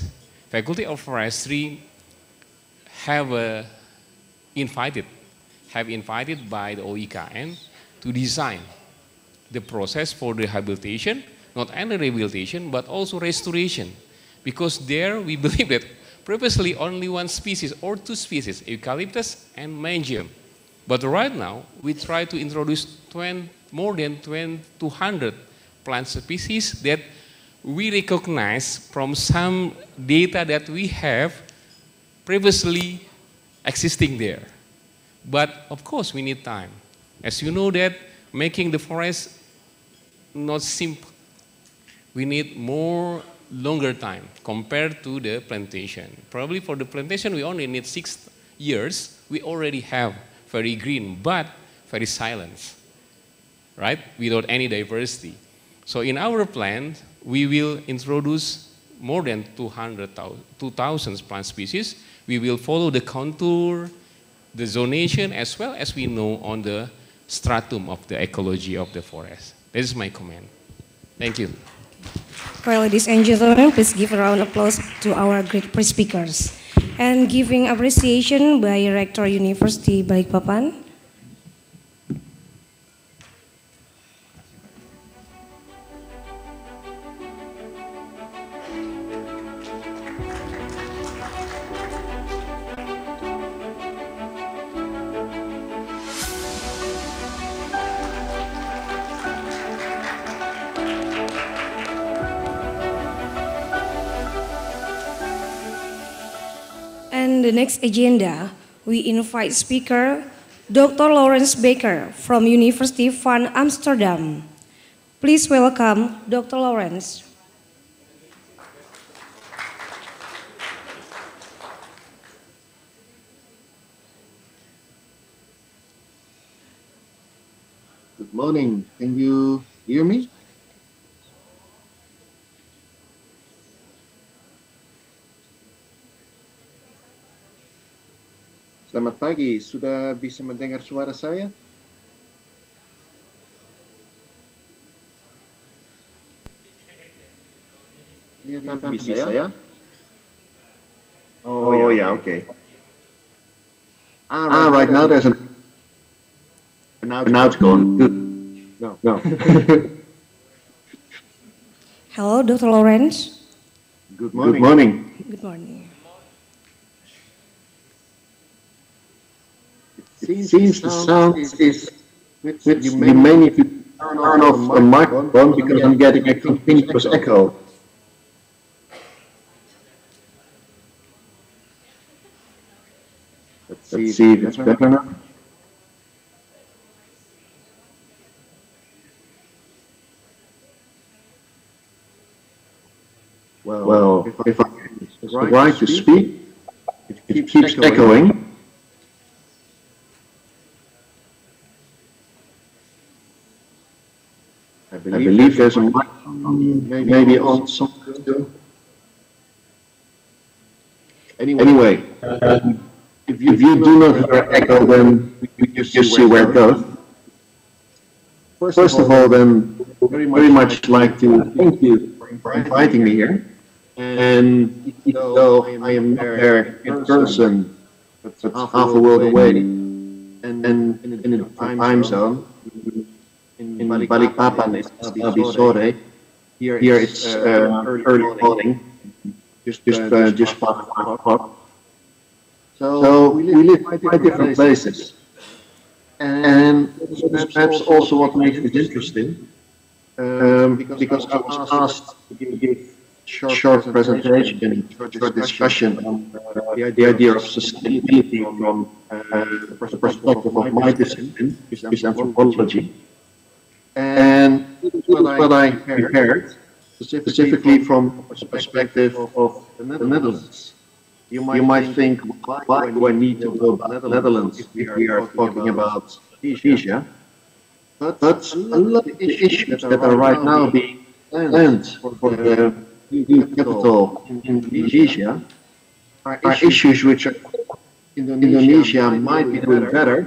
Speaker 14: Faculty of Forestry have invited by the OIKN to design the process for rehabilitation, not only rehabilitation, but also restoration. Because there we believe that previously only one species or two species, eucalyptus and mangium. But right now we try to introduce more than 200 plant species that we recognize from some data that we have previously existing there. But of course we need time. As you know that making the forest not simple. We need longer time compared to the plantation. Probably for the plantation we only need 6 years. We already have very green but very silent, right? Without any diversity. So in our plan, we will introduce more than 2,000 plant species. We will follow the contour, the zonation, as well as we know on the stratum of the ecology of the forest. This is my comment. Thank you.
Speaker 4: Well, ladies and gentlemen, please give a round of applause to our great pre-speakers. And giving appreciation by Rector University Balikpapan. And the next agenda, we invite speaker Dr. Lawrence Baker from University van Amsterdam. Please welcome Dr. Lawrence.
Speaker 19: Good morning. Can you hear me? Selamat pagi, sudah bisa mendengar suara saya? Bisa ya? Oh ya, oke. Right now there's an now it's gone. Good. No.
Speaker 4: Hello, Dr. Lawrence.
Speaker 19: Good morning.
Speaker 4: Good morning.
Speaker 19: Seems the sound is you may need to turn off the microphone because I'm getting a continuous echo. Let's see if it's better now. Well, if I try to speak, it keeps echoing. I believe there's a microphone maybe on something too. Anyway, if you do not hear echo, then we just see where it goes. First of all, then, very much like to thank you for inviting me here. And even though I am not there in person, but half a world away, and in a time zone, in Balikpapan it's Abi Sore. Here it's early morning, just past 5 o'clock. So we live in quite different places, and that's perhaps also what makes it interesting. Because I was asked to give short presentation, short discussion on the idea of sustainability from the perspective of my discipline, which is anthropology. And this is what I prepared, specifically from the perspective of the Netherlands. You might think, why do I need to go back to the Netherlands if we are talking about Asia? But a lot of the issues that are right now being planned for the new capital in Indonesia are issues which Indonesia might be doing better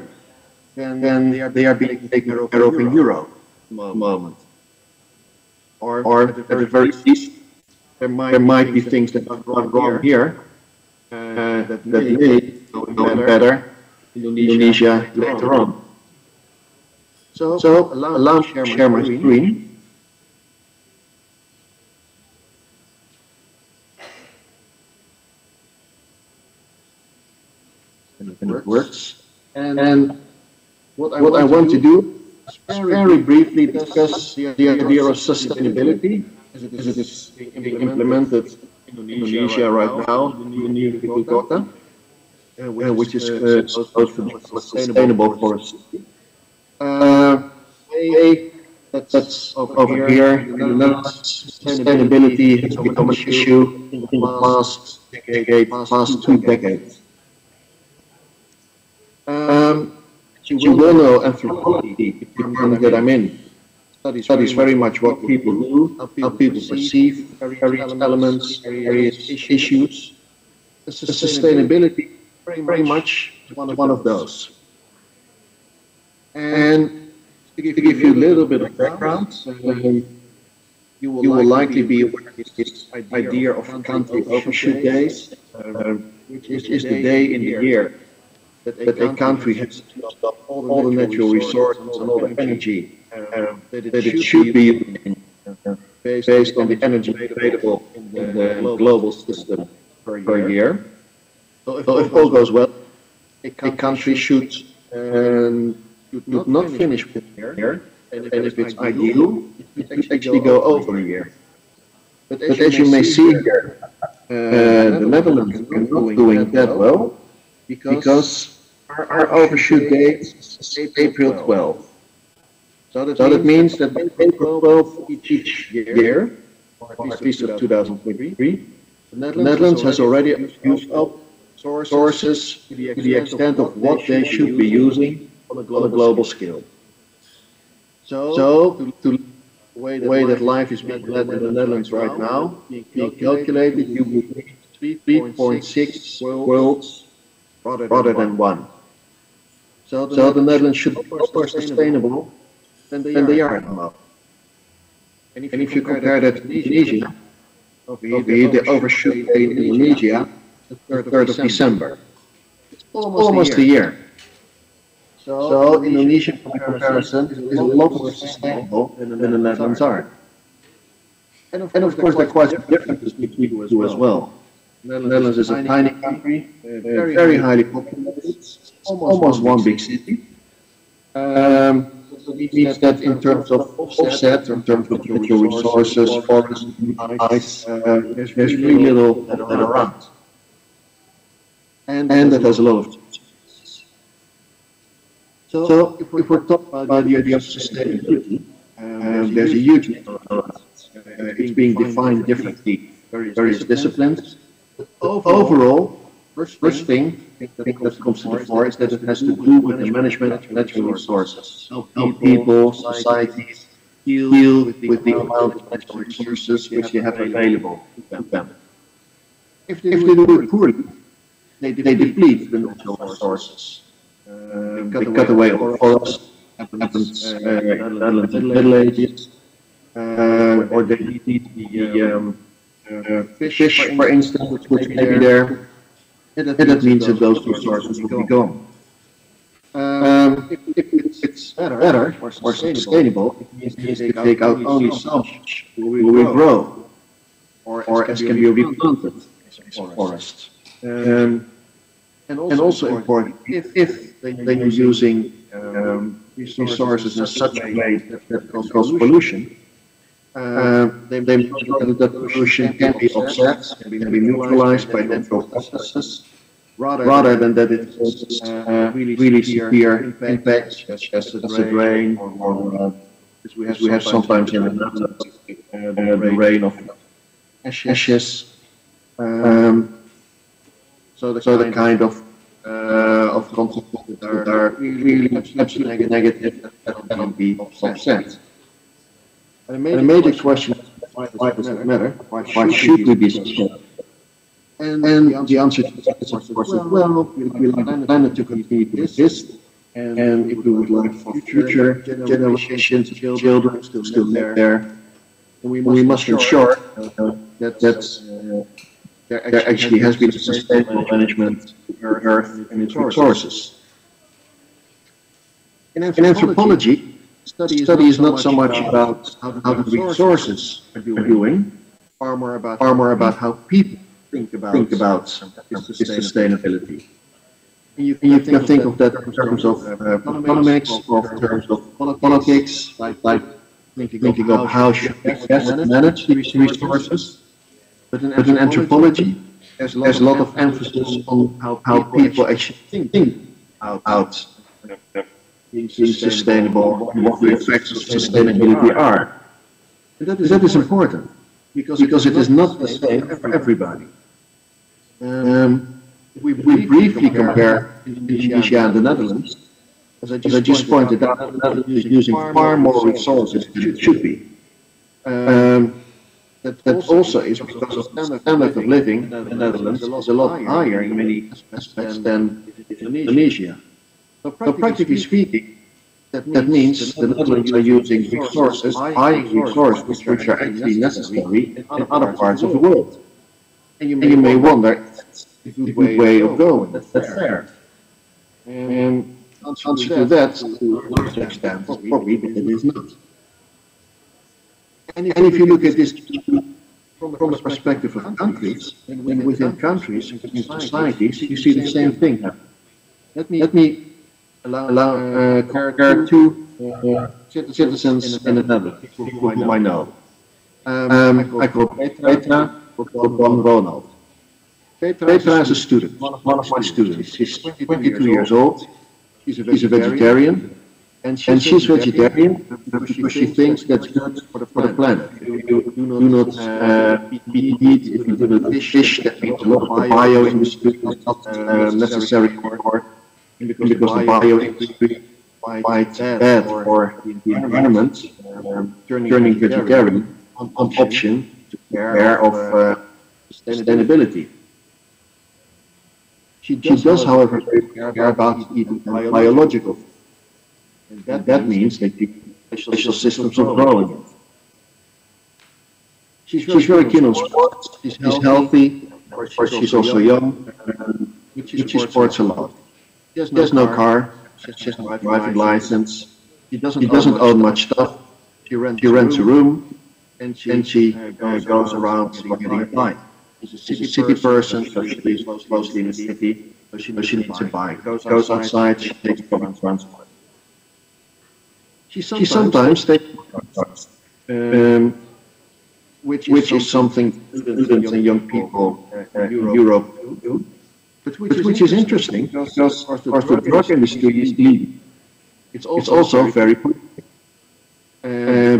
Speaker 19: than they are being taken care of in Europe at the moment. or at the very least, there might be things that are gone wrong here that may go better Indonesia later on. So allow me to share my screen. And it works. And what I want to do is very briefly discuss the idea of sustainability as it is being implemented in Indonesia right now, the new quota, which is supposed to be sustainable forestry. That's over here in the Netherlands. Sustainability has become an issue in the past decade, past 2 decades. You will know anthropology, the department that I'm in, studies very much what people do, how people perceive various elements, various issues. Sustainability very much one of those. And to give you a little bit of background, you will likely be aware of this idea of country overshoot days, which is the day in the year that a country has used up all the natural resources and all the energy that it should be using based on the energy available in the global system per year. So if all goes well, a country should not finish with a year, and if it's ideal, it should actually go over a year. But as you may see here, the Netherlands are not doing that well because our overshoot date is April 12. So that means that by April 12 each year, or at least of 2023, the Netherlands has already used up sources to the extent of what they should be using on a global scale. So the way that life is being led in the Netherlands right now, being calculated, you would need 3.6 worlds rather than 1. So the Netherlands should be more sustainable than they are now. And if you compare that to Indonesia, over here the overshoot day in Indonesia is the 3rd of December. It's almost a year. So Indonesia, by comparison, is a lot more sustainable than the Netherlands are. And of course, there are quite some differences between the two as well. The Netherlands is a tiny country, very highly populated, almost one big city. It means that in terms of offset, in terms of natural resources, forests, ice, there's really little that around. And that has a lot of challenges. So if we're talking about the idea of sustainability, there's a huge need for it. It's being defined differently in various disciplines. Overall, first thing that comes to the fore is that it has to do with the management of natural resources. Help people, societies, deal with the amount of natural resources which they have available to them. If they do it poorly, they deplete the natural resources. They cut away all forests, happens in the Netherlands in the Middle Ages, or they deplete the fish, for instance, which may be there, and that means that those resources will be gone. If it's better or sustainable, it means to take out only some will we grow, or as can be replanted in forests. And also important, if then you're using resources in such a way that causes pollution, they make sure that pollution can be offset, can be neutralized by natural processes, rather than that it causes really severe impacts, such as the rain, or as we have sometimes in the Netherlands, the rain of ashes. So the kind of consequences that are really absolutely negative that cannot be offset. And a major question is, why does it matter? Why should we be sustainable? And the answer to that is, of course, well, we like the planet to continue to exist, and if we would like for future generations of children to still live there, we must ensure that there actually has been a sustainable management of the Earth and its resources. In anthropology, study is not so much about how the resources are doing, far more about how people think about this sustainability. And you can think of that in terms of economics, or in terms of politics, like thinking of how should we best manage these resources. But in anthropology, there's a lot of emphasis on how people actually think about being sustainable and what the effects of sustainability are. And that is important, because it is not the same for everybody. If we briefly compare Indonesia and the Netherlands, as I just pointed out, the Netherlands is using far more resources than it should be. That also is because of the standard of living in the Netherlands is a lot higher in many aspects than Indonesia. So practically speaking, that means the Netherlands are using resources, buying resources which are actually necessary in other parts of the world. And you may wonder, a good way of going. That's fair. And answer to that, to a large extent, probably, but it is not. And if you look at this from the perspective of countries, and within countries, within societies, you see the same thing happen. Let me compare two citizens in the Netherlands, whom I know. I call Petra, or Ronald. Petra is a student, one of my students. She's 22 years old. She's a vegetarian, and she's vegetarian because she thinks that's good for the planet. If you do not eat meat, if you do not eat fish, that means a lot of the bio-industry is not necessary for, because the bio-industry quite bad for the environment, turning vegetarian an option to care of sustainability. She does, however, care about eating biological food. And that means that the special systems of growing. She's very keen on sports, she's healthy, of course she's also young, which she sports a lot. She has no car, she has no driving license, she doesn't own much stuff, she rents a room, and she goes around getting a bike. She's a city person, so she lives mostly in the city, so she needs a bike. Goes outside, she takes public transport. She sometimes takes which is something students and young people in Europe do, but which is interesting, because the drug industry is leading. It's also very political,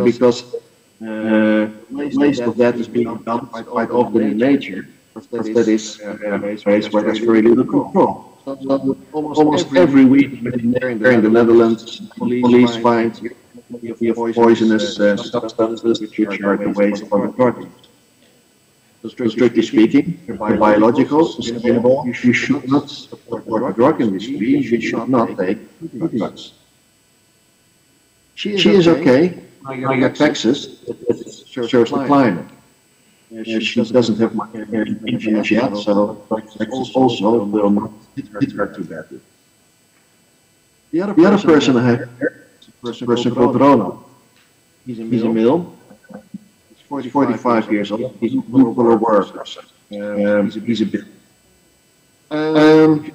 Speaker 19: because most of that is being done quite often in nature, that is a place where there's very little control. So almost every week here in the Netherlands, police find poisonous substances which are the waste of the drug. So strictly speaking, biological, sustainable, you should not support the drug industry, you should not take drugs. She is okay. Higher taxes, that serves the climate. She doesn't have much income yet, so taxes also will not hit her too badly. The other person I have is a person called Ronald. He's a male. He's 45 years old. He's a blue-collar worker. He's a bit.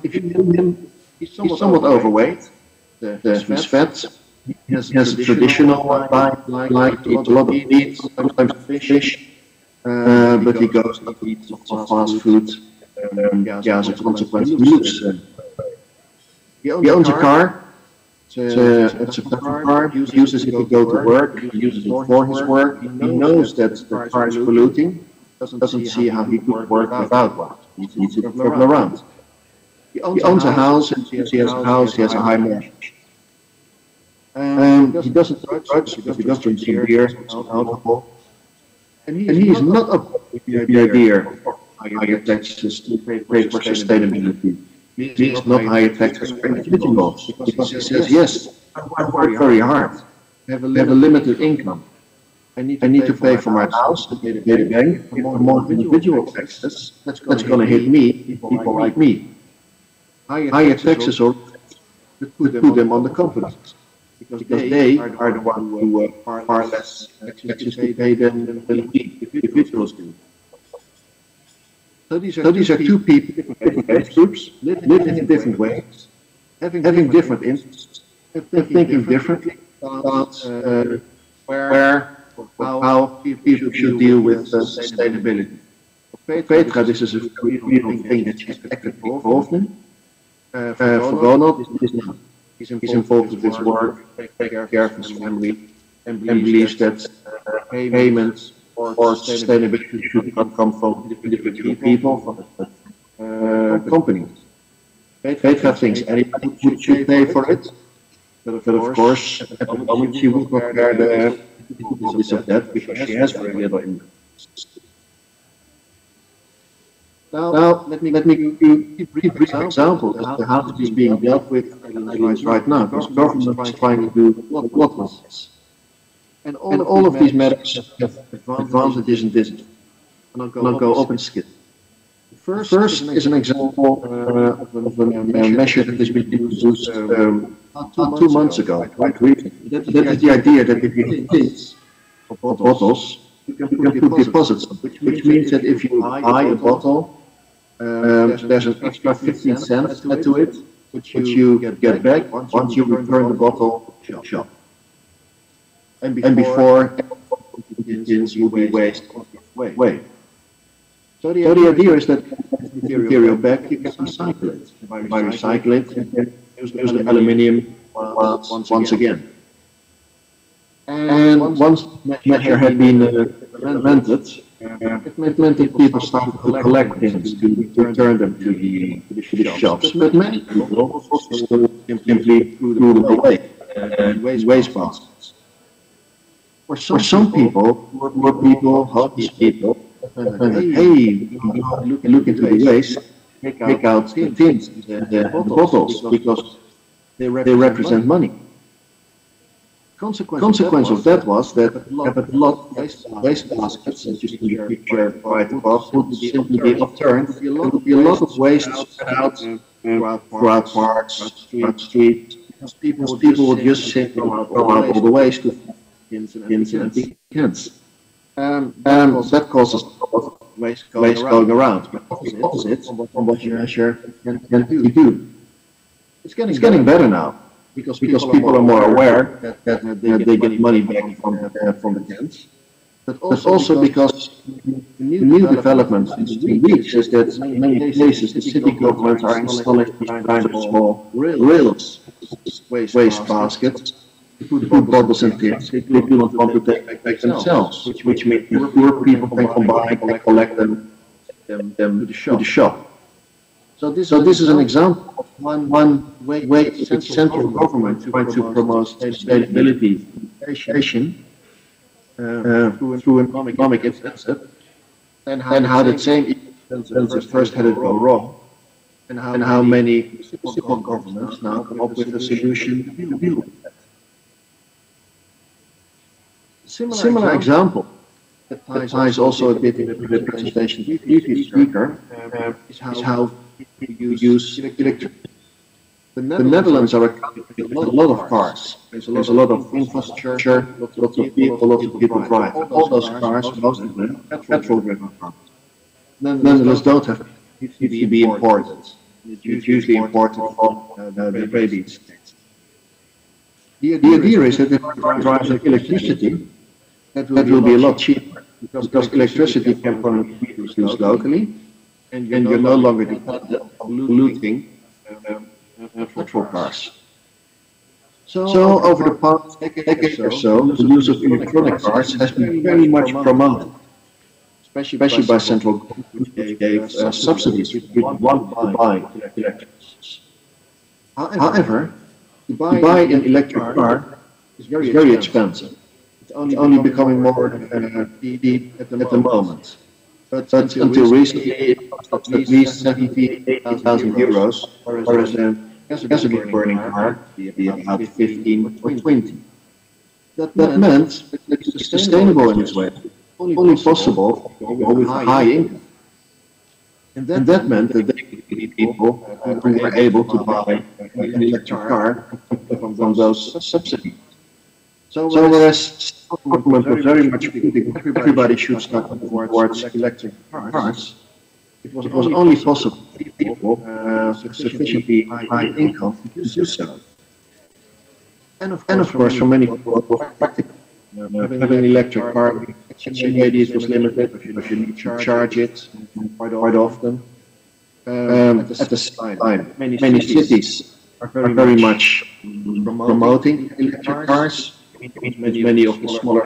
Speaker 19: If you know him, he's somewhat overweight. He's fat. He has a traditional diet, like to eat a lot of meat, sometimes fish, but he goes to eat fast food. As a consequence, he looks. He owns a car. It's a petrol car. He uses it to go to work. He uses it for his work. He knows that the car is polluting. Doesn't see how he could work without one. He needs to travel around. He owns a house, and since he has a house, he has a high mortgage. He doesn't drink drugs because he does drink some beer, some alcohol. And he is not up with the idea of higher taxes to pay for sustainability. He is not higher taxes for individuals, because he says, yes, I work very hard, I have a limited income. I need to pay for my house, to pay the bank, for more individual taxes, that's going to hit me, people like me. Higher taxes or put them on the companies, because they are the ones who far less taxes to pay than individuals do. So these are two people, different age groups, living in different ways, having different interests, thinking differently about how people should deal with sustainability. For Petra, this is a very real thing that she's actively involved in. For Ronald, this is not. He's involved with his work, taking care of his family, and believes that payments or sustainability should not come from individual people, from companies. Petra thinks anybody should pay for it, but of course, at the moment she would not bear the difficulties of that because she has very little income. Now, let me give you a brief example as to how it is being dealt with right now, because the government is trying to do a lot with this. And all of these matters have advantages and disadvantages. And I'll go up and skip. First is an example of a measure that has been introduced 2 months ago, quite recently. That is the idea that if you have kids of bottles, you can put deposits, which means that if you buy a bottle, there's an extra 15 cents to it, which you get back once you return the bottle to the shop. And before it will be wasted. So the idea is that material back, you can recycle it. By recycle it, you can use the aluminium once again. And once the measure had been implemented, it meant that people started to collect things to return them to the shops. But many people also simply threw them away in waste baskets. For some people, poor people, homeless people, hey, look into the waste, take out the tins, the bottles, because they represent money. Consequence of that was that a lot of waste baskets, just to picture right above, would simply be upturned. There would be a lot of waste spread out throughout parks, streets. People would just simply throw out all the waste with tins and empty cans. That causes a lot of waste going around. But the opposite from what you measure can do. It's getting better now, because people are more aware that they get money back from the cans. But also because the new development in weeks is that in many places the city governments are installing these kind of small rails, waste baskets, to put bottles and tins they do not want to take back themselves, which means poor people can combine and collect them to the shop. So this is an example of one way central government trying to promote sustainability education through an economic incentive, and how that same incentive first had it go wrong, and how many municipal governments now come up with a solution to deal with that. Similar example that ties also a bit into the presentation of the previous speaker is how we use electricity. The Netherlands are a country with a lot of cars. There's a lot of infrastructure, lots of people drive. All those cars, most of them, petrol-driven cars. Netherlands don't have to be imported. It's usually imported from the Arabian states. The idea is that if one drives electricity, that will be a lot cheaper, because electricity can be produced locally, and you're no longer dependent on polluting petrol cars. So over the past decade or so, the use of electronic cars has been very much promoted, especially by central government, which gave subsidies if you want to buy electric cars. However, to buy an electric car is very expensive. It's only becoming more cheap at the moment. But until recently, it cost at least 70,000 euros, whereas a gasoline burning car would be about 15 or 20. That meant that it's sustainable in this way, only possible with a high income. And that meant that the people who were able to buy an electric car from those subsidies. So whereas government was very much putting everybody should start towards electric cars, it was only possible for people sufficiently high income to do so. And of course, for many people, it was practical. Having an electric car, charging radius was limited because you need to charge it quite often. At the same time, many cities are very much promoting electric cars. Many of the smaller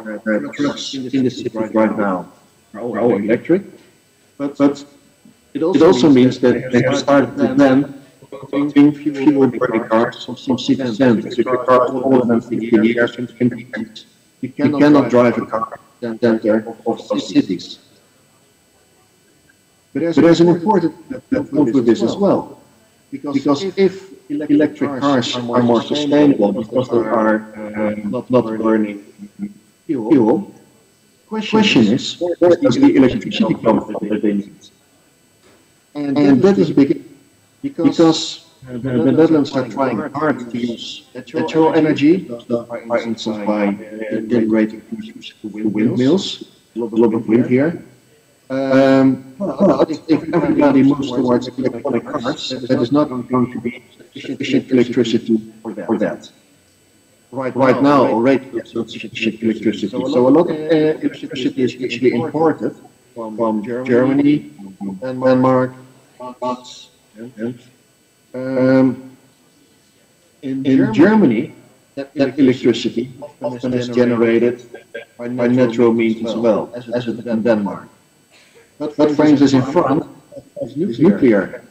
Speaker 19: trucks in the city right now are all electric. But it also means that they have started to ban fuel burning cars from city centers. If your car is older than 50 years, you cannot drive a car in the center of cities. But there's an important point with this as well. Because if electric cars are more sustainable because they are not burning fuel, question is, where does the electricity come from that they need? And that is big because the Netherlands are trying hard to use natural energy, for instance by integrating windmills, a lot of wind here. But if everybody moves towards electronic cars, that is not going to be sufficient electricity for that. Right now, already there's not sufficient electricity. So a lot of electricity is actually imported from Germany, Denmark, France. In Germany, that electricity often is generated by natural means as well, as it is in Denmark. But for instance, in France, is nuclear,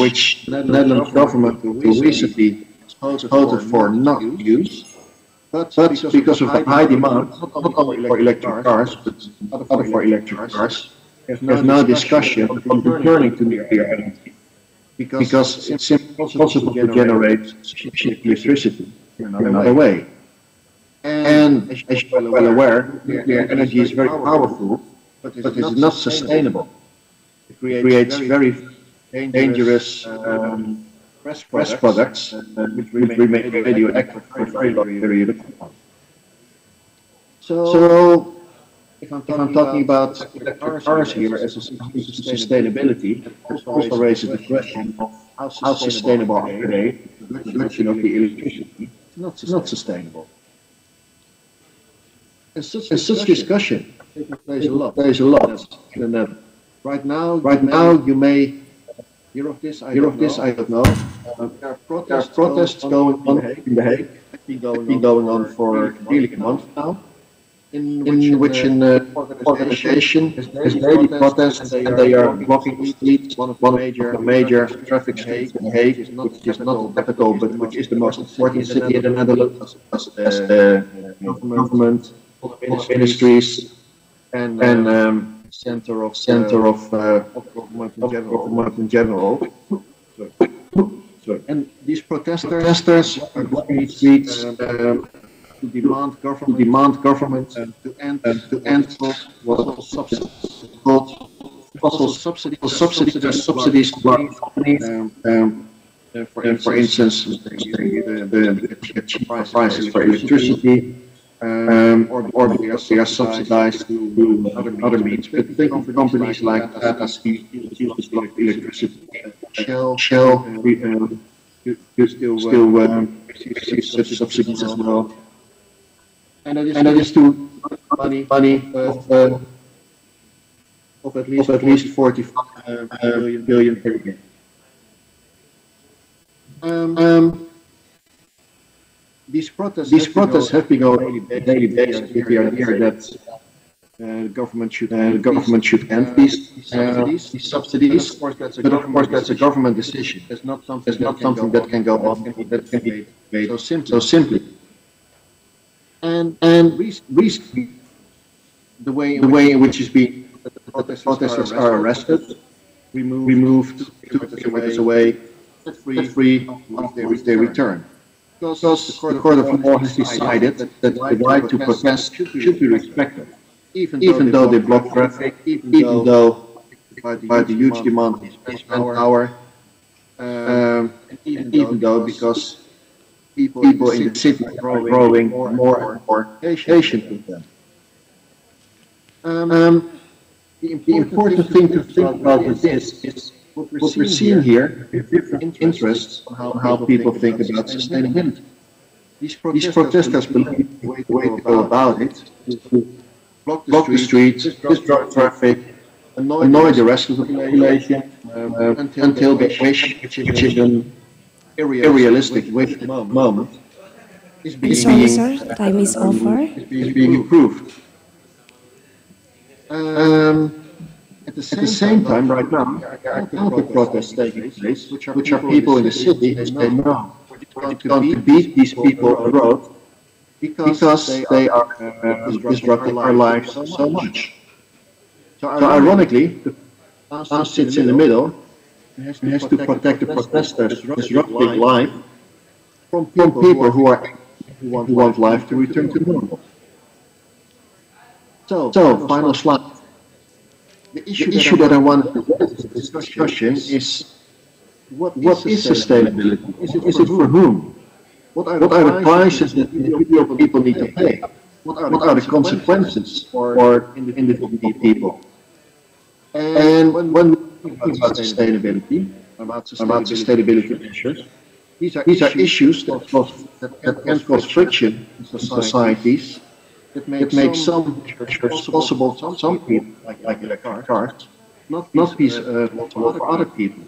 Speaker 19: which the Netherlands government recently voted for not use, but because of the high demand, not only for electric cars, but other for electric cars, there's now discussion on returning to nuclear energy, because it's simply possible to generate sufficient electricity in another way. And as you are well aware, nuclear energy is very powerful, but it is not sustainable. It creates very dangerous press products which remain radioactive for a very long period of time. So, if I'm talking about cars here as a sustainability, it also raises the question of how sustainable are they? The production of the electricity is not sustainable. And such discussion plays a lot. And right now, you may hear of this. I don't know. There are protests going on in The Hague. Been going on for nearly a month now. In which an organization has daily protests, and they are blocking the streets. One of the major traffic streets in The Hague, which is not the capital, but which is the most important city in the Netherlands, as the government, ministries, and center of government in general. And these protesters are blocking the streets to demand government to end fossil subsidies to large companies. For instance, the cheap prices for electricity. Or they are subsidized through other means. But think of companies like Tata Steel, electricity, Shell, still receive such subsidies as well. And that is to money of at least 45 billion per year. These protests have been going on a daily basis with the idea that the government should end these subsidies. But of course, that's a government decision. It's not something that can go on, that can be made so simply. And recently, the way in which the protesters are arrested, removed, took their away, free once they return. because the Court of Law has decided that the right to protest should be respected, even though they block traffic, even though by the huge demand of space manpower, and even though because people in the city are growing more and more patient with them. The important thing to think about with this is what we're seeing here is different interests on how people think about sustainability. These protesters believe the way to go about it is to block the streets, disrupt traffic, annoy the rest of the population until they wish, which is an unrealistic wish at the moment, is
Speaker 4: I'm sorry, sir. Time is over.
Speaker 19: is being improved. At the same time, right now, there are counter protests taking place, which are people in the city who say no, we're going to beat these people on the road because they are disrupting our lives so much. So ironically, the town sits in the middle and has to protect the protesters disrupting life from people who want life to return to normal. So final slide. The issue that I want to raise in this discussion is what is sustainability? Is it for whom? What are the prices that individual people need to pay? What are the consequences for individual people? And when we think about sustainability, about sustainability measures, these are issues that can cause friction in societies, that make some measures possible for some people, like electric cars, not feasible for other people,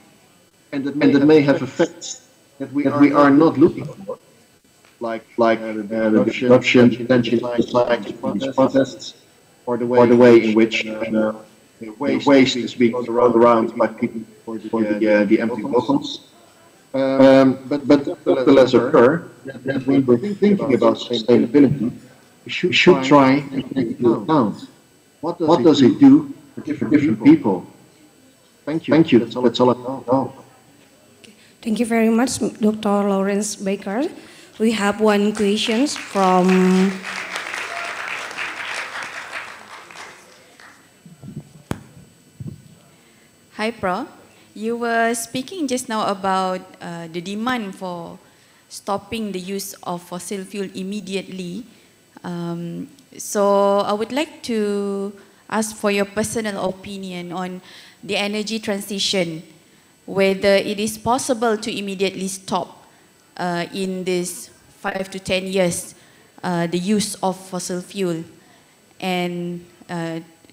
Speaker 19: and that may have effects that we are not looking for, like the disruption, potential society from these protests, or the way in which waste is being thrown around by people for the empty bottles. But nevertheless occur that when we're thinking about sustainability, we should try and take into account what does it do for different people. Thank you. That's all I know.
Speaker 4: Thank you very much, Dr. Lawrence Baker. We have one question from
Speaker 20: Hi, Pro. You were speaking just now about the demand for stopping the use of fossil fuel immediately. So I would like to ask for your personal opinion on the energy transition, whether it is possible to immediately stop in this 5 to 10 years the use of fossil fuel and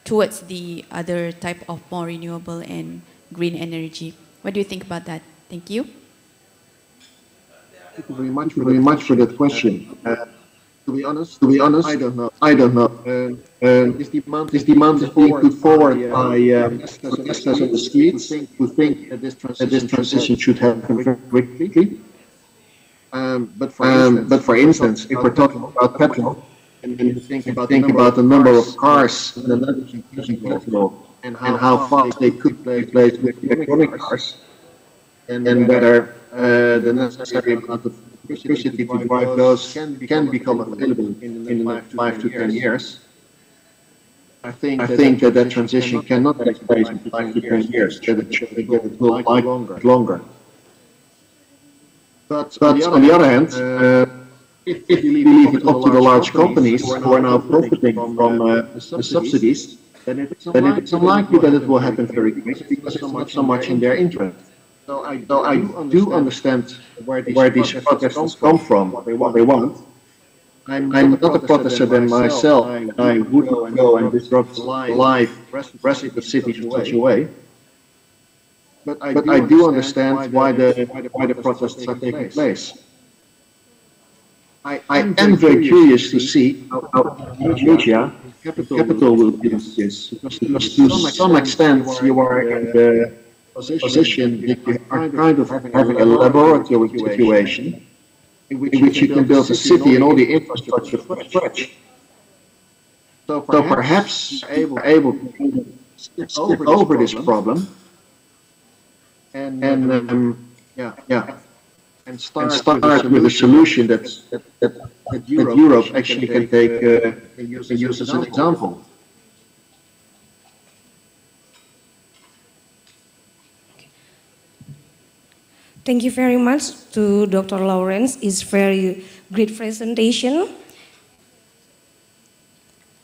Speaker 20: towards the other type of more renewable and green energy. What do you think about that? Thank you.
Speaker 19: Thank you very much for that question. To be honest, I don't know. This demand is being put forward by protesters on the streets who think that this transition should happen very quickly. But for instance, if we're talking about petrol, and think about the number of cars in the Netherlands using petrol and how fast they could be replaced with electronic cars, and whether the necessary amount of electricity to drive those can become available in the next 5 to 10 years. I think that transition cannot take place in 5 to 10 years. That it will take longer. But on the other hand, if you leave it up to the large companies who are now profiting from the subsidies, then it's unlikely that it will happen very quickly because it's not so much in their interest. So I do understand where these protesters come from, what they want. I'm not a protester than myself. I wouldn't go and disrupt life, rest of the city in such a way. But I do understand why the protests are taking place. I am very curious to see how Indonesia capital will deal with this. Because to some extent you are in the position that you are kind of having a laboratory situation in which you can build a city and all the infrastructure from scratch. So perhaps you are able to skip over this problem and and start with a solution that Europe actually can take and use as an example.
Speaker 4: Thank you very much to Dr. Lawrence. It's very great presentation.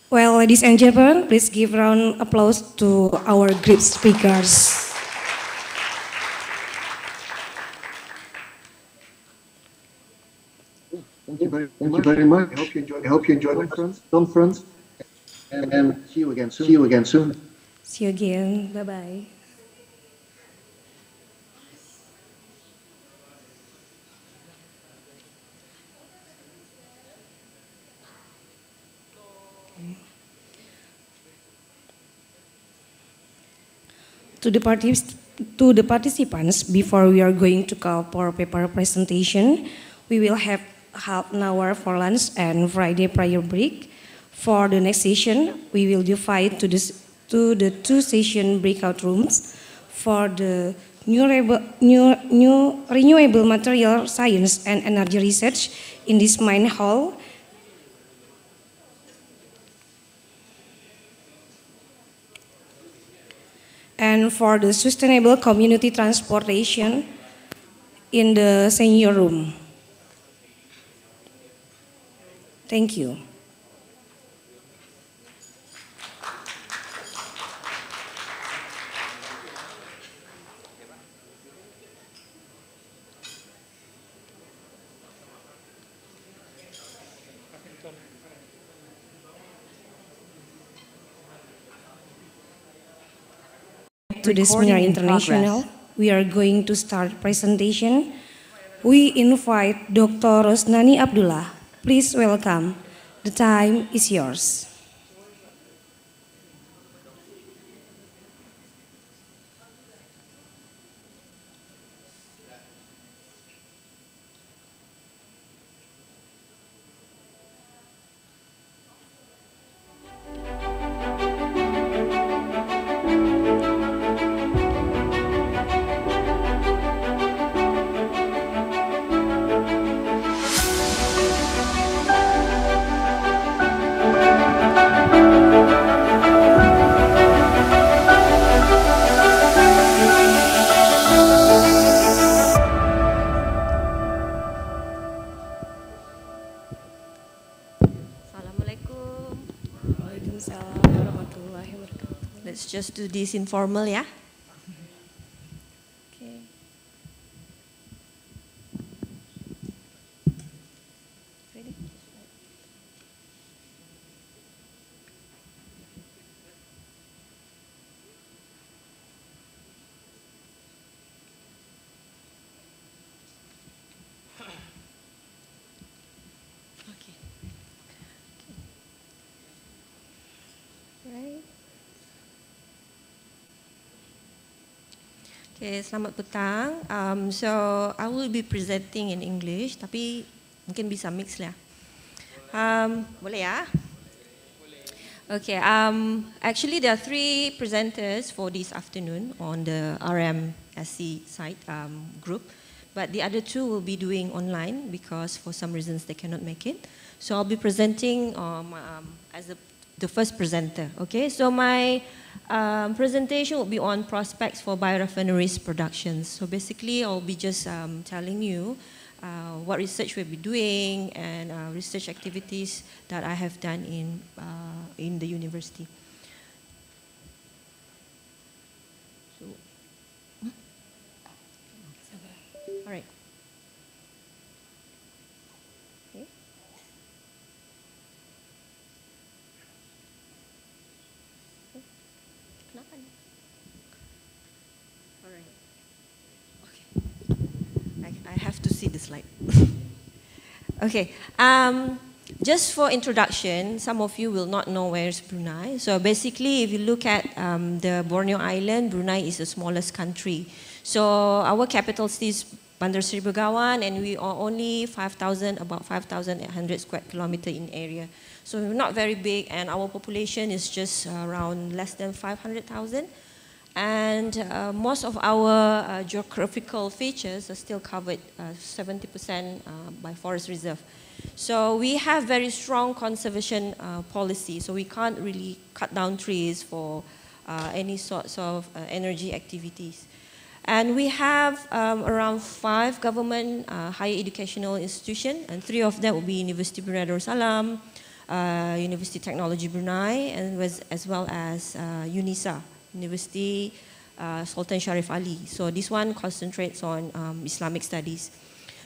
Speaker 4: Well, ladies and gentlemen, please give a round of applause to our great speakers.
Speaker 19: Thank you very much. I hope you enjoyed the conference. And see you again soon.
Speaker 4: See you again. Bye-bye. To the participants, before we are going to call for paper presentation, we will have half an hour for lunch and Friday prayer break. For the next session, we will divide to the two session breakout rooms for the renewable material science and energy research in this main hall. And for the sustainable community transportation in the senior room. Thank you. To the Seminar International, we are going to start presentation. We invite Dr. Rosnani Abdullah. Please welcome. The time is yours.
Speaker 21: Let's just do this informal, yeah?
Speaker 4: Okay. Ready?
Speaker 21: Okay.
Speaker 4: Right.
Speaker 21: Okay, selamat petang. So I will be presenting in English, tapi mungkin bisa mix lah. Boleh ya? Okay. Actually, there are 3 presenters for this afternoon on the RMSC site group, but the other 2 will be doing online because for some reasons they cannot make it. So I'll be presenting as the first presenter. Okay, so my presentation will be on prospects for biorefineries productions. So basically, I'll be just telling you what research we'll be doing and research activities that I have done in the university. So, all right. Okay. Kenapa nih? Alright. Okay. I have to see the slide. Okay. Just for introduction, some of you will not know where is Brunei. So basically, if you look at the Borneo Island, Brunei is the smallest country. So our capital city is Bandar Seri Begawan, and we are only about 5,800 square kilometer in area. So we're not very big, and our population is just around less than 500,000. And most of our geographical features are still covered 70% by forest reserve. So we have very strong conservation policy, so we can't really cut down trees for any sorts of energy activities. And we have around 5 government higher educational institutions, and 3 of them will be University Brunei Darussalam, University Technology Brunei, and as well as UNISA, University Sultan Sharif Ali. So this one concentrates on Islamic studies.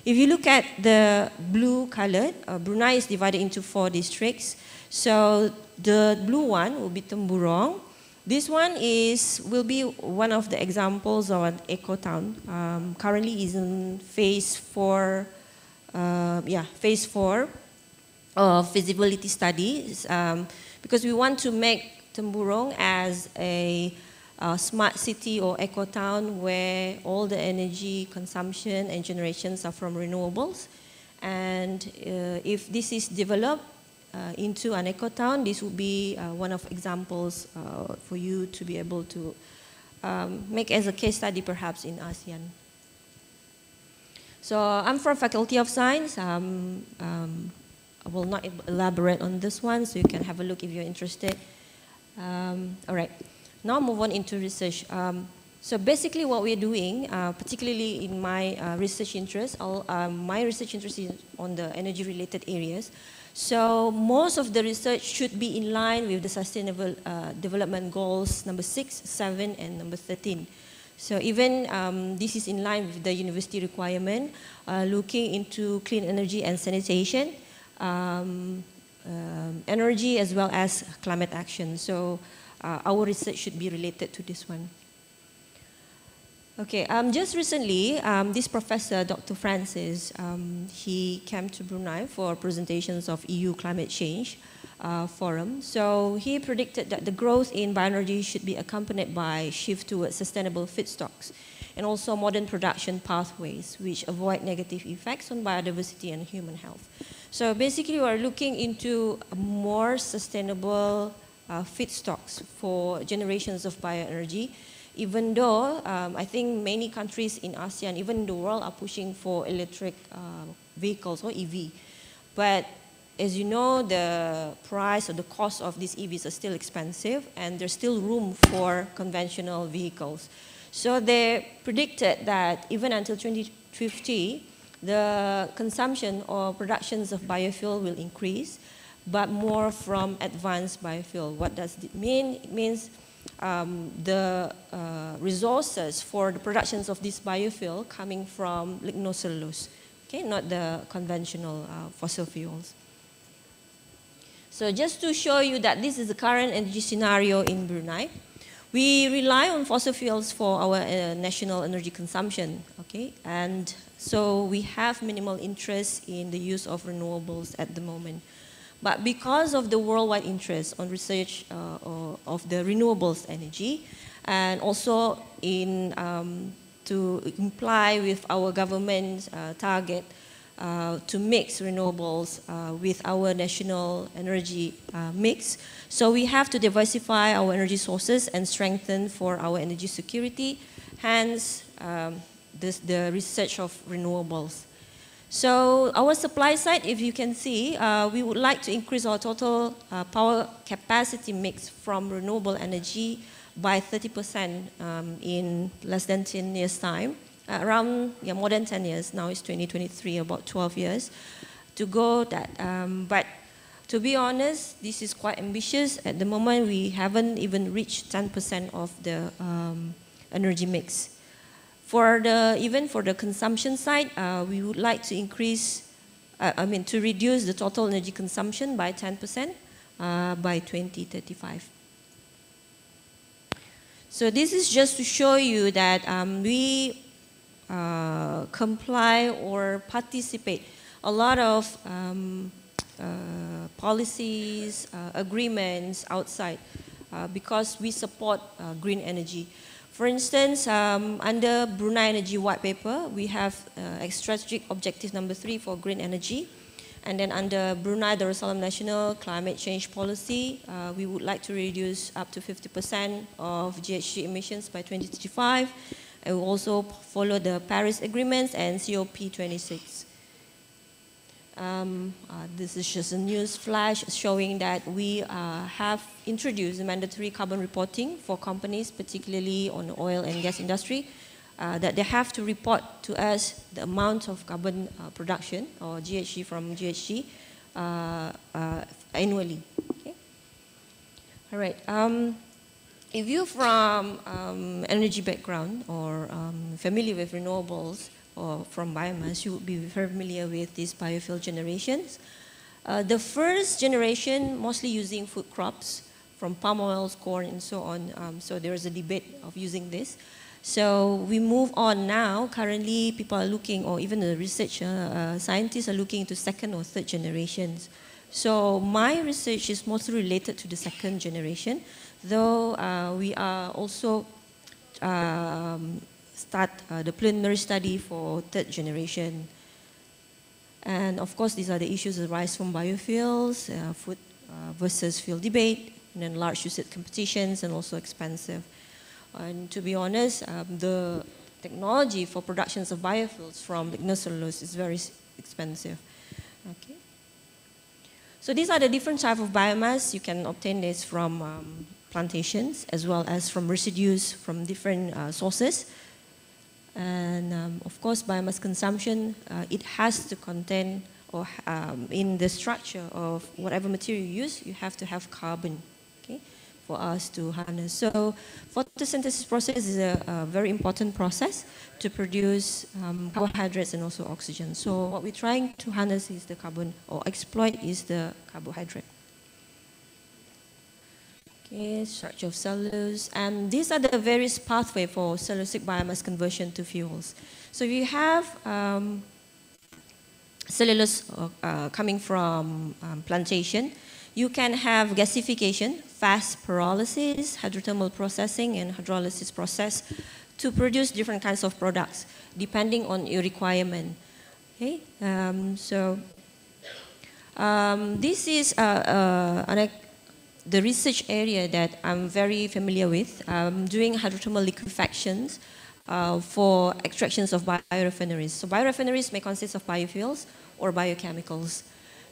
Speaker 21: If you look at the blue colored, Brunei is divided into 4 districts. So the blue one will be Temburong. This one will be one of the examples of an eco-town. Currently is in phase 4, phase 4 of feasibility studies, because we want to make Temburong as a smart city or eco-town where all the energy consumption and generations are from renewables. And if this is developed into an eco-town, this will be one of examples for you to be able to make as a case study perhaps in ASEAN. So I'm from Faculty of Science. I will not elaborate on this one, so you can have a look if you're interested. All right. Now move on into research. So basically what we're doing, particularly in my research interest, my research interest is on the energy related areas. So most of the research should be in line with the Sustainable Development Goals number 6, 7, and number 13. So even this is in line with the university requirement, looking into clean energy and sanitation, energy as well as climate action. So our research should be related to this one. Okay, just recently, this professor, Dr. Francis, he came to Brunei for presentations of EU climate change forum. So he predicted that the growth in bioenergy should be accompanied by shift towards sustainable feedstocks and also modern production pathways which avoid negative effects on biodiversity and human health. So basically, we're looking into more sustainable feedstocks for generations of bioenergy, even though I think many countries in ASEAN, even the world, are pushing for electric vehicles or EV. But as you know, the price or the cost of these EVs are still expensive, and there's still room for conventional vehicles. So they predicted that even until 2050, the consumption or productions of biofuel will increase, but more from advanced biofuel. What does it mean? It means the resources for the productions of this biofuel coming from lignocellulose, okay, not the conventional fossil fuels. So just to show you that this is the current energy scenario in Brunei, we rely on fossil fuels for our national energy consumption, okay, and so we have minimal interest in the use of renewables at the moment. But because of the worldwide interest on research of the renewables energy, and also in to comply with our government's target to mix renewables with our national energy mix, so we have to diversify our energy sources and strengthen for our energy security, hence the research of renewables. So our supply side, if you can see, we would like to increase our total power capacity mix from renewable energy by 30% in less than 10 years' time. Around more than 10 years, now it's 2023, about 12 years to go that. But to be honest, this is quite ambitious. At the moment, we haven't even reached 10% of the energy mix. Even for the consumption side, we would like to increase, to reduce the total energy consumption by 10% by 2035. So this is just to show you that we comply or participate a lot of policies, agreements outside because we support green energy. For instance, under Brunei Energy White Paper, we have strategic objective number 3 for green energy. And then under Brunei Darussalam National Climate Change Policy, we would like to reduce up to 50% of GHG emissions by 2035. And we also follow the Paris Agreements and COP26. This is just a news flash showing that we have introduced mandatory carbon reporting for companies, particularly on the oil and gas industry, that they have to report to us the amount of carbon production or GHG from GHG annually. Okay. All right. If you're from energy background or familiar with renewables or from biomass, you would be familiar with these biofuel generations. The first generation mostly using food crops from palm oils, corn, and so on. So there is a debate of using this. So we move on now. Currently, people are looking, or even the research scientists are looking into second or third generations. So my research is mostly related to the second generation, though we are also start the preliminary study for third generation. And of course, these are the issues that arise from biofuels, food versus fuel debate, and then large usage competitions, and also expensive. And to be honest, the technology for productions of biofuels from lignocellulose is very expensive. Okay. So these are the different types of biomass. You can obtain this from plantations as well as from residues from different sources. And of course, biomass consumption, it has to contain, or in the structure of whatever material you use, you have to have carbon, okay, for us to harness. So photosynthesis process is a very important process to produce carbohydrates and also oxygen. So what we're trying to harness is the carbon, or exploit is the carbohydrate. Okay, structure of cellulose, and these are the various pathways for cellulosic biomass conversion to fuels. So if you have cellulose coming from plantation, you can have gasification, fast pyrolysis, hydrothermal processing, and hydrolysis process to produce different kinds of products depending on your requirement. Okay, this is the research area that I'm very familiar with, doing hydrothermal liquefactions for extractions of biorefineries. So biorefineries may consist of biofuels or biochemicals.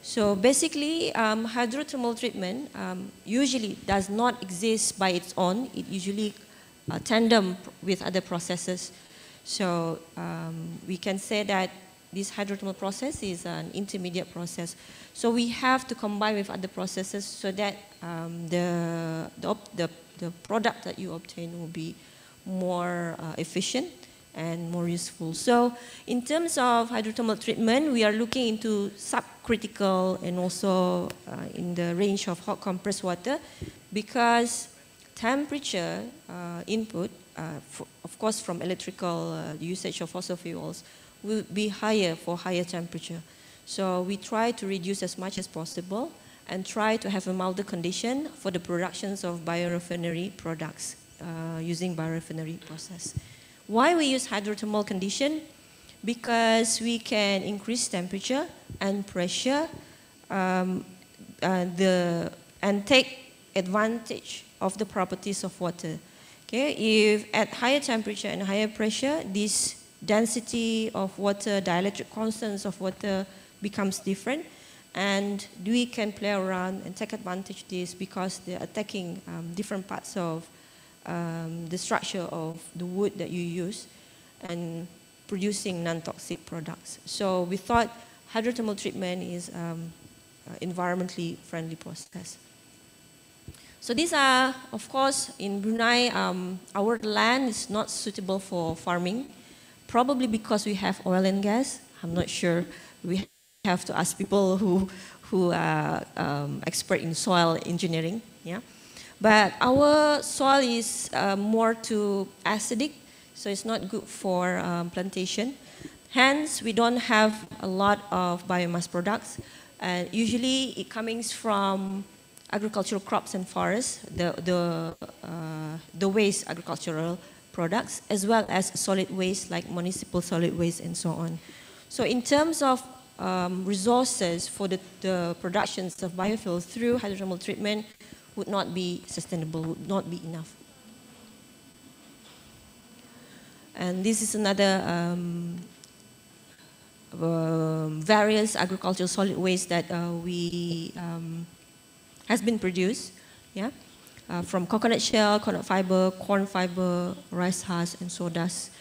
Speaker 21: So basically, hydrothermal treatment usually does not exist by its own. It usually tandem with other processes. So we can say that this hydrothermal process is an intermediate process. So we have to combine with other processes so that the product that you obtain will be more efficient and more useful. So in terms of hydrothermal treatment, we are looking into subcritical and also in the range of hot compressed water, because temperature input, of course from electrical usage of fossil fuels, will be higher for higher temperature. So we try to reduce as much as possible and try to have a milder condition for the productions of biorefinery products using biorefinery process. Why we use hydrothermal condition? Because we can increase temperature and pressure and take advantage of the properties of water. Okay, if at higher temperature and higher pressure, this density of water, dielectric constants of water becomes different, and we can play around and take advantage of this because they're attacking different parts of the structure of the wood that you use and producing non-toxic products. So we thought hydrothermal treatment is environmentally friendly process. So these are, of course, in Brunei, our land is not suitable for farming, probably because we have oil and gas. I'm not sure. We have to ask people who are expert in soil engineering. Yeah, but our soil is more too acidic, so it's not good for plantation. Hence, we don't have a lot of biomass products. Usually, it comes from agricultural crops and forests, the waste agricultural products, as well as solid waste like municipal solid waste and so on. So in terms of resources for the productions of biofuel through hydrothermal treatment would not be sustainable, would not be enough. And this is another various agricultural solid waste that has been produced, yeah, from coconut shell, coconut fiber, corn fiber, rice husk, and sawdust.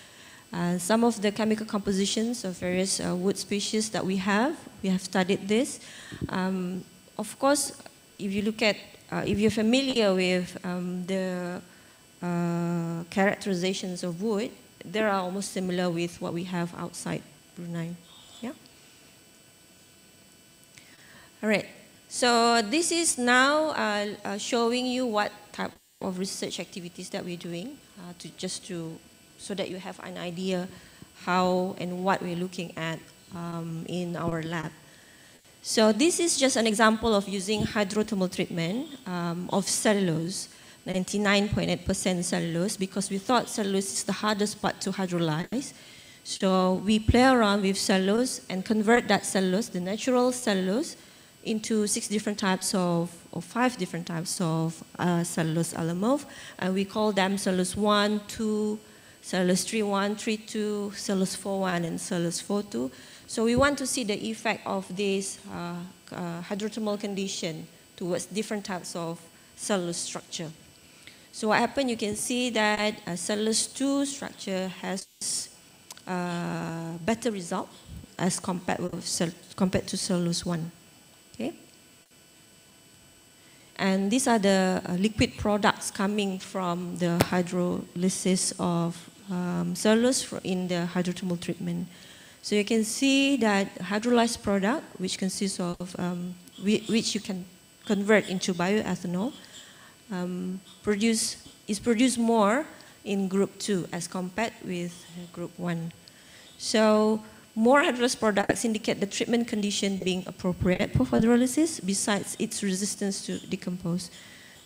Speaker 21: Some of the chemical compositions of various wood species that we have studied this. Of course, if you look at, if you're familiar with the characterizations of wood, they are almost similar with what we have outside Brunei. Yeah. All right. So this is now showing you what type of research activities that we're doing, so that you have an idea how and what we're looking at in our lab. So this is just an example of using hydrothermal treatment of cellulose, 99.8% cellulose, because we thought cellulose is the hardest part to hydrolyze. So we play around with cellulose and convert that cellulose, the natural cellulose, into 6 different types of, or 5 different types of cellulose allomorph, and we call them cellulose 1, 2, cellulose 3.1, 3.2, cellulose 4.1, and cellulose 4.2. So we want to see the effect of this hydrothermal condition towards different types of cellulose structure. So what happened, you can see that cellulose 2 structure has better result as compared to cellulose 1. Okay? And these are the liquid products coming from the hydrolysis of cellulose in the hydrothermal treatment. So you can see that hydrolyzed product, which consists of, which you can convert into bioethanol, is produced more in group 2 as compared with group 1. So more hydrolyzed products indicate the treatment condition being appropriate for hydrolysis besides its resistance to decompose.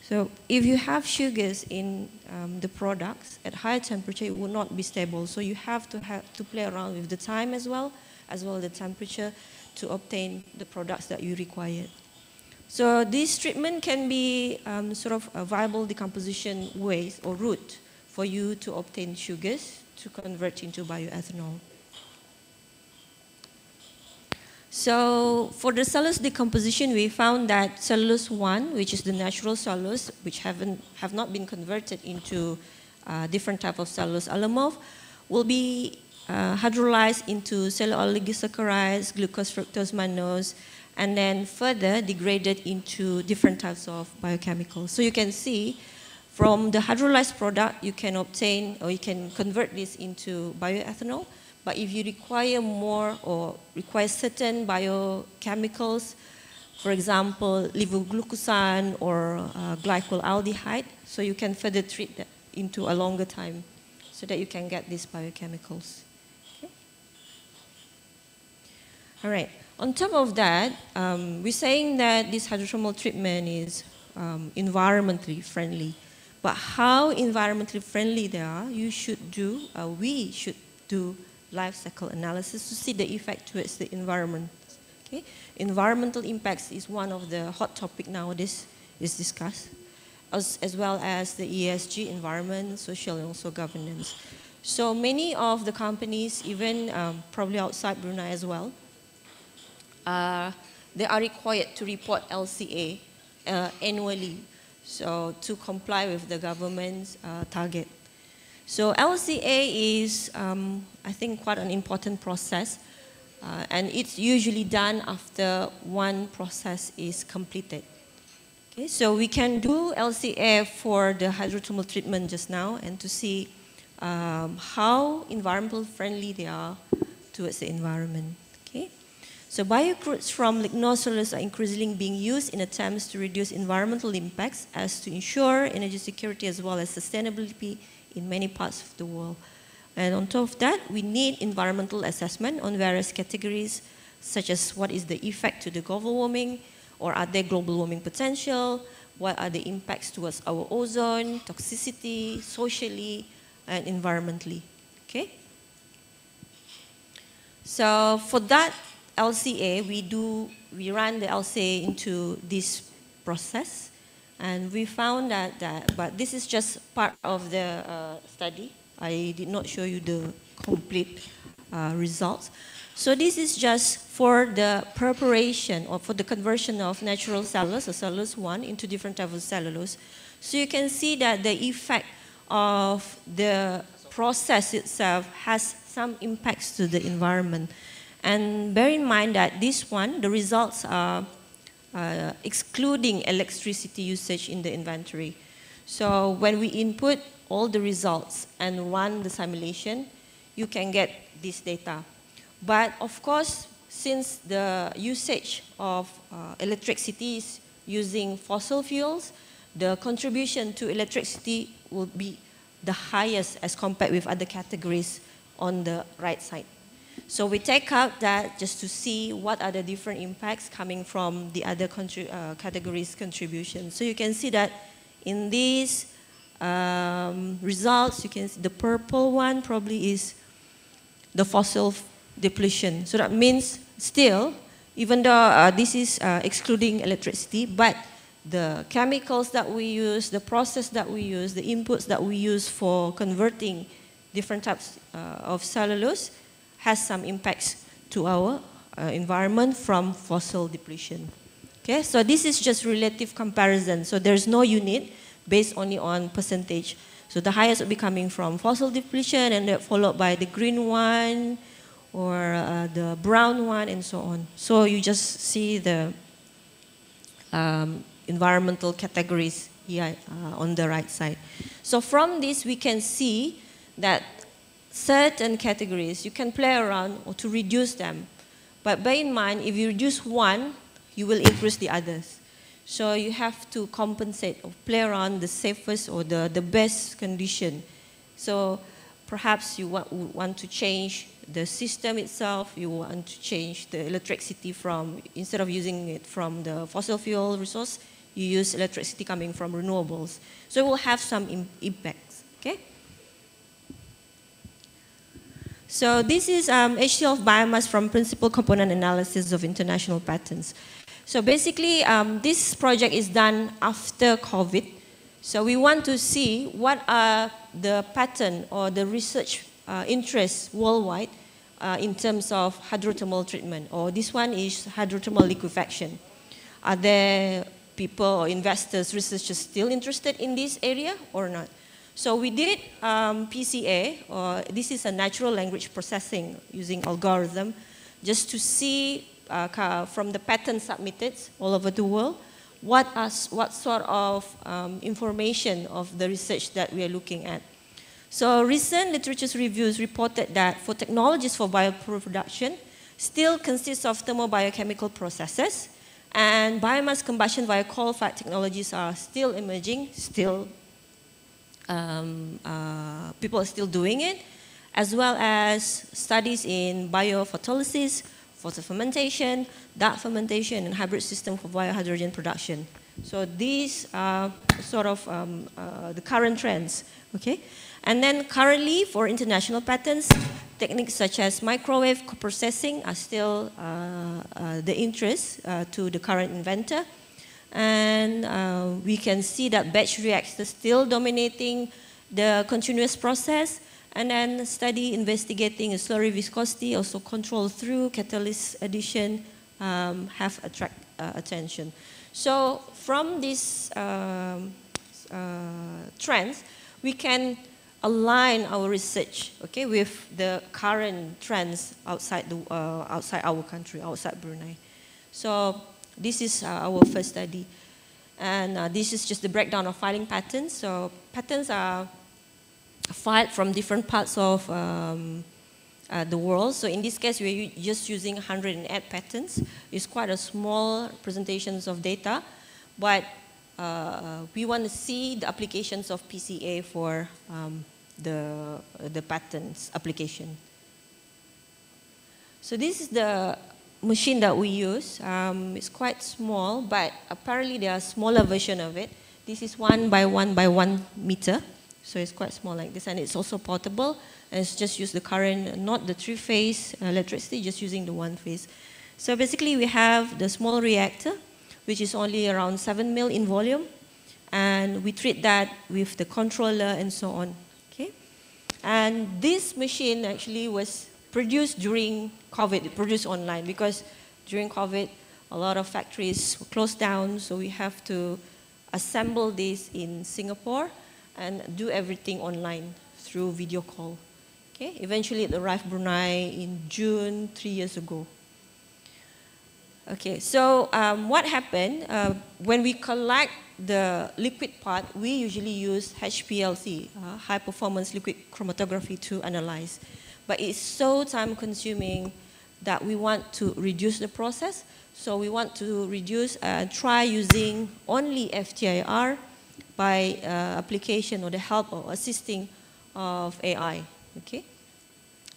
Speaker 21: So if you have sugars in the products at higher temperature, it will not be stable. So you have to play around with the time as well as the temperature to obtain the products that you require. So this treatment can be sort of a viable decomposition way or route for you to obtain sugars to convert into bioethanol. So for the cellulose decomposition, we found that cellulose 1, which is the natural cellulose, which have not been converted into different type of cellulose allomorph, will be hydrolyzed into cellulose-oligosaccharides, glucose, fructose, mannose, and then further degraded into different types of biochemicals. So you can see from the hydrolyzed product, you can obtain or you can convert this into bioethanol. But if you require more or require certain biochemicals, for example, levoglucosan or glycolaldehyde, so you can further treat that into a longer time so that you can get these biochemicals. Okay. All right. On top of that, we're saying that this hydrothermal treatment is environmentally friendly. But how environmentally friendly they are, we should do life cycle analysis to see the effect towards the environment. Okay? Environmental impacts is one of the hot topic nowadays is discussed, as well as the ESG, environment, social, and also governance. So many of the companies, even probably outside Brunei as well, they are required to report LCA annually, so to comply with the government's target. So LCA is, I think, quite an important process, and it's usually done after one process is completed. Okay, so we can do LCA for the hydrothermal treatment just now and to see how environmental friendly they are towards the environment. Okay, so biocrudes from lignocellulose are increasingly being used in attempts to reduce environmental impacts as to ensure energy security as well as sustainability in many parts of the world. And on top of that, we need environmental assessment on various categories, such as what is the effect to the global warming, or are there global warming potential, what are the impacts towards our ozone, toxicity, socially, and environmentally, okay? So for that LCA, we run the LCA into this process, and we found that but this is just part of the study. I did not show you the complete results. So this is just for the preparation or for the conversion of natural cellulose, or cellulose 1, into different types of cellulose. So you can see that the effect of the process itself has some impacts to the environment. And bear in mind that this one, the results are excluding electricity usage in the inventory. So when we input all the results and run the simulation, you can get this data. But of course, since the usage of electricity is using fossil fuels, the contribution to electricity will be the highest as compared with other categories on the right side. So we take out that just to see what are the different impacts coming from the other categories' contribution. So you can see that in these results, you can see the purple one probably is the fossil depletion. So that means still, even though this is excluding electricity, but the chemicals that we use, the process that we use, the inputs that we use for converting different types of cellulose has some impacts to our environment from fossil depletion. Okay, so this is just relative comparison. So there's no unit based only on percentage. So the highest will be coming from fossil depletion, and then followed by the green one, or the brown one, and so on. So you just see the environmental categories here on the right side. So from this, we can see that certain categories, you can play around or to reduce them. But bear in mind, if you reduce one, you will increase the others. So you have to compensate or play around the safest or the best condition. So perhaps you want to change the system itself, you want to change the electricity from, instead of using it from the fossil fuel resource, you use electricity coming from renewables. So it will have some impacts, okay? So this is HCl of biomass from principal component analysis of international patents. So basically, this project is done after COVID. So we want to see what are the pattern or the research interests worldwide in terms of hydrothermal treatment, or this one is hydrothermal liquefaction. Are there people or investors, researchers still interested in this area or not? So we did PCA, or this is a natural language processing using algorithm, just to see from the patents submitted all over the world, what sort of information of the research that we are looking at. So recent literature reviews reported that for technologies for bioproduction still consists of thermobiochemical processes, and biomass combustion via coal-fired technologies are still emerging, still people are still doing it, as well as studies in biophotolysis, photofermentation, dark fermentation, and hybrid system for biohydrogen production. So these are sort of the current trends, okay? And then currently for international patents, techniques such as microwave coprocessing are still the interest to the current inventor. And we can see that batch reactors still dominating the continuous process, and then study investigating slurry viscosity, also controlled through catalyst addition, have attract attention. So from these trends, we can align our research, okay, with the current trends outside our country, outside Brunei. So this is our first study, and this is just the breakdown of filing patents. So patents are filed from different parts of the world. So in this case, we're just using 108 patents. It's quite a small presentations of data, but we want to see the applications of PCA for the patents application. So this is the machine that we use. It's quite small, but apparently there are smaller version of it. This is 1 by 1 by 1 meter. So it's quite small like this, and it's also portable, and it's just use the current, not the 3-phase electricity, just using the 1-phase. So basically we have the small reactor, which is only around 7 mil in volume, and we treat that with the controller and so on. Okay? And this machine actually was produced during COVID, produced online, because during COVID, a lot of factories were closed down, so we have to assemble this in Singapore and do everything online through video call. Okay? Eventually it arrived Brunei in June 3 years ago. Okay, so what happened, when we collect the liquid part, we usually use HPLC, high performance liquid chromatography, to analyze. But it's so time consuming that we want to reduce the process. So we want to reduce, try using only FTIR by application or the help or assisting of AI. Okay?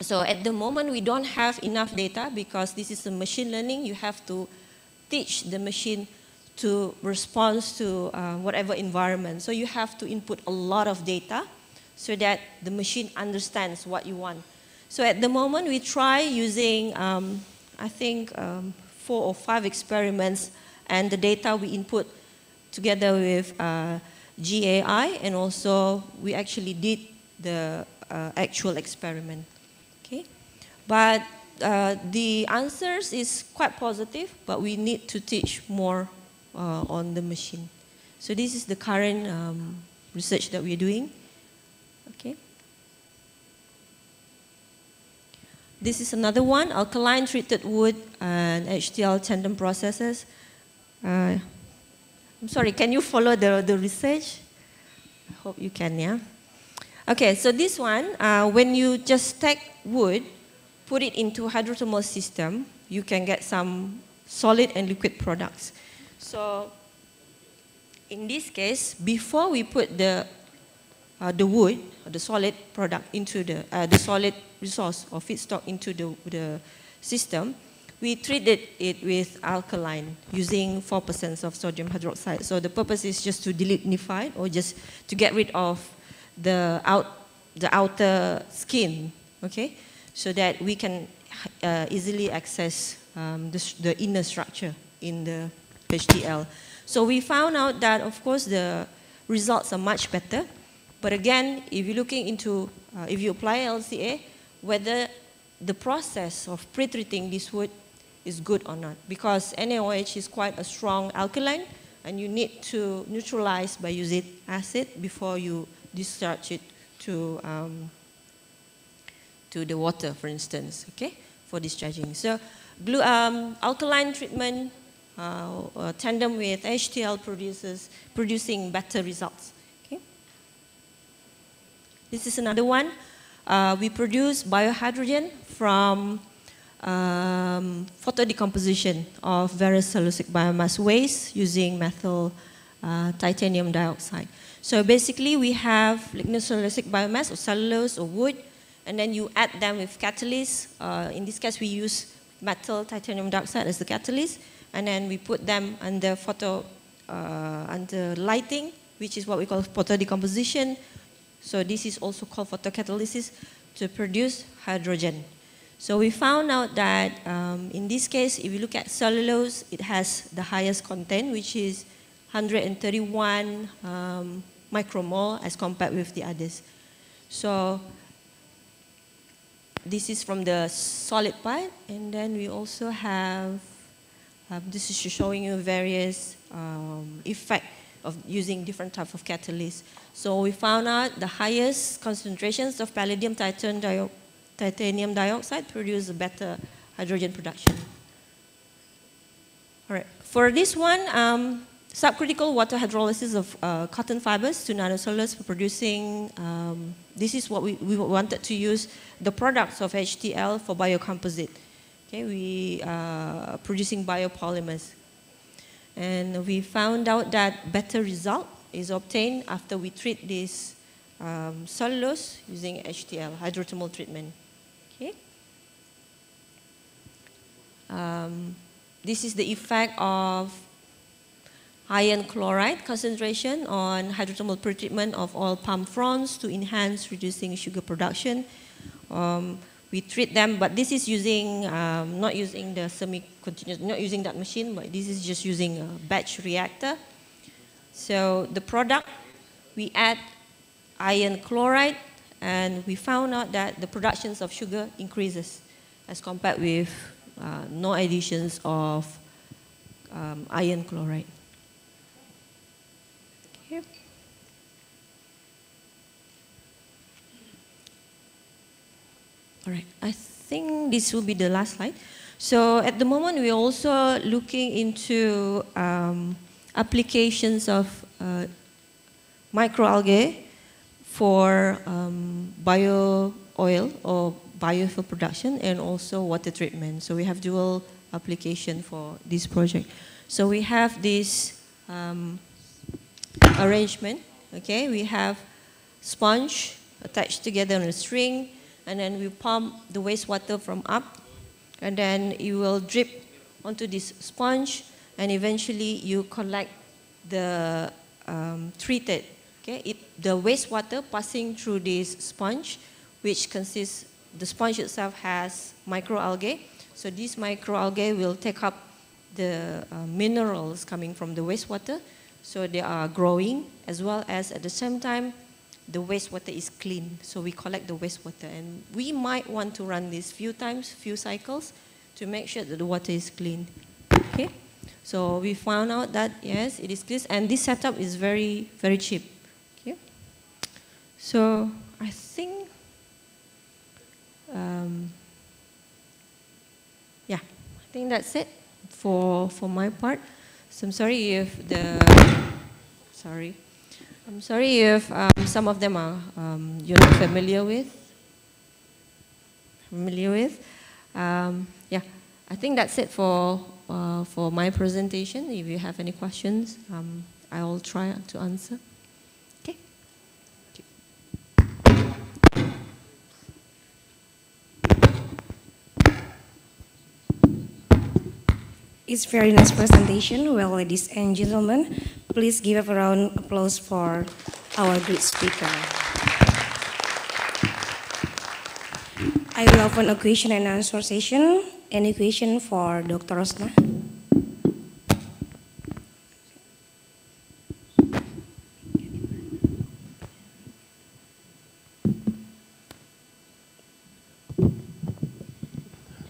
Speaker 21: So at the moment we don't have enough data because this is a machine learning. You have to teach the machine to respond to whatever environment. So you have to input a lot of data so that the machine understands what you want. So at the moment we try using, I think, 4 or 5 experiments, and the data we input together with GAI, and also we actually did the actual experiment. Okay, but the answers is quite positive, but we need to teach more on the machine. So this is the current research that we're doing. Okay. This is another one, alkaline treated wood and HTL tandem processes. I'm sorry, can you follow the research? I hope you can, yeah? Okay, so this one, when you just take wood, put it into hydrothermal system, you can get some solid and liquid products. So in this case, before we put the wood, or the solid product into the solid resource or feedstock into the system, we treated it with alkaline using 4% of sodium hydroxide. So the purpose is just to delignify or just to get rid of the outer skin, okay, so that we can easily access the inner structure in the HTL. So we found out that, of course, the results are much better. But again, if you're looking into, if you apply LCA, whether the process of pre-treating this wood is good or not, because NaOH is quite a strong alkaline, and you need to neutralize by using acid before you discharge it to the water, for instance, okay, for discharging. So alkaline treatment tandem with HTL producing better results. Okay. This is another one. We produce biohydrogen from photodecomposition of various cellulosic biomass waste using methyl titanium dioxide. So basically we have lignocellulosic biomass or cellulose or wood, and then you add them with catalyst. In this case we use methyl titanium dioxide as the catalyst, and then we put them under under lighting, which is what we call photodecomposition. So this is also called photocatalysis to produce hydrogen. So we found out that in this case, if you look at cellulose, it has the highest content, which is 131 micromole as compared with the others. So this is from the solid part, and then we also have, this is showing you various effects of using different types of catalysts. So we found out the highest concentrations of palladium titanium dioxide produce a better hydrogen production. All right, for this one, subcritical water hydrolysis of cotton fibers to nanocellulose for producing, this is what we wanted to use the products of HTL for biocomposite. Okay, we are producing biopolymers. And we found out that better result is obtained after we treat this cellulose using HTL, hydrothermal treatment. Okay. This is the effect of iron chloride concentration on hydrothermal pretreatment of oil palm fronds to enhance reducing sugar production. we treat them, but this is using, not using the semi-continuous, not using that machine, but this is just using a batch reactor. So the product, we add iron chloride, and we found out that the productions of sugar increases as compared with no additions of iron chloride. Okay. All right, I think this will be the last slide. So at the moment, we're also looking into applications of microalgae for bio oil or biofuel production and also water treatment. So we have dual application for this project. So we have this arrangement, okay? We have sponge attached together on a string, and then we pump the wastewater from up, and then it will drip onto this sponge, and eventually you collect the treated, okay? The wastewater passing through this sponge, which consists, the sponge itself has microalgae. So these microalgae will take up the minerals coming from the wastewater, so they are growing, as well as at the same time, the wastewater is clean. So we collect the wastewater, and we might want to run this few times, few cycles, to make sure that the water is clean. Okay? So we found out that yes, it is clean, and this setup is very, very cheap. Okay? So I think, yeah, I think that's it for my part. So I'm sorry if I'm sorry if some of them are you're not familiar with. Yeah, I think that's it for my presentation. If you have any questions, I'll try to answer. Okay.
Speaker 4: It's very nice presentation. Well, ladies and gentlemen, please give a round of applause for our great speaker. I will open a question and answer session. Any question for Dr. Rosna?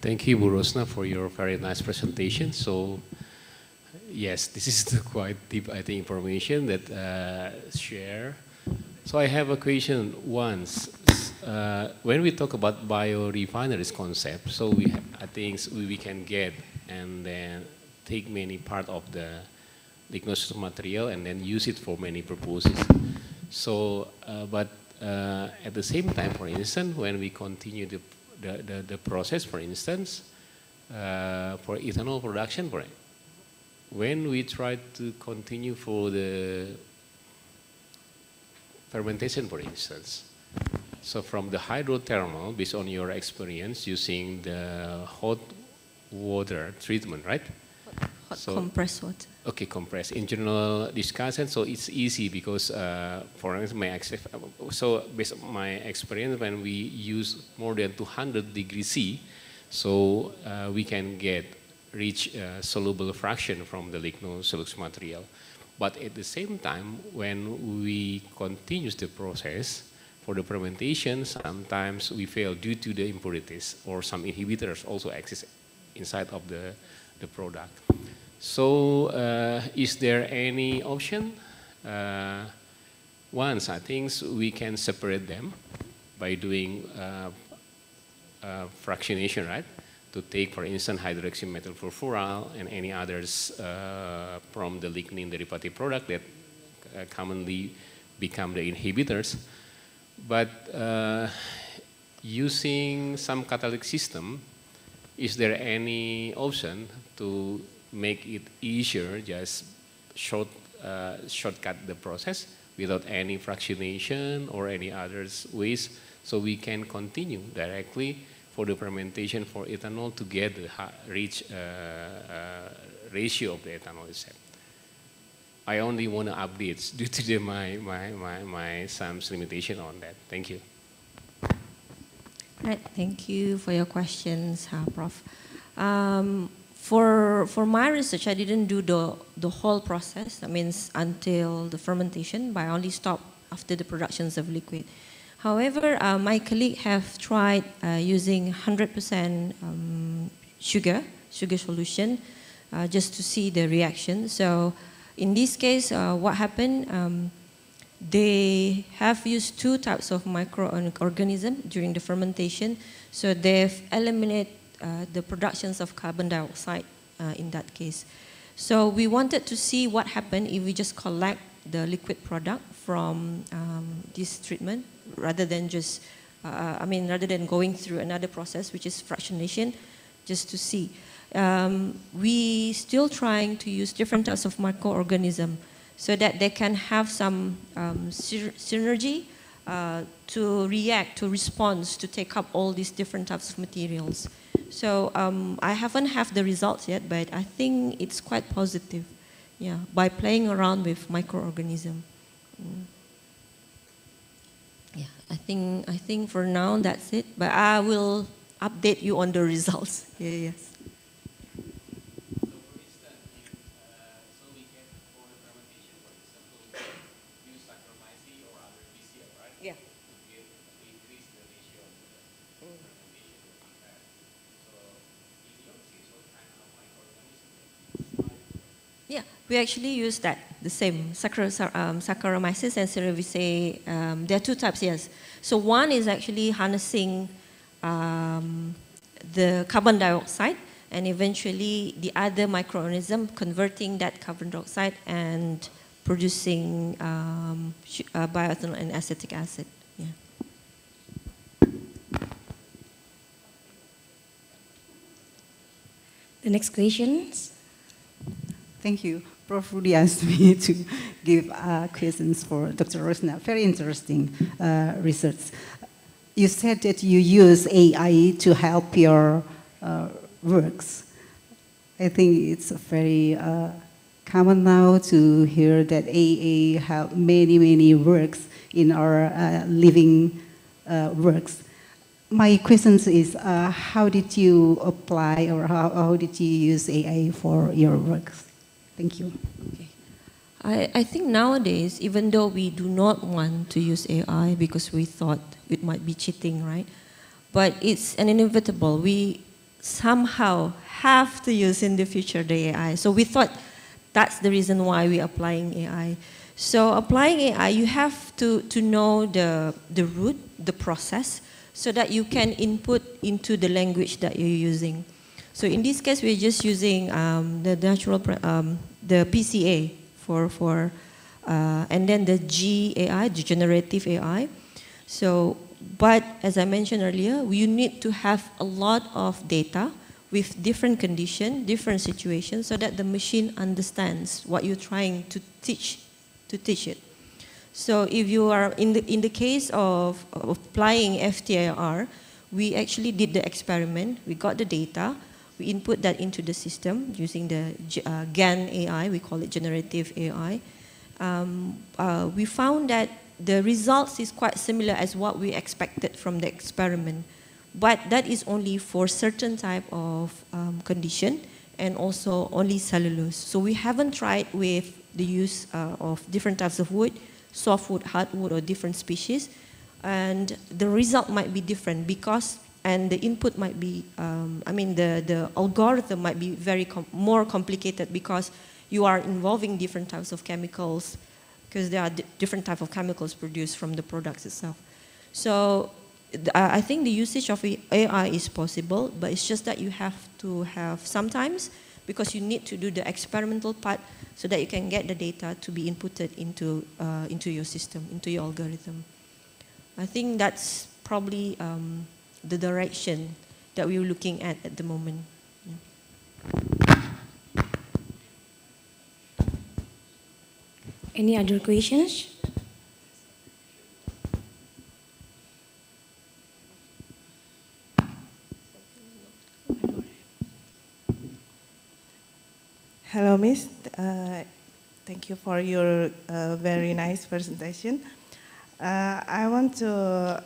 Speaker 14: Thank you, Bu Rosna, for your very nice presentation. So, yes, this is the quite deep, I think, information that share. So I have a question once. When we talk about biorefineries concept, so I think we can get and then take many part of the lignosus material and then use it for many purposes. So, but at the same time, for instance, when we continue the process, for instance, for ethanol production, when we try to continue for the fermentation, for instance, so from the hydrothermal, based on your experience using the hot water treatment, right?
Speaker 21: Hot compressed water.
Speaker 14: Okay, compressed. In general discussion, so it's easy because, for instance, so based on my experience, when we use more than 200 degrees C, so we can reach soluble fraction from the lignosulfuric material. But at the same time, when we continue the process for the fermentation, sometimes we fail due to the impurities or some inhibitors also exist inside of the product. So is there any option? Once, I think we can separate them by doing fractionation, right? To take, for instance, hydroxymethylfurfural and any others from the lignin derivative product that commonly become the inhibitors. But using some catalytic system, is there any option to make it easier, just shortcut the process without any fractionation or any other ways, so we can continue directly for the fermentation for ethanol to get the rich ratio of the ethanol itself? I only want to update due to my some limitation on that. Thank you.
Speaker 21: Right, thank you for your questions, Prof. For my research, I didn't do the whole process. That means until the fermentation, but I only stopped after the productions of liquid. However, my colleague have tried using 100% sugar solution just to see the reaction. So in this case, what happened? They have used two types of microorganisms during the fermentation. So they've eliminated the productions of carbon dioxide in that case. So we wanted to see what happened if we just collect the liquid product from this treatment rather than just, rather than going through another process, which is fractionation, just to see. We still trying to use different types of microorganisms so that they can have some synergy to react, to respond, to take up all these different types of materials. So I haven't have the results yet, but I think it's quite positive, yeah, by playing around with microorganism. Yeah, I think for now that's it, but I will update you on the results. Yeah, yes. Yeah. Yeah, we actually use that, the same, Saccharomyces and Cerevisiae. There are two types, yes. So one is actually harnessing the carbon dioxide, and eventually the other microorganism converting that carbon dioxide and producing bioethanol and acetic acid. Yeah.
Speaker 4: The next questions.
Speaker 6: Thank you. Prof. Rudy asked me to give questions for Dr. Rosna. Very interesting research. You said that you use AI to help your works. I think it's very common now to hear that AI help many works in our living works. My question is, how did you apply or how did you use AI for your works? Thank you.
Speaker 21: Okay. I think nowadays, even though we do not want to use AI because we thought it might be cheating, right? But it's an inevitable. We somehow have to use in the future the AI. So we thought that's the reason why we're applying AI. So applying AI, you have to know the root, the process, so that you can input into the language that you're using. So in this case, we're just using the natural, the PCA and then the GAI, the generative AI. So, but as I mentioned earlier, you need to have a lot of data with different conditions, different situations, so that the machine understands what you're trying to teach it. So if you are in the case of applying FTIR, we actually did the experiment. We got the data. We input that into the system using the GAN AI. We call it generative AI. We found that the results is quite similar as what we expected from the experiment, but that is only for certain type of condition and also only cellulose. So we haven't tried with the use of different types of wood, softwood, hardwood, or different species, and the result might be different because, and the input might be, the algorithm might be more complicated because you are involving different types of chemicals, because there are different types of chemicals produced from the products itself. So I think the usage of AI is possible, but it's just that you have to have sometimes, because you need to do the experimental part so that you can get the data to be inputted into your system, into your algorithm. I think that's probably the direction that we're looking at the moment. Yeah.
Speaker 4: Any other questions?
Speaker 3: Hello, Miss. Thank you for your very nice presentation. I want to,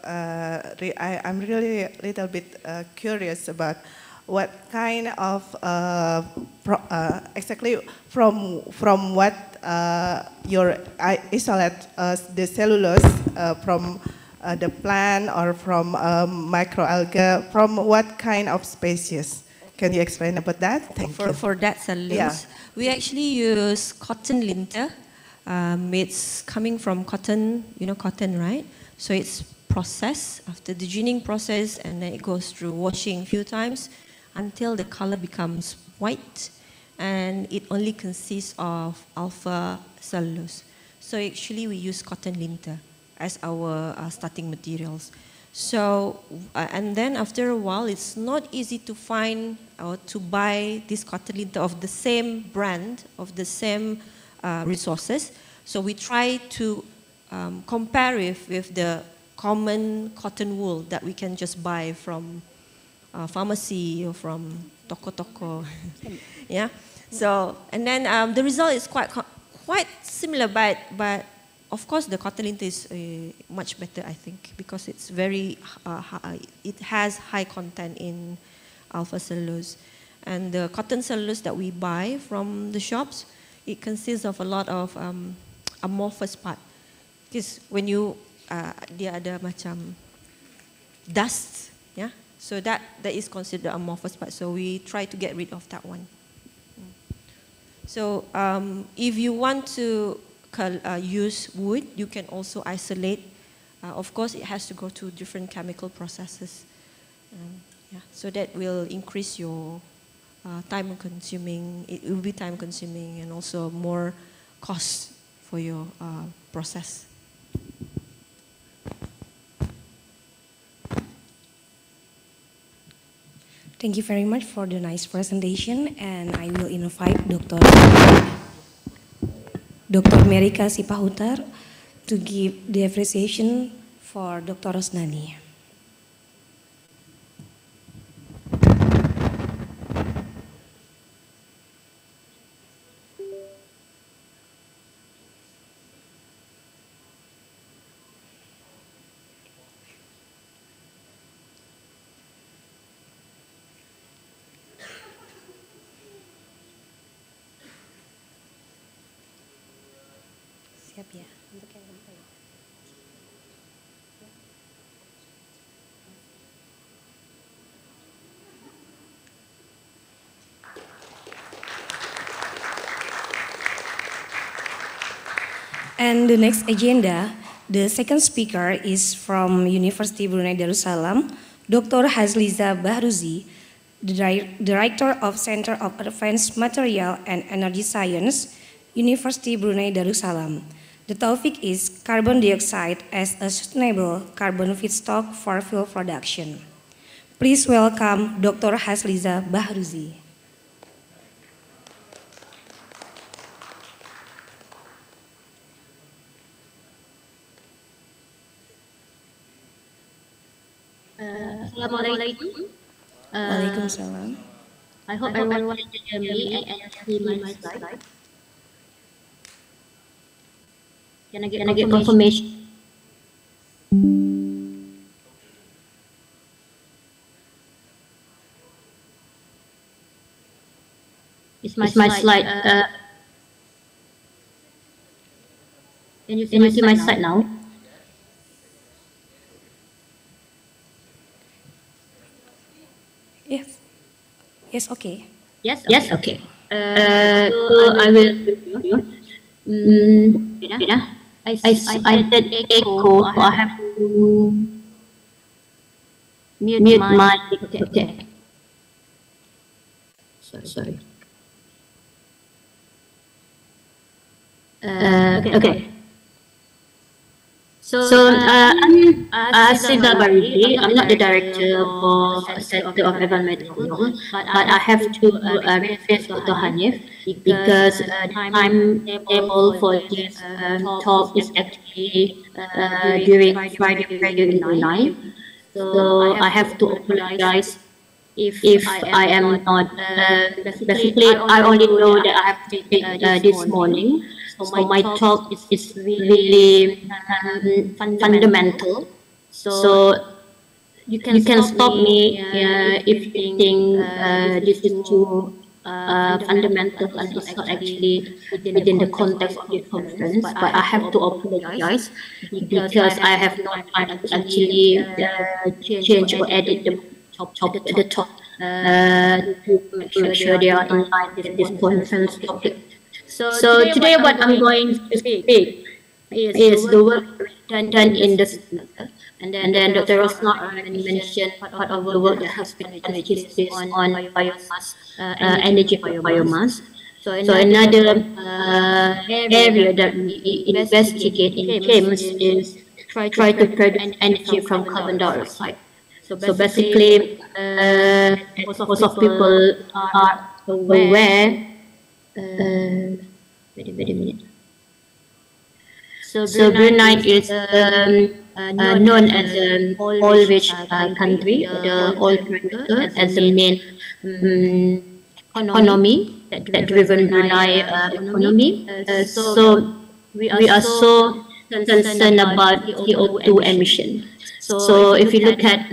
Speaker 3: I'm really a little bit curious about what kind of, exactly from what your isolate the cellulose from the plant or from microalgae, from what kind of species? Can you explain about that? Thank you.
Speaker 21: For that cellulose, we actually use cotton linter. It's coming from cotton, you know cotton, right? So it's processed after the ginning process, and then it goes through washing a few times until the color becomes white, and it only consists of alpha cellulose. So actually we use cotton linter as our starting materials. So, and then after a while, it's not easy to find or to buy this cotton linter of the same brand, of the same resources. So we try to compare it with the common cotton wool that we can just buy from pharmacy or from toko-toko. Yeah. So, and then the result is quite similar, but of course the cotton linter is much better, I think, because it's very it has high content in alpha cellulose, and the cotton cellulose that we buy from the shops, it consists of a lot of amorphous part, because when you dia ada macam dust, yeah, so that is considered amorphous part. So we try to get rid of that one. So if you want to use wood, you can also isolate. Of course, it has to go through different chemical processes. Yeah, so that will increase your time consuming. It will be time consuming and also more cost for your process.
Speaker 4: Thank you very much for the nice presentation, and I will invite Dr. Merika Sipahutar to give the appreciation for Dr. Rosnani. Siap ya, untuk yang keempat ya. And the next agenda, the second speaker is from University Brunei Darussalam, Dr. Hazliza Bahruzi, the Director of Center of Advanced Material and Energy Science, University Brunei Darussalam. The topic is carbon dioxide as a sustainable carbon feedstock for fuel production. Please welcome Dr. Hazliza Bahruzi.
Speaker 22: Assalamualaikum.
Speaker 4: Waalaikumsalam.
Speaker 22: I hope everyone can hear me and see my slide. Can I get confirmation? Is my slide? Can you see my slide now?
Speaker 4: Yes. Yes. Okay.
Speaker 22: Yes. Okay. So I will. I said echo, so I have to mute my. Okay. Sorry. Okay. So I'm Hazliza Bahruzi. I'm not the director for Center of Environmental, but I have to reference Dr. Hanif because the timetable for this talk is actually during Friday prayer in Brunei. So I have to apologize if I am not. Basically, I only know that I have to take this morning. So my talk is really fundamental. So you can stop me if you think this is too fundamental and it's not actually within the context of the conference. But I have to apologize because I have no time to actually change or edit the top to make sure they are in line with this conference topic. So today what I'm going to speak is the work done in the center. And then Dr. Rosna already mentioned part of the work that has been done, which is on biomass, energy for biomass. So another area that we investigate in CHEMS is try to produce energy from carbon dioxide. So basically, most of people are aware. Wait a minute. So Brunei is known as an oil-rich country, the oil producer, as the main economy that driven Brunei economy. So we are so concerned about CO2 emission. So if you look at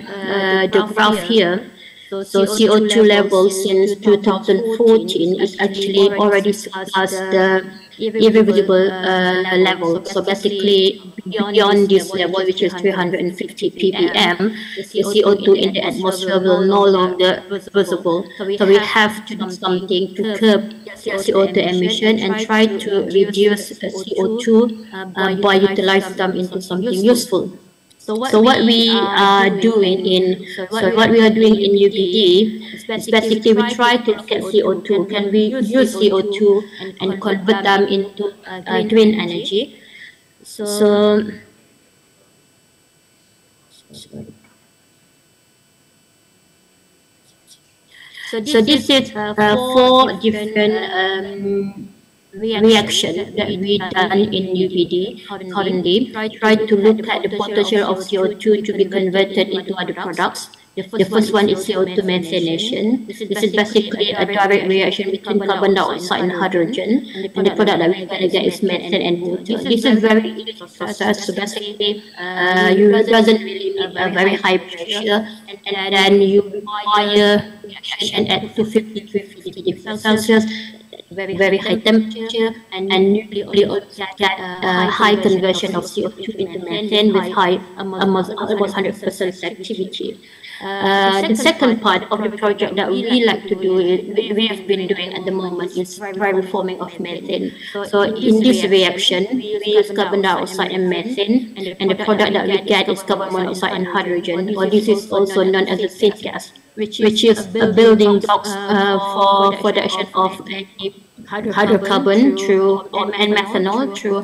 Speaker 22: the graph here, so CO2 level since 2014 is actually already surpassed the irreversible level. So basically, beyond this level, which is 350 ppm, the CO2 in the atmosphere will no longer visible. So we have to do something to curb CO2 emission and try to reduce CO2 by utilizing them into something useful. So what we are doing in UBD is basically we try to look at CO2. Can we use CO2 and convert them into green energy? So this is 4 different reaction that we done in UBD currently. Try to look at the potential of CO2 to be converted into other products. The first one is CO2 methanation. This is basically a direct reaction between carbon dioxide and hydrogen, and the product that we're going to get is methane and water. This is very easy process. So basically, you doesn't really need a very high pressure, and then you require reaction at 250 degrees Celsius. Very high temperature, and you also get high conversion of CO2 into methane with high almost 100% activity. The second part of the project that we like to do, we have been doing at the moment, is dry reforming of methane. So in this reaction, we use carbon dioxide and methane, and the product that we get is carbon monoxide and hydrogen, or this is also known as the syngas, which is a building blocks for production of hydrocarbon through and methanol through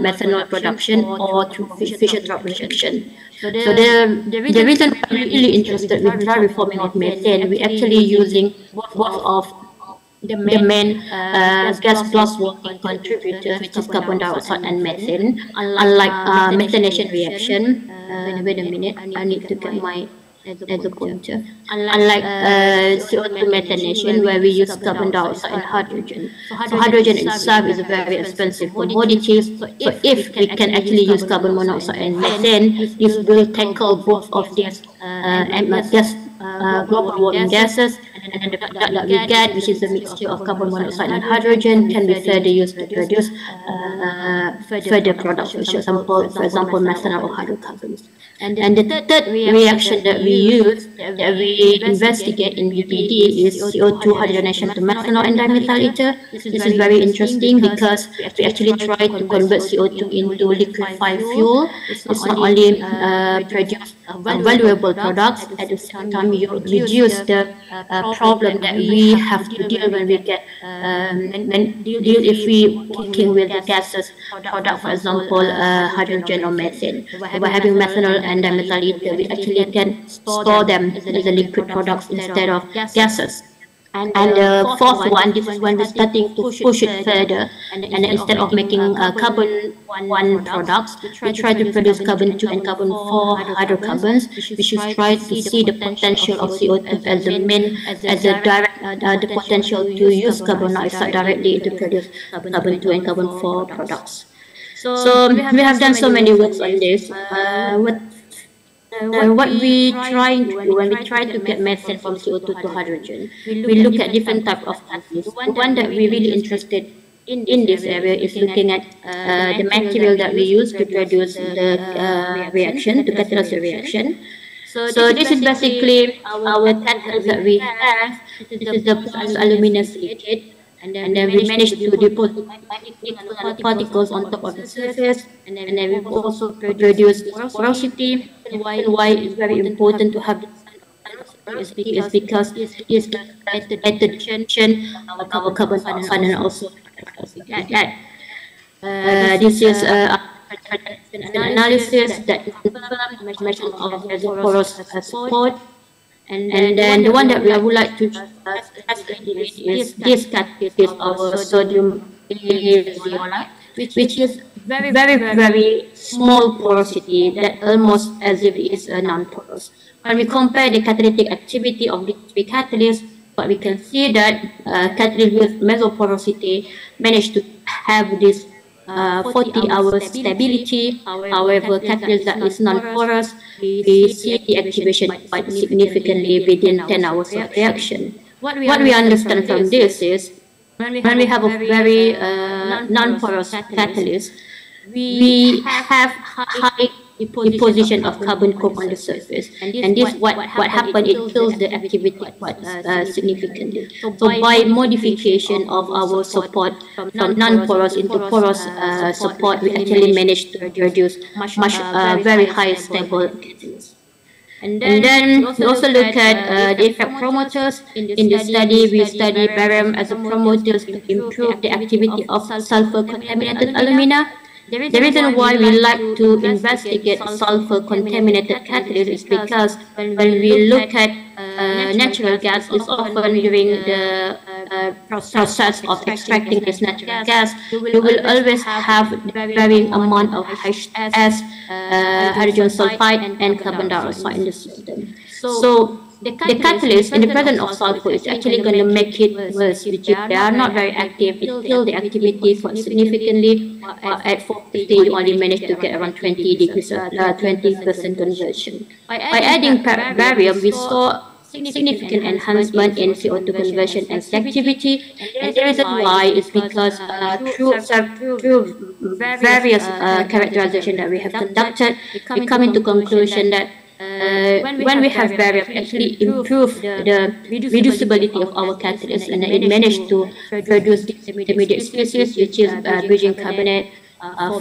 Speaker 22: methanol production or through Fischer-Tropsch reaction. So the reason I'm really interested with dry reforming of methane, we're actually using both of the main gas plus water contributor, which is carbon dioxide and methane. Unlike methanation reaction, wait a minute, I need to get my as a pointer. Unlike CO2 methanation, where we use carbon dioxide and hydrogen. So hydrogen itself is a very expensive commodity. So if we can actually use carbon monoxide and methane, this will tackle both of these global warming gases, and the product that we get, which is a mixture of carbon monoxide and hydrogen, can be further used to produce further products, for example, methanol or hydrocarbons. And the third reaction that we use, that we investigate in UPD, is CO2 hydrogenation to methanol and dimethyl ether. This is very interesting because we actually try to convert CO2 into liquefied fuel. It's not only produce valuable products, at the same time you reduce the problem that we have to deal when we get if we working with the gases product, for example, hydrogen or methane. By having methanol and dimethyl ether, we actually can store them as a liquid products instead of gases. And the fourth one, this is when we're starting to push it further. And instead of making carbon one products, we try to produce carbon 2 and carbon 4 hydrocarbons. We should try to see the potential of CO2 as the main, as a direct, the potential to use carbon dioxide directly to produce carbon 2 and carbon 4 products. So we have done so many works on this. What we try to do when we try to get methane from CO2 to hydrogen, we look at different types of catalysts. The one that we're really interested in this area is looking at the material that we use to produce the reaction, to catalyze the reaction. So this is basically our catalyst that we have. This is the alumina silicate. And then we managed to deposit particles on top of the surface, and then we also produce porosity. And why it's very important to have this is because it's the tension of our carbon dioxide and also this is an analysis that measures of porous support. And then the one that I would like to is this catalyst is our sodium zeolite, which is very small porosity, that almost as if it is a non-porous. When we compare the catalytic activity of these three catalysts, but we can see that catalyst with mesoporosity managed to have this 40-hour stability. However, catalyst that is non-porous, we see the activation quite significantly within 10 hours of reaction. What we understand from this is when we have a very non-porous catalyst, we have high deposition of carbon coke on the surface, and this what happened, it kills the activity quite significantly. So by modification of our support from non-porous into porous support, we actually managed to produce much very high stable catalyst. And then we also look at the effect promoters. In the study, we study barium as a promoter to improve the activity of sulfur-contaminated alumina. The reason why we like to investigate sulfur-contaminated catalysts is because when we look at natural gas, it's often during the process of extracting this natural gas, you will always have varying amount of HS, hydrogen sulfide, and carbon dioxide in the system. So the catalyst in the presence of sulfur is actually going to make it worse, which they are not very active. It kills the activity quite significantly. At 450, you only manage to get around 20% conversion. By adding barium, we saw significant enhancement in CO2 conversion and selectivity, and the reason why is because through various characterization that we have conducted, we come into conclusion that when we have barium, actually improve the reducibility of our catalyst, and it managed to produce the intermediate species, which is bridging carbonate,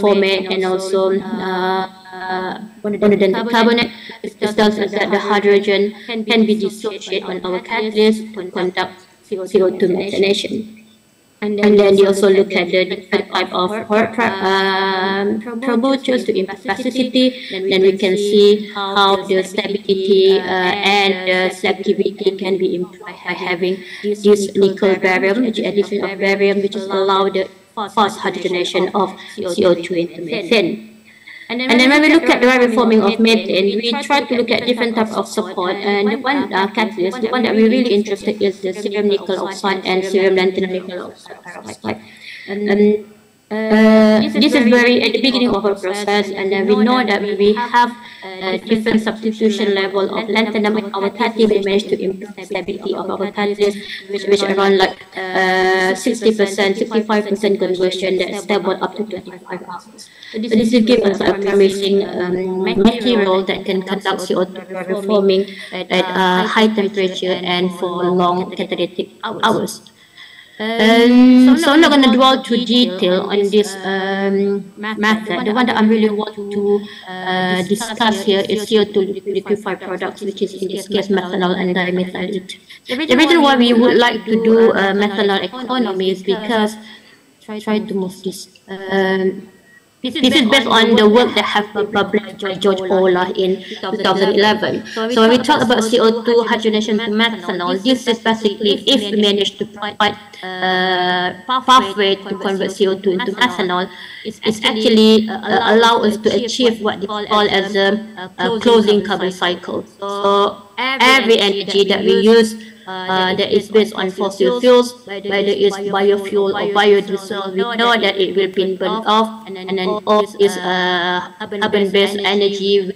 Speaker 22: formate, and also monodentate carbonate. This tells us that the hydrogen can be dissociated on our catalyst to conduct CO2 methanation. And then they also look at the different type of promoters to improve plasticity. Then we can see how the stability and the selectivity can be improved by having this nickel barium, which addition of barium, which is allow the fast hydrogenation of CO2 into methane. And then when we look at the reforming of methane, we try to look at different types of support. And the one catalyst, the one that we're really interested in is the cerium nickel oxide and cerium lanthanum nickel oxide peroxide. And this is very at the beginning of our process, and then we know that we have different substitution level of lanthanum in our catalyst. We managed to improve the stability of our catalyst, which around like 60%, 65% conversion that is stable up to 25 hours. So this will give us a promising material that can conduct CO2 reforming at high temperature and for long catalytic hours. So I'm not going to dwell too detail on this method. The one that I really want to discuss here is CO2 liquefied products, which is in this case methanol and dimethyl ether. The reason why we would like to do methanol economy is because, try to move this. This is based on the work that have been published by George Ola in 2011. So when we talk about CO2 hydrogenation to methanol, this is basically if we manage to provide pathway to convert CO2 into methanol, it's actually allow us to achieve what they call as a closing carbon cycle. So every energy that we use that is based on fossil fuels, whether it's biofuel or biodiesel, we know that it will be burned off, and then all this carbon-based energy will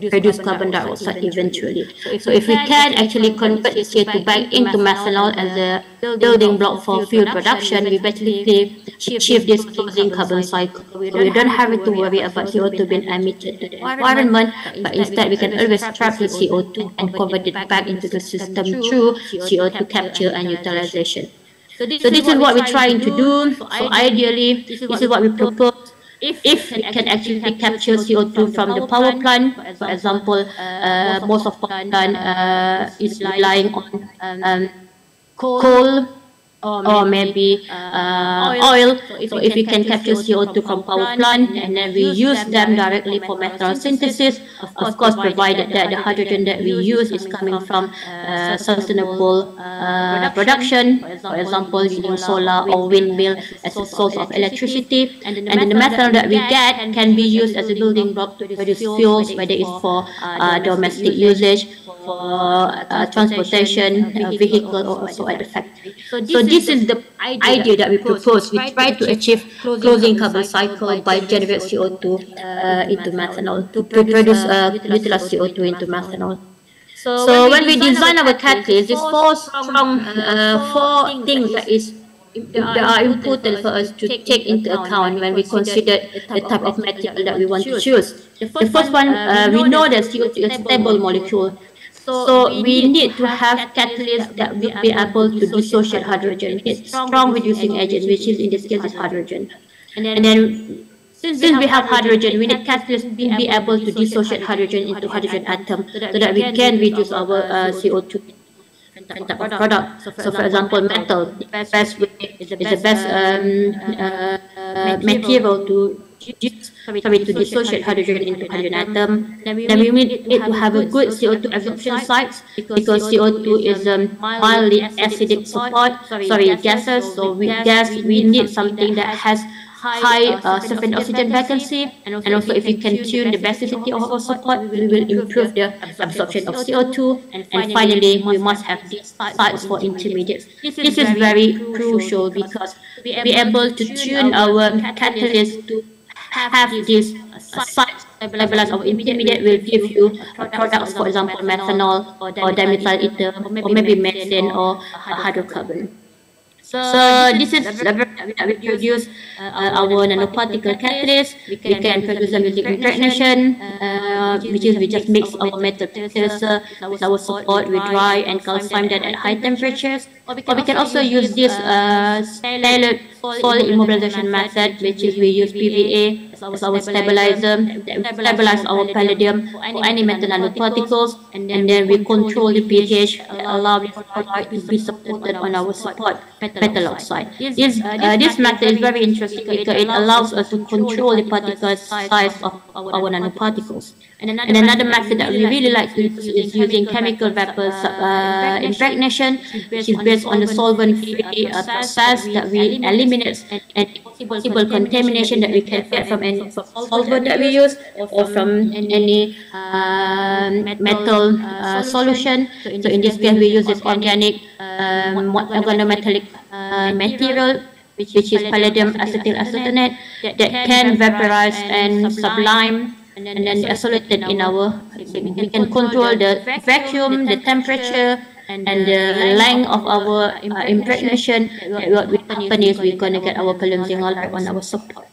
Speaker 22: produce carbon dioxide eventually. So if we can actually convert the CO2 back into methanol as a building block for fuel production, we basically achieve this closing carbon cycle. So we don't have to worry about CO2 being emitted to the environment, but instead we can always trap the CO2 and convert it back into the system through CO2 capture and utilization. So this is what we're trying to do. So ideally, this is what we propose. If we can actually capture CO2 from the power plant, for example, most of power plant is relying on coal or maybe oil. So if we can capture CO2 from power plant and then we use them directly for methanol synthesis, of course, provided that the hydrogen that we use is coming from sustainable production, for example, using solar or windmill as a source of electricity, and then the methanol that we get can be used as a building block to produce fuels, whether it's for domestic usage, for transportation, vehicle, or also at the factory. So this is the idea that we propose. We try to achieve closing carbon cycle by generating CO2 into methanol, to produce utilize CO2 into methanol. So when we design our catalyst, it's four things that are important for us to take into account when we consider the type of material that we want to choose. The first one, we know that CO2 is a stable molecule. So we need to have catalysts that will be able to dissociate hydrogen. It's strong reducing agent, which is in this case is hydrogen. And then since we have hydrogen, we need catalysts to be able to dissociate hydrogen into hydrogen atom so that we can reduce our CO2 product. So for example, metal, the best way is the best material to dissociate hydrogen into hydrogen atom. Then we need it to have a good CO2 absorption sites, because CO2 is a mildly acidic gases. So we need something that has high surface oxygen vacancy, and also if you can tune the basicity of our support, we will improve the absorption of CO2. And finally, we must have these sites for intermediates. This is very crucial, because to be able to tune our catalyst to have these sites stabilize our intermediate will give you products, for example, methanol or dimethyl ether, or maybe methane or hydrocarbon. So this is the level that we produce our nanoparticle catalyst. We can produce them using impregnation, which is we just mix our metal precursor with our support, we dry and calcine that at high temperatures. Or we can also use this tailored solid immobilization method, which is we use PVA as our stabilizer. We stabilize our palladium or any metal nanoparticles, and then we control the pH, allow the product to be supported on our support metal oxide. This method is very interesting because it allows us to control the particle size of our nanoparticles. And another method that we really like to use is using chemical vapor impregnation, which is based on the solvent-free process that we eliminate any possible contamination that we can get from any solvent that we use, or from any metal solution. So in this case, we use this organic organometallic material, which is palladium acetyl acetonate, that can vaporize and sublime and then isolated in our, we can control the vacuum, the temperature, and the length of our impregnation. What will happen is we're going to get our polymer on our support.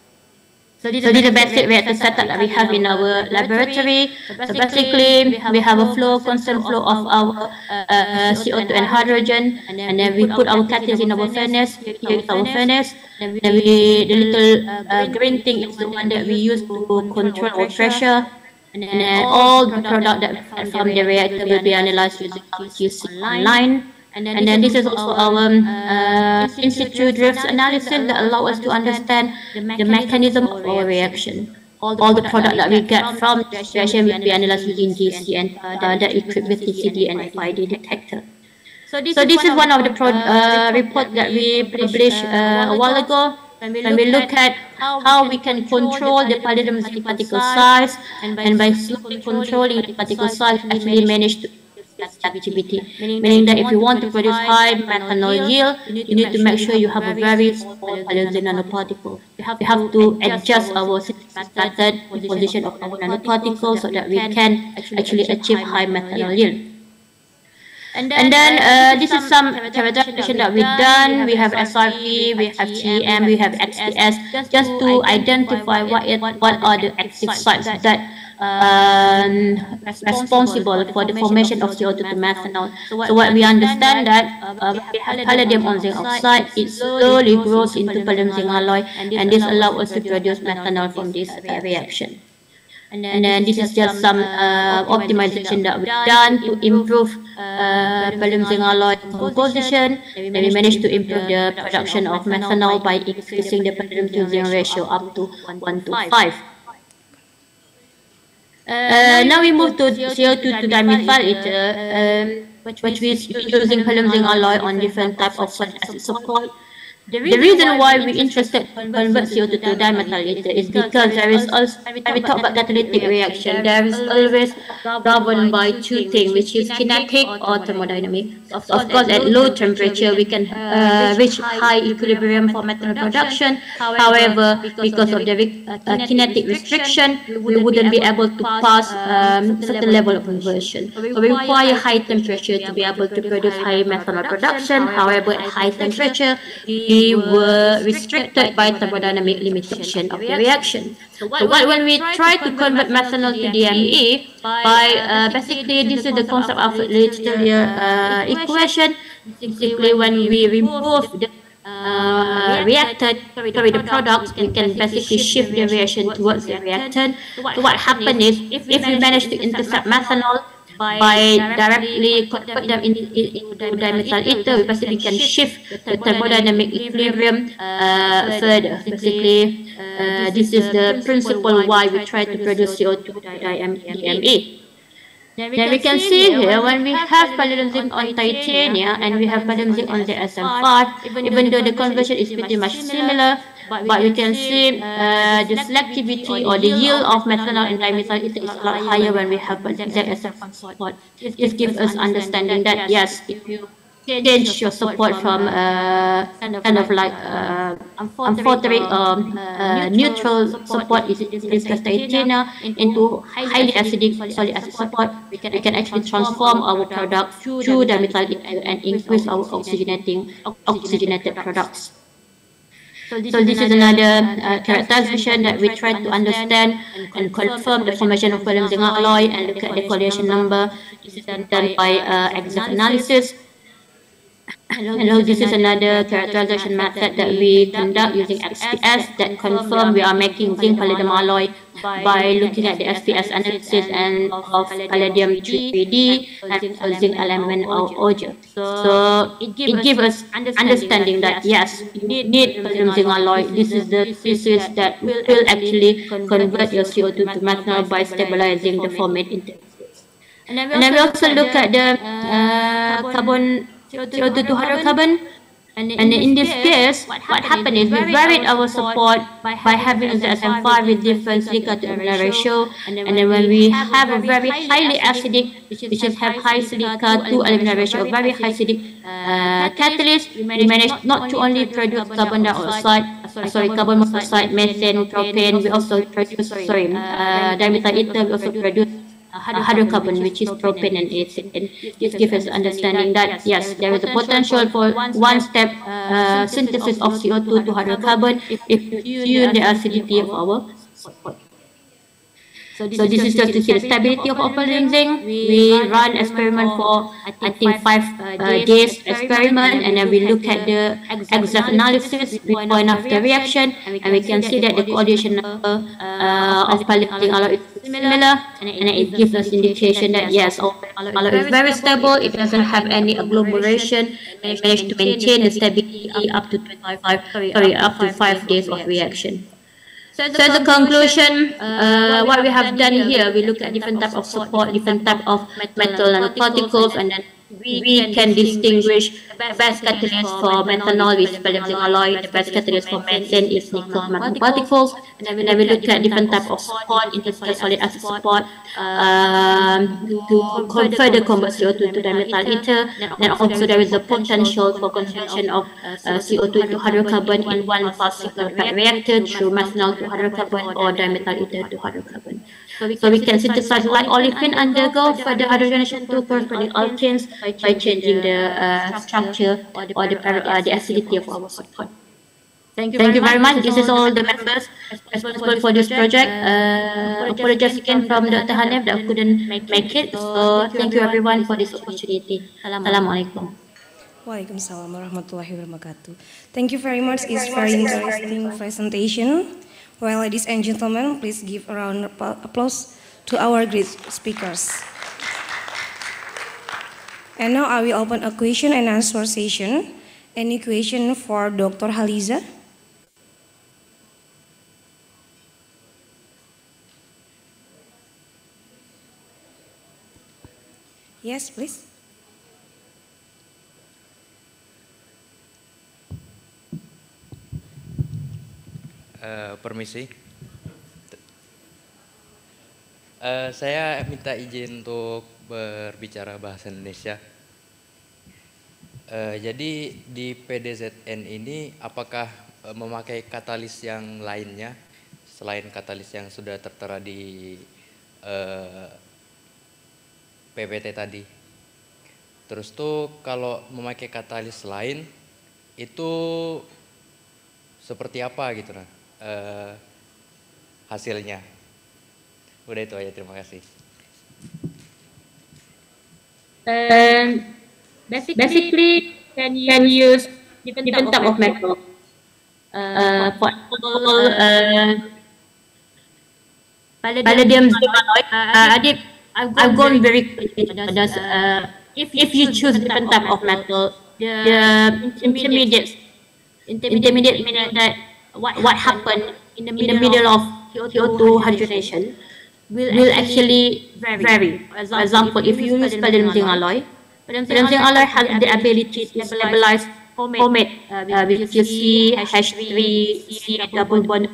Speaker 22: So this is the basic reactor setup that we have in our laboratory. So basically, we have a constant flow of our CO2 and hydrogen, and then we put our catalyst in our furnace. Here is our furnace. Then the little green thing is the one that we use to control our pressure. And then all the product that we have from the reactor will be analyzed using QC online. And then this is also our in-situ drift analysis that allow us to understand the mechanism of our reaction. All the product that we get from this reaction will be analyzed using GCN that equipped with TCD and FID detector. So this is one of the reports that we published a while ago. When we look at how we can control the palindromic particle size, and by slowly controlling the particle size, actually manage to activity, meaning that if you want to produce high methanol yield, you need to make sure you have a very small palindromic nanoparticle. We have to adjust our method composition of our nanoparticles so that we can actually achieve high methanol yield. And then this is some characterization that we've done. We have SRP, we have TEM, we have XPS, just to identify what are the active sites that responsible for the formation of CO2 to methanol. So what we understand that when we have palladium on zinc oxide, it slowly grows into palladium zinc alloy, and this allows us to produce methanol from this reaction. And then this is just some optimization that we've done to improve palladium zinc alloy composition, and we managed to improve the production of methanol by increasing the palladium to zinc ratio up to 1 to 5. Now we move to CO2 to dimethyl ether, which we using palladium zinc alloy on different types of solid acid support. The reason why we're interested to convert CO2 to dimethyl ether is because there is also, when we talk about catalytic reaction, there is always governed by two things, which is kinetic or thermodynamic. Of course, at low temperature, we can reach high equilibrium for methanol production. However, because of the kinetic restriction, we wouldn't be able to pass certain level of conversion. So we require high temperature to be able to produce high methanol production. However, at high temperature, we were restricted by thermodynamic limitation of the reaction. So when we try to convert methanol to DME, by basically this is the concept of Lister equation. Basically, when we remove the the product, we can basically shift the reaction towards the reactant. So what happens is, if we manage to intercept methanol by directly convert them into dimethyl ether, we basically can shift the thermodynamic equilibrium further. Basically, this is the principle why we try to produce CO2 DME. Then we can see here, when we have palladium zinc on titanium and we have palladium zinc on the SM5, even though the conversion is pretty much similar, but we can see the selectivity or the yield of methanol and dimethyl ether is a lot higher when we have zinc SM5 support. This gives us understanding that yes, if you change your support from kind of like amphoteric neutral support, is this titanium, into highly acidic solid acid support, we can actually transform our product to dimethyl ether and increase our oxygenated products. So this is another characterization that we try to understand and confirm the formation of palladium zinc alloy and look at the correlation number. This is done by exact analysis. And this is another characterization method that we conduct using XPS that confirm we are making zinc palladium alloy by looking at the SPS analysis and of palladium 3D and zinc element OJ. So it gives us understanding that yes, you need palladium zinc alloy. This is the thesis that will actually convert your CO2 to methanol by stabilizing the formate interface. And then we also look at the carbon CO2 to hydrocarbon, and in this case, what happened is we varied our support by having the SM5 with different silica to alumina ratio, and then when we have a very highly acidic, which is have high silica to alumina ratio, very high acidic catalyst, we managed not to only produce carbon dioxide, carbon monoxide, methane, propane, we also produce, dimethyl ether, we also produce hydrocarbon, which is propane and ethane. This gives us understanding that yes, there is a potential for one-step synthesis of CO2 to hydrocarbon if you tune the acidity of our support. So this is just to see the stability of operating. We run experiment for I think 5 days experiment, and then we look at the exact analysis before and after reaction, and we can see that the coordination of polyethylene alloy is similar, and it gives us indication that yes, our alloy is very stable. It doesn't have any agglomeration, and managed to maintain the stability up to 5 days of reaction. So as a conclusion, what we have done here, we look at different type of support, different type of metal nanoparticles, and then we can distinguish the best catalyst for methanol is palladium alloy, the best catalyst for methane is nickel nanoparticles, and then we look at different type of support, interstellar solid acid support, to further convert CO2 to dimethyl ether. Then also there is a potential for conversion of CO2 to hydrocarbon in one single reactor through methanol to hydrocarbon or dimethyl ether to hydrocarbon. So we can synthesize like olefin undergo further hydrogenation to corresponding alkanes by changing the structure or the acidity of our support. Thank you very much. This is all the members responsible for this project. Apologies again from Dr. Hanif that couldn't make it. So thank you everyone for this opportunity. Assalamualaikum.
Speaker 1: Waalaikumsalam warahmatullahi wabarakatuh. Thank you very much. It's very interesting presentation. Well, ladies and gentlemen, please give a round of applause to our great speakers. And now I will open a question and answer session. Any question for Dr. Haliza? Yes, please.
Speaker 2: Permisi. Saya minta izin untuk berbicara bahasa Indonesia. Jadi di PDZN ini apakah memakai katalis yang lainnya selain katalis yang sudah tertera di PPT tadi? Terus tuh kalau memakai katalis lain itu seperti apa gitu nah hasilnya? Udah itu aja, terima kasih.
Speaker 22: Basically, can use different type of metal. For example, palladium alloy. I've gone very quickly. If you choose different type of metal, the intermediate meaning that what happened in the middle of CO2 hydrogenation will actually vary. For example, if you use palladium alloy, palladium alloy has the ability to stabilize formate with CH3, C double bond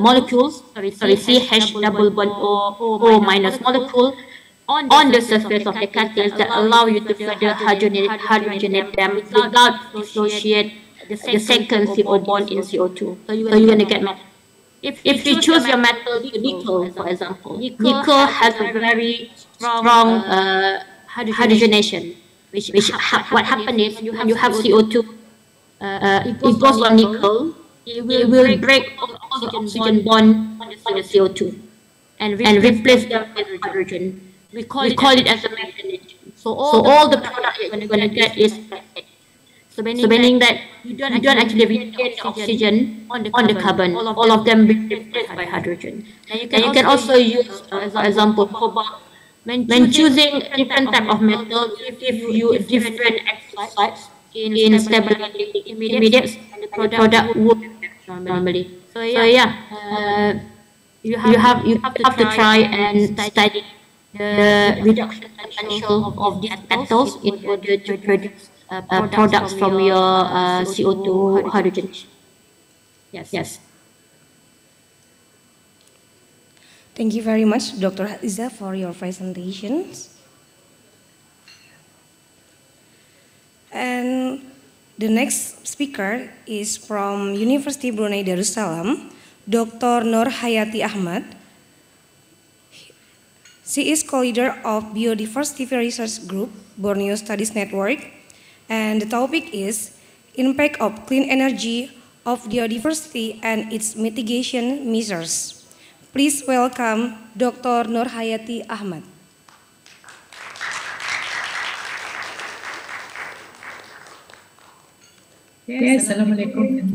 Speaker 22: molecules, CH double bond O minus molecule on the surface of the catalyst that allow you to further hydrogenate them without dissociate the second CO bond in CO2. So you're going to get metal. If you choose your metal, nickel, for example, nickel has a very strong hydrogenation, which what happens is when you have CO2, it goes on nickel, it will break the oxygen bond on the CO2 and replace them with hydrogen. We call it as a mechanism. So all the product you're going to get is metal. So meaning that you don't actually retain the oxygen on the carbon. All of them be replaced by hydrogen. And you can also use, for example, cobalt. When choosing different type of metal, if you different exercise in stabilizing intermediates, the product would normally. So yeah, you have to try and study the reduction potential of these metals in order to produce products from your CO2 hydrogenation. Yes.
Speaker 1: Thank you very much, Dr. Haliza, for your presentations. And the next speaker is from University Brunei Darussalam, Dr. Nur Hayati Ahmad. She is co-leader of Biodiversity Research Group, Borneo Studies Network, and the topic is impact of clean energy of biodiversity and its mitigation measures. Please welcome Dr. Nur Hayati Ahmad.
Speaker 5: Yes, Assalamualaikum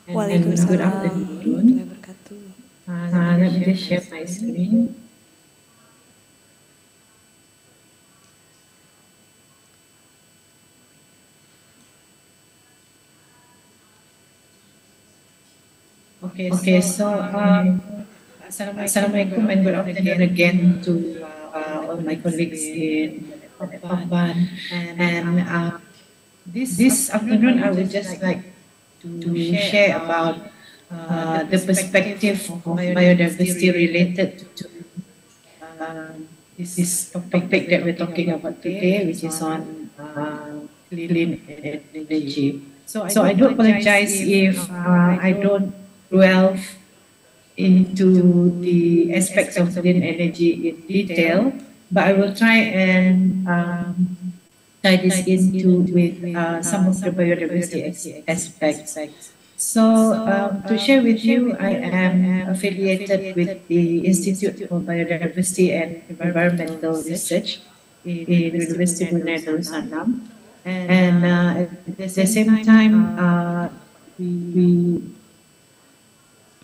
Speaker 5: and good afternoon. Let me just share my screen. Okay, so Assalamualaikum and good afternoon again to all my colleagues in Papan. And this afternoon I would just like to share about the perspective of biodiversity related to this topic that we're talking about today, which is on clean energy. So I do apologize if I don't delve into the aspects of clean energy in detail, but I will try and tie this into with some of the biodiversity aspects. So to share with you, I am affiliated with the Institute for Biodiversity and Environmental Research in the University of Brunei Darussalam. And at the same time,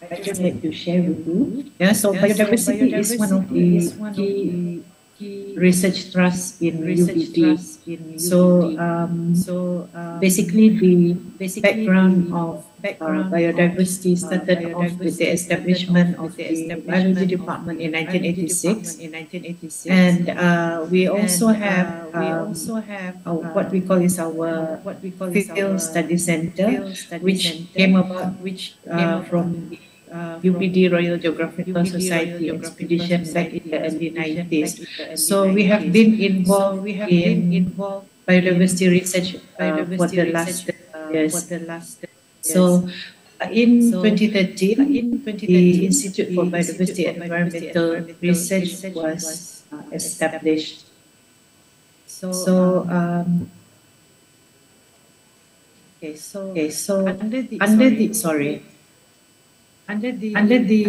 Speaker 5: I just like to share with you. Yeah, so biodiversity is one of the key research trusts in UBD. So basically the background of biodiversity started off with the establishment of the biology department in 1986. And we also have what we call is our field study center, which came about from the UPD Royal Geographical Society expedition back in the early 90s. So we have been involved in biodiversity research for the last years. So in 2013, the Institute for Biodiversity and Environmental Research was established. So under the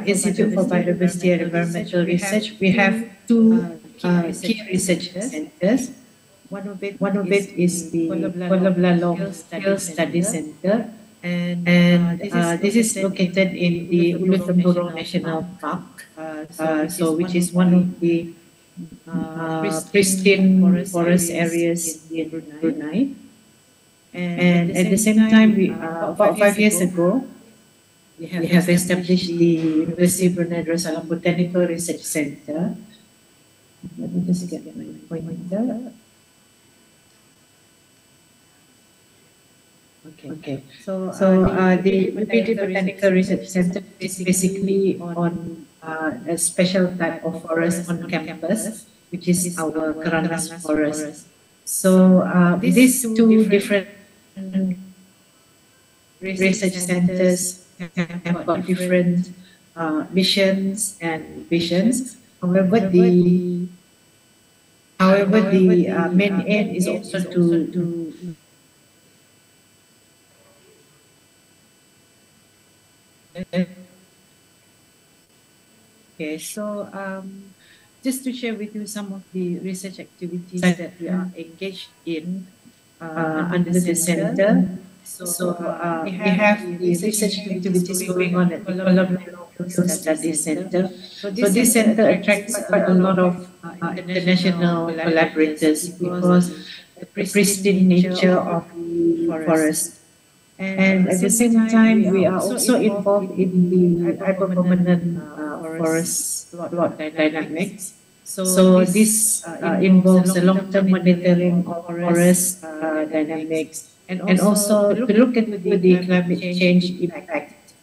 Speaker 5: Institute for Biodiversity and Environmental Research, we have two key research centers. One of it is the Kuala Field Study Center, and this is located in the Ulu Tempurung National Park, which is one of the pristine forest areas in Brunei. And at the same time, about 5 years ago, we have established the University of Brunei Darussalam Botanical Research Center. Let me just get my pointer. Okay. So the UPD Botanical Research Center is basically on a special type of forest on campus, which is our Keranas forest. So these two different research centers have got different missions and visions. However, the main aim is also to okay, so just to share with you some of the research activities that we are engaged in under the center. So we have the research activities going on at the Kuala Field Study Center. So this center attracts quite a lot of international collaborators because the pristine nature of the forest. And at the same time, we are also involved in the hyperpermanent forest plot dynamics. So this involves the long-term monitoring of forest dynamics and also to look at the climate change impact.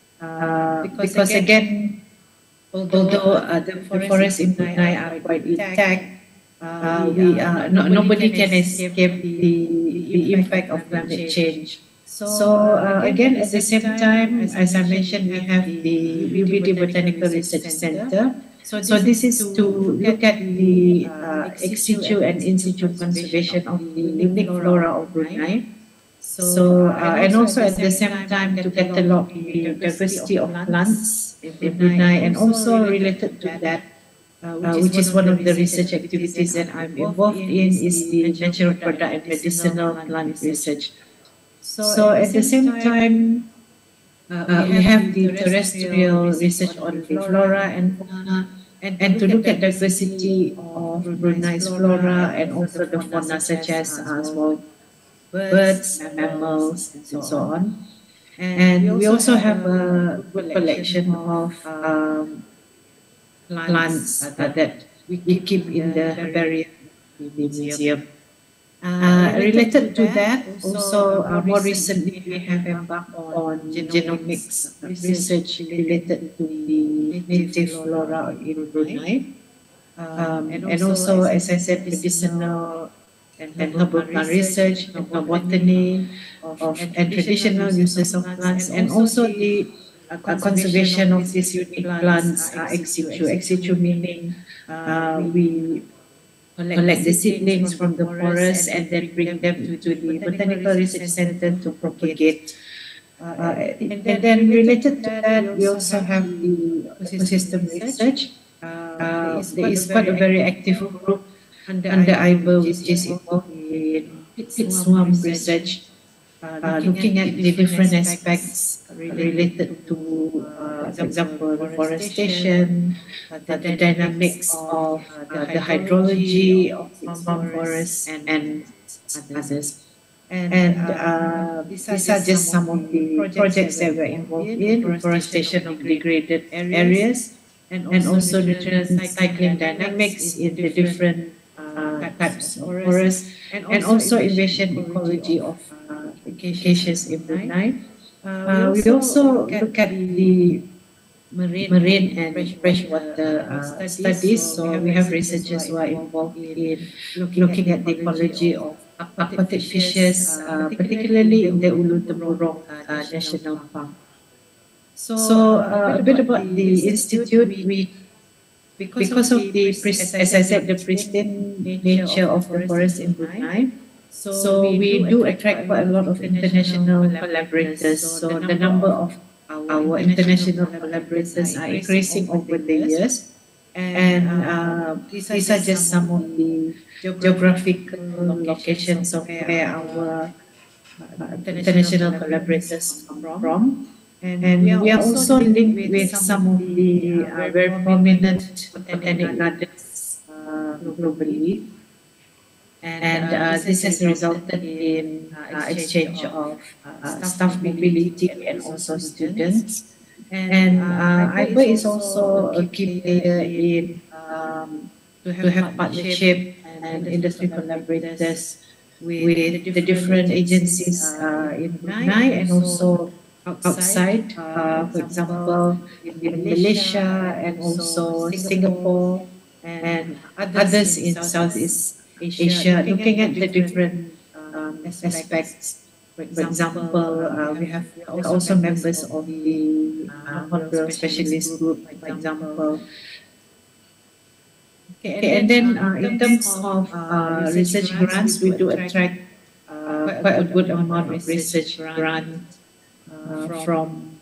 Speaker 5: Because again, although the forests in Brunei are quite intact, nobody can escape the impact of climate change. So again, at the same time, as I mentioned, we have the UBD Botanical Research Center. So this is to look at the ex situ and in situ conservation of the unique flora of Brunei. And also at the same time to catalog the diversity of plants in Brunei, and also related to that, which is one of the research activities that I'm involved in, is the natural product and medicinal plant research. So at the same time, we have the terrestrial research on the flora and fauna, and to look at diversity of Brunei's flora and also the fauna, such as well, birds, mammals, and so on. And we also have a good collection of plants that we keep in the herbarium museum. Related to that, also more recently we have embarked on genomics research related to the native flora in Brunei. And also, as I said, medicinal and herbal plant research, botany, and traditional uses of plants, and also the conservation of these unique plants ex situ. Ex situ meaning we collect the seedlings from the forest and then bring them to the Botanical Research Center to propagate. And then related to that, we also have the ecosystem research. There is quite a very active group under IBER, which is involved in pit swarm research, looking at the different aspects related to, for example, reforestation, the dynamics of the hydrology of farm forests, and others. And these are just some of the projects that we're involved in: reforestation of degraded areas, and also nutrient cycling dynamics in the different types of forests, and also invasion ecology of acacias in Brunei. We also look at the marine and freshwater studies. So we have researchers who are involved in looking at the ecology of aquatic fishes, particularly in the Ulu Temurong National Park. So a bit about the institute. Because of the, as I said, the pristine nature of the forest in Brunei, so we do attract quite a lot of international collaborators. So the number of our international collaborators are increasing over the years, and these are just some of the geographical locations of where our international collaborators come from. And we are also linked with some of the very prominent botanic gardens globally. And this has resulted in exchange of staff mobility and also students. And IBER is also a key player in to have partnership and industry collaborators with the different agencies in Brunei and also outside, for example, in Malaysia and also Singapore and others in Southeast Asia, looking at the different aspects. For example, we are also members of the Horticultural Specialist Group, for example. Okay, and then in terms of research grants, we do attract quite a good amount of research grants from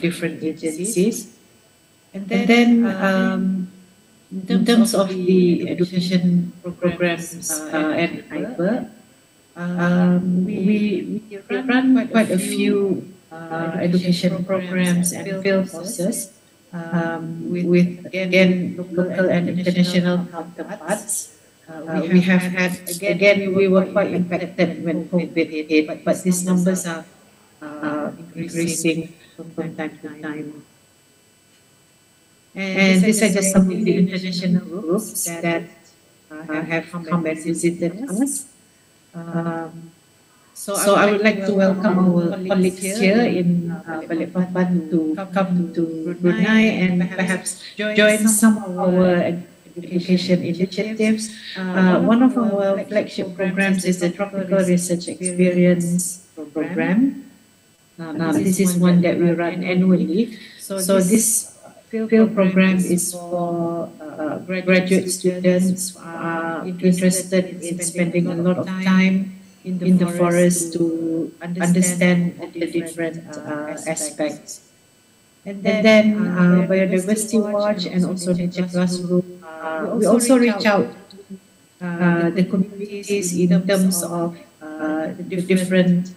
Speaker 5: different agencies. And then in terms of the education programs at IBER, we run quite a few education programs and field courses with, again, local and international counterparts. We have had, again, we were quite impacted when COVID hit, but these numbers are increasing from time to time. And these are just some of the international groups that have come and visited us. So I would like to welcome our colleagues here in Balikpapan to come to Brunei and perhaps join some of our education initiatives. One of our flagship programs is the Tropical Research Experience Program. This is one that we run annually. So this field program is for graduate students who are interested in spending a lot of time in the forest to understand the different aspects. And then Biodiversity Watch and also Nature Classroom, we also reach out the communities in terms of the different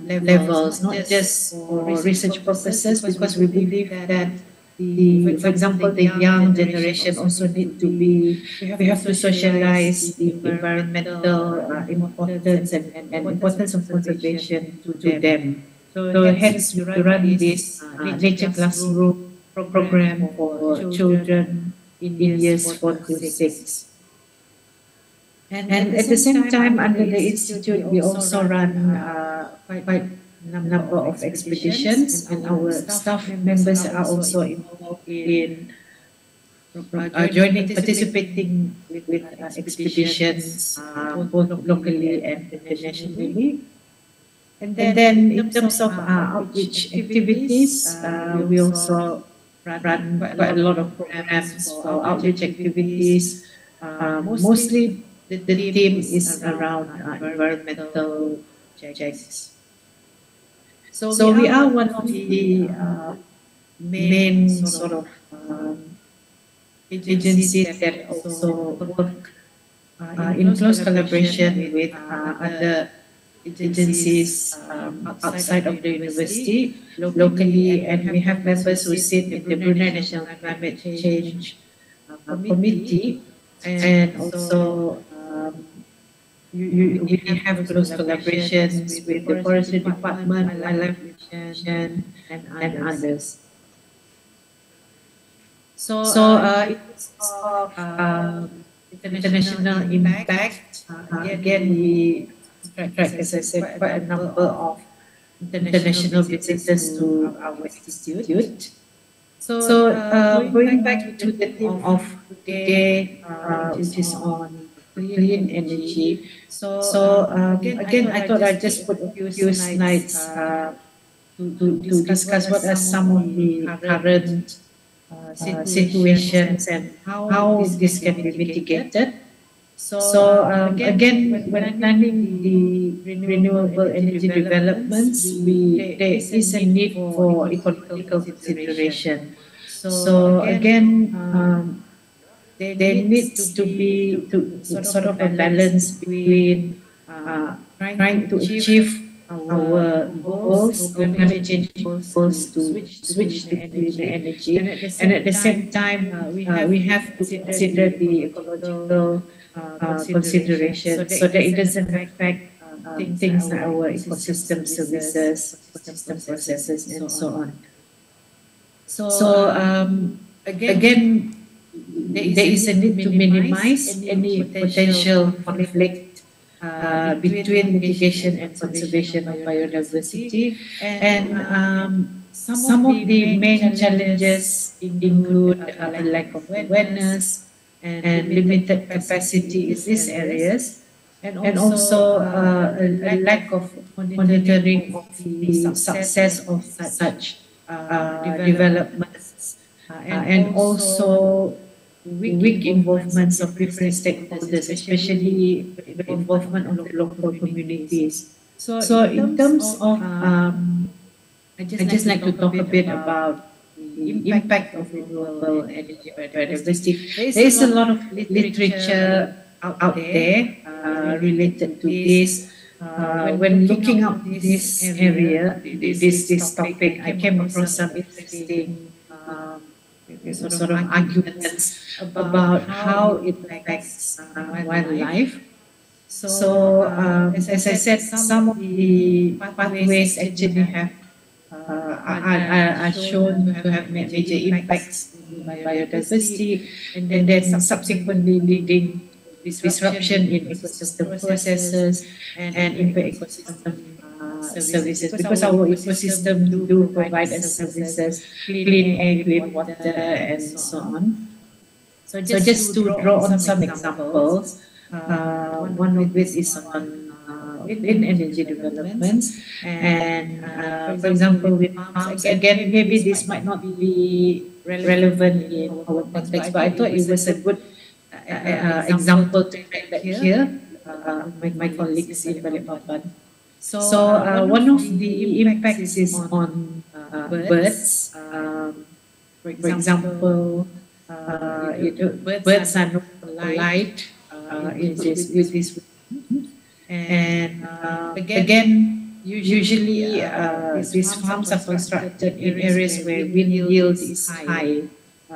Speaker 5: levels, not just for research purposes, because we believe that for example, the young generation also need to be, we have to socialize the environmental importance and importance of conservation to them. So hence we run this nature classroom program for children in years 4 to 6. And at the same time, under the institute, we also run quite a number of expeditions, and our staff members are also involved in participating with expeditions, both locally and internationally. And then in terms of outreach activities, we also run quite a lot of programs for outreach activities. Mostly the theme is around environmental projects. So we are one of the main sort of agencies that also work in close collaboration with other agencies outside of the university, locally, and we have members who sit in the Brunei National Climate Change Committee, and also we have close collaborations with the Forestry Department, Wildlife Commission, and others. So it's international impact. Again, we attract, as I said, quite a number of international visitors to our institute. So going back to the theme of today, which is on clean energy. So again, I thought I'd just put a few slides to discuss what are some of the current situations and how this can be mitigated. So again, when planning the renewable energy developments, there is a need for ecological consideration. So again, there needs to be sort of a balance between trying to achieve our goals, our climate change goals, to switch to clean energy, and at the same time, we have to consider the ecological consideration so that it doesn't affect things like our ecosystem services, ecosystem processes, and so on. So again, there is a need to minimize any potential conflict between mitigation and conservation of biodiversity. And some of the main challenges include a lack of awareness and limited capacity in these areas, and also a lack of monitoring of the success of such developments, and also weak involvements of different stakeholders, especially the involvement of the local communities. So in terms of, I'd just like to talk a bit about the impact of renewable energy biodiversity. There is a lot of literature out there related to this. When looking at this area, this topic, I came across some interesting sort of arguments about how it affects wildlife. So, as I said, some of the pathways actually have are shown to have major impacts in biodiversity, and then subsequently leading disruption in ecosystem processes and impact ecosystem services, because our ecosystem do provide us services, clean air, clean water, and so on. So just to draw on some examples, one of which is on in energy developments, and for example with farms, again maybe this might not be relevant in our context, but I thought it was a good example to highlight here. with my colleagues in Balikpapan. So one of the impacts is on birds. For example, birds are not polite with this. And again, usually these farms are constructed in areas where wind yield is high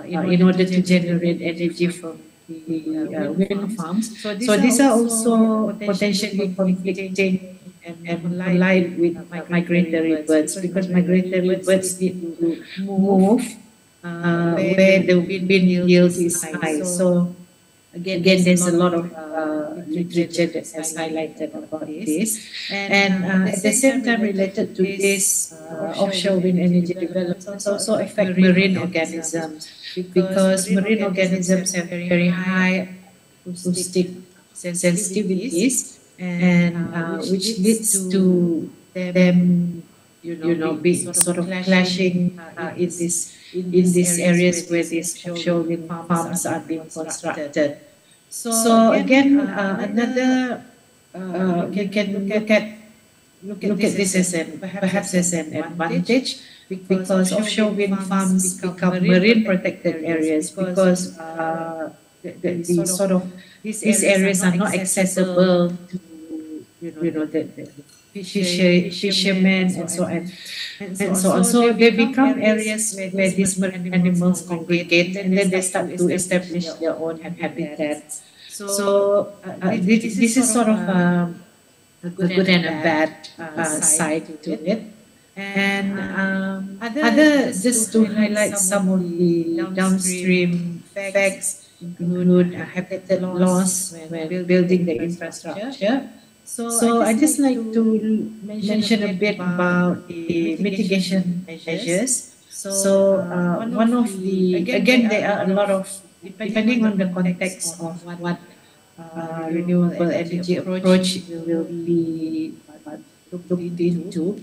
Speaker 5: in order to generate energy from the wind farms. So these are also potentially conflicting and collide with migratory birds, because migratory birds need to move where the wind yield is high. So again, there's a lot of literature that has highlighted about this. And at the same time, related to this offshore wind energy development also affect marine organisms, because marine organisms have very high acoustic sensitivities, and which leads to them, be sort of clashing in these areas where these offshore wind farms are being constructed. So again, another we can look at this as perhaps as an advantage, because offshore wind farms become marine protected areas, because these areas are not accessible to the fishermen and so on. So they become areas where these marine animals congregate, and then they start to establish their own habitats. So this is sort of a good and a bad side to it. And other, just to highlight some of the downstream effects, include habitat loss when building the infrastructure. So I just like to mention a bit about the mitigation measures. So one of the, again, there are a lot of, depending on the context of what renewable energy approach will be looked into,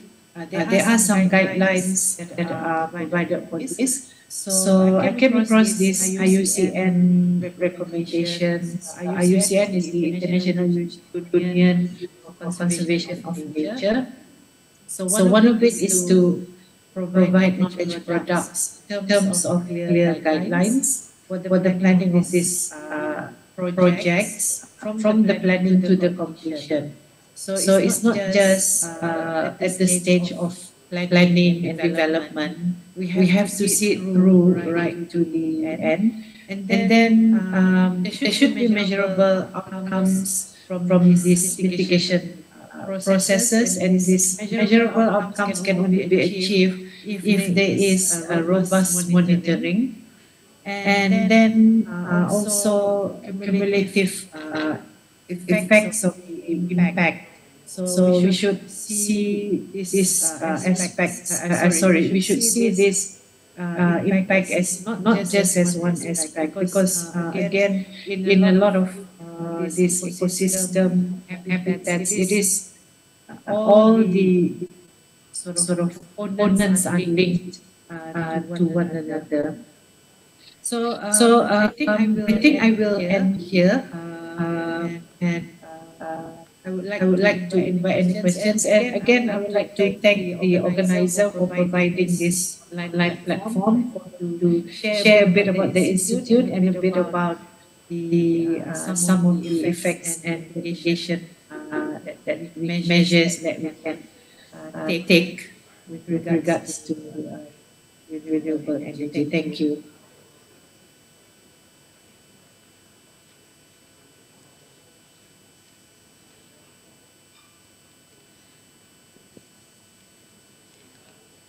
Speaker 5: there are some guidelines that are provided for this. So I came across this IUCN recommendation. IUCN is the International Union for Conservation of Nature. So one of it is to provide knowledge products in terms of clear guidelines for the planning of these projects, from the planning to the completion. So it's not just at the stage of planning and development. We have to see it through right to the end. And then there should be measurable outcomes from these mitigation processes, and these measurable outcomes can only be achieved if there is a robust monitoring. And then also cumulative effects of the impact. So we should see this aspect, we should see this impact as not just as one aspect, because again, in a lot of this ecosystem habitats, it is all the sort of components are linked to one another. So I think I will end here, and I would like to invite any questions. And again, I would like to thank the organizer for providing this live platform to share a bit about the institute and a bit about the some of the effects and mitigation measures that we can take with regards to renewable energy. Thank you.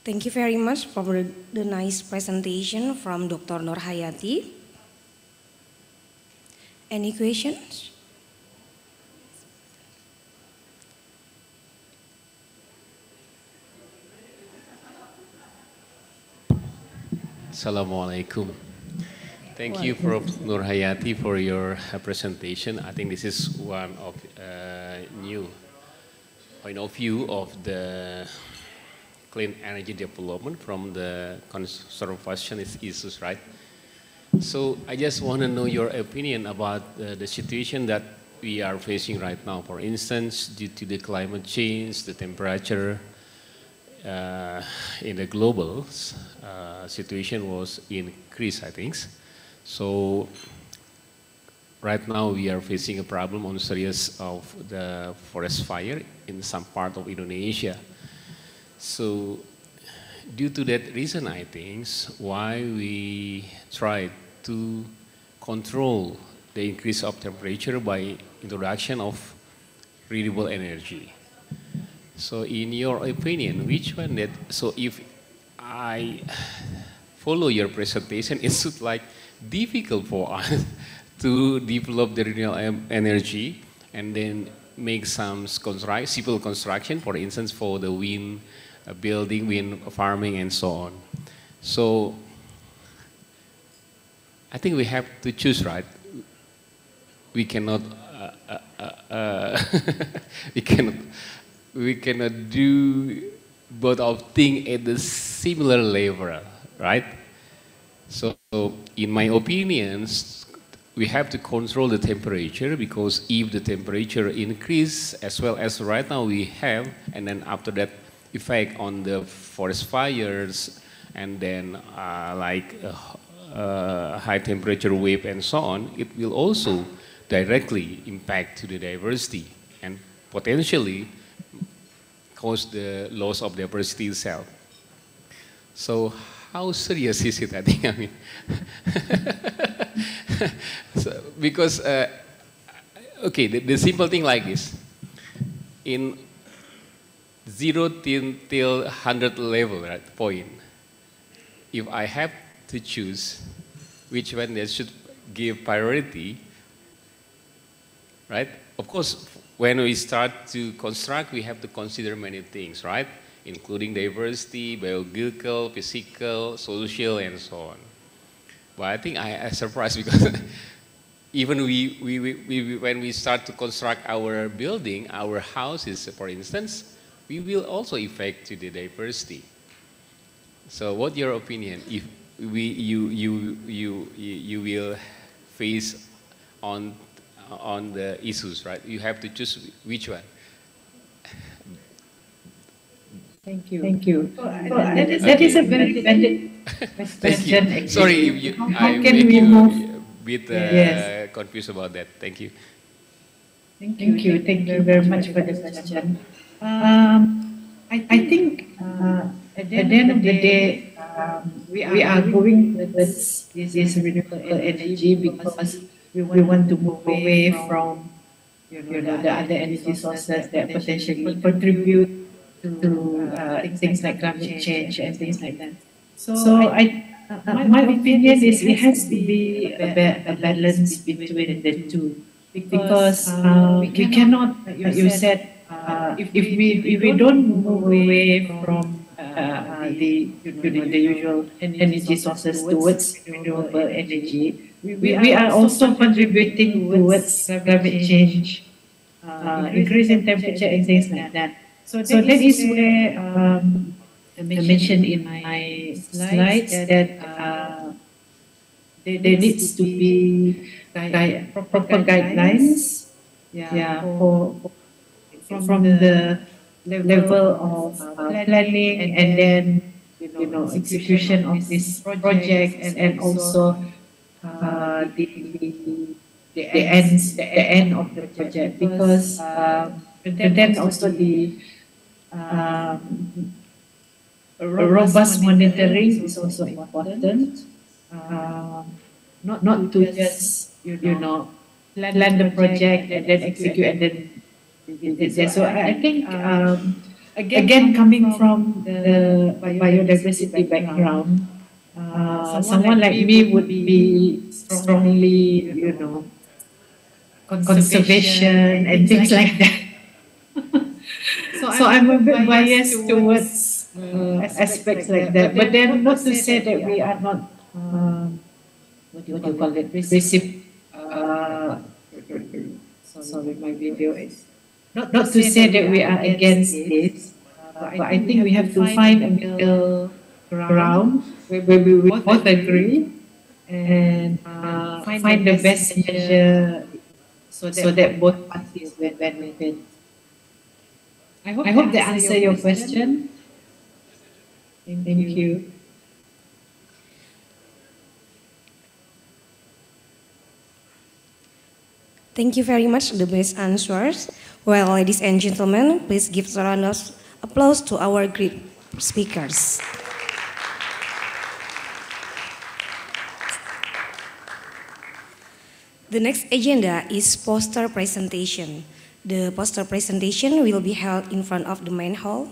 Speaker 1: Thank you very much for the nice presentation from Dr. Nur Hayati. Any questions?
Speaker 14: Assalamualaikum. Thank you, Prof. Nur Hayati, for your presentation. I think this is one of new point of view of the clean energy development from the conservationist issues, right? So I just want to know your opinion about the situation that we are facing right now. For instance, due to the climate change, the temperature in the global situation was increased, I think. So right now we are facing a problem on series of the forest fire in some part of Indonesia. So due to that reason, I think, why we try to control the increase of temperature by introduction of renewable energy. So in your opinion, which one that, so if I follow your presentation, it should like difficult for us to develop the renewable energy and then make some civil construction, for instance, for the wind building, wind farming, and so on. So I think we have to choose, right? We cannot, we cannot do both of things at the similar level, right? So in my opinions, we have to control the temperature, because if the temperature increase as well as right now we have, and then after that effect on the forest fires, and then high temperature wave and so on, it will also directly impact to the diversity and potentially cause the loss of diversity itself. So how serious is it? I think, I mean, so, because, okay, the simple thing like this, in 0 till 100 level, right, point, if I have to choose which one they should give priority, right? Of course, when we start to construct, we have to consider many things, right? Including diversity, biological, physical, social, and so on. But I think I am surprised because even when we start to construct our building, our houses, for instance, we will also affect to the diversity. So what's your opinion? If you will face on the issues, right? You have to choose which one.
Speaker 5: Thank you. Thank you. That is a very valid question.
Speaker 14: Sorry if I
Speaker 5: can
Speaker 14: make
Speaker 5: we
Speaker 14: you
Speaker 5: move?
Speaker 14: a bit confused about that. Thank you.
Speaker 5: Thank you. Thank you very much for the question. I think at the end of the day, we are going towards this renewable energy because we want to move away from the other energy sources that potentially contribute to things like climate change and things like that. So my opinion is it has to be a balance between the two, because we cannot, like you said, if we don't move away from the usual energy sources towards renewable energy, we are also contributing towards climate change, increase in temperature and things like that. So that is where I mentioned in my slides that there needs to be proper guidelines, from the level of planning and then execution of this project, and also the end of the project, because and then also the robust monitoring is also important. Not to just plan the project and then execute and then so I think again, coming from the biodiversity background, someone like me would be strongly conservation and things like that. So I'm a bit biased towards aspects like that. But then not to say that we are not, what do you call it, sorry, my video is, not to say that we are against this, but I think we have to find a middle ground where we both agree and find the best measure so that both parties will benefit. I hope that answer your question. Thank you.
Speaker 1: Thank you very much, the best answers. Well, ladies and gentlemen, please give a round of applause to our great speakers. The next agenda is poster presentation. The poster presentation will be held in front of the main hall.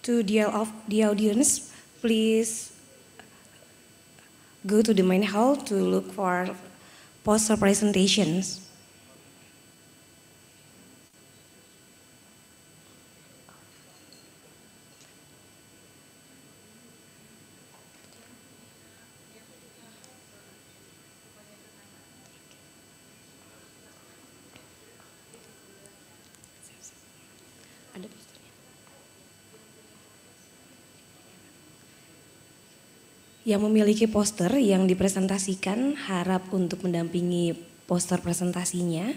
Speaker 1: To the audience, please go to the main hall to look for poster presentations. Yang memiliki poster yang dipresentasikan harap untuk mendampingi poster presentasinya.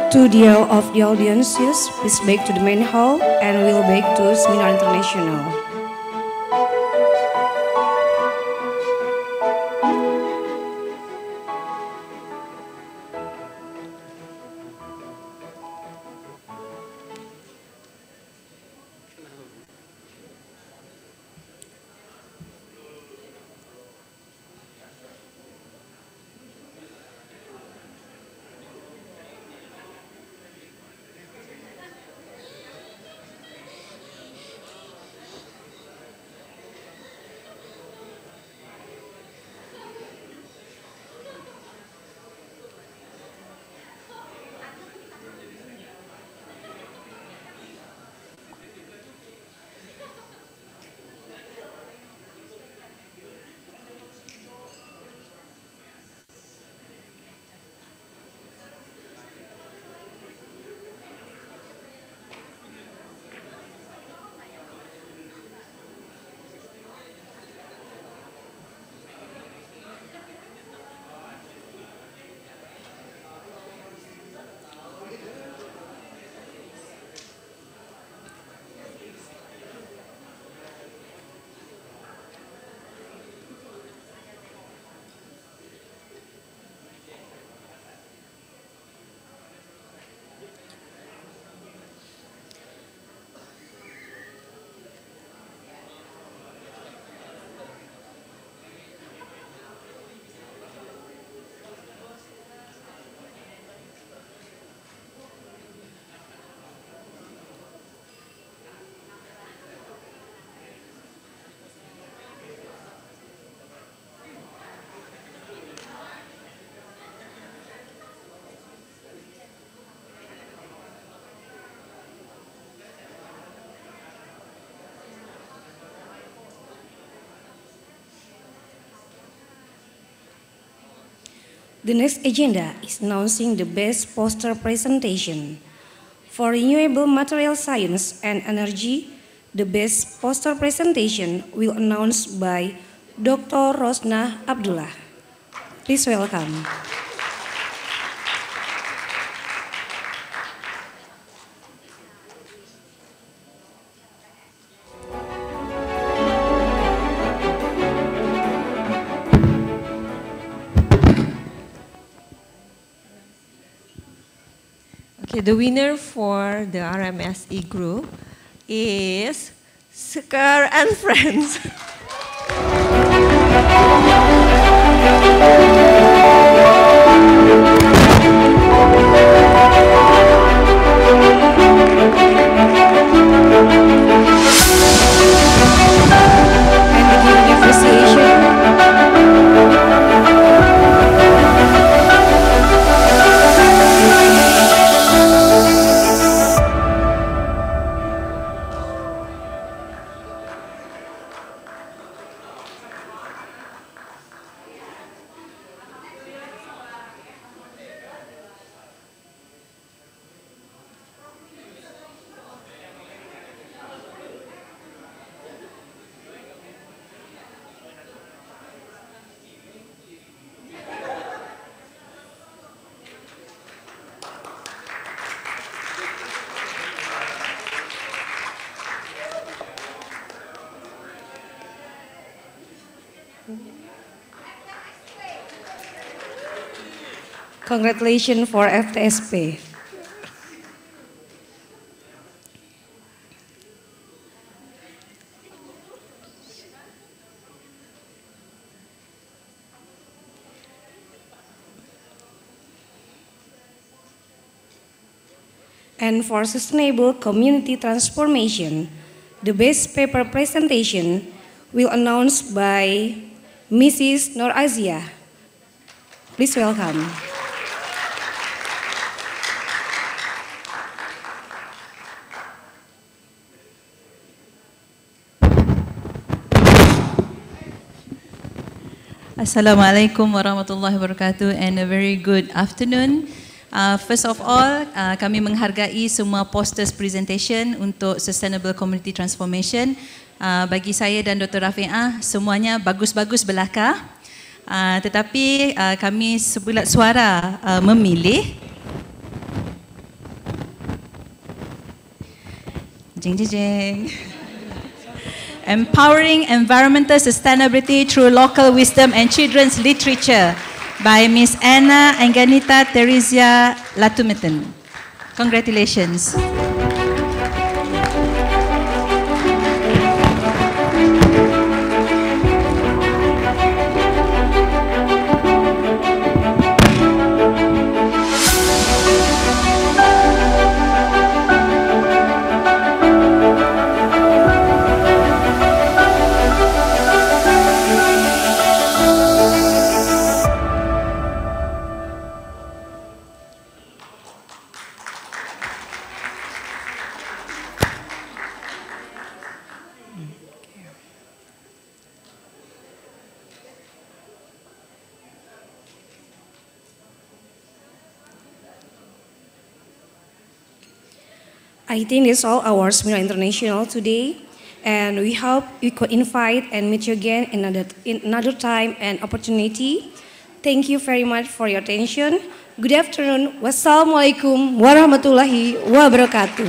Speaker 1: To the all of the audiences, please back to the main hall and we'll back to Seminar International. The next agenda is announcing the best poster presentation. For renewable material science and energy, the best poster presentation will announced by Dr. Rosna Abdullah. Please welcome.
Speaker 21: Okay, the winner for the RMSE group is Sekar and Friends.
Speaker 1: Congratulations for FTSP. And for sustainable community transformation, the best paper presentation will announced by Mrs. Nur Azia. Please welcome.
Speaker 7: Assalamualaikum warahmatullahi wabarakatuh and a very good afternoon. First of all, kami menghargai semua posters presentation untuk Sustainable Community Transformation. Bagi saya dan Dr. Rafi'ah, semuanya bagus-bagus belaka. Tetapi kami sebulat suara memilih Jing, jing, jing. Empowering Environmental Sustainability Through Local Wisdom and Children's Literature by Miss Anna Anganita Theresia Latumeten. Congratulations.
Speaker 1: I think that's all our Seminar International today, and we hope we could invite and meet you again in another time and opportunity. Thank you very much for your attention. Good afternoon. Wassalamualaikum warahmatullahi wabarakatuh.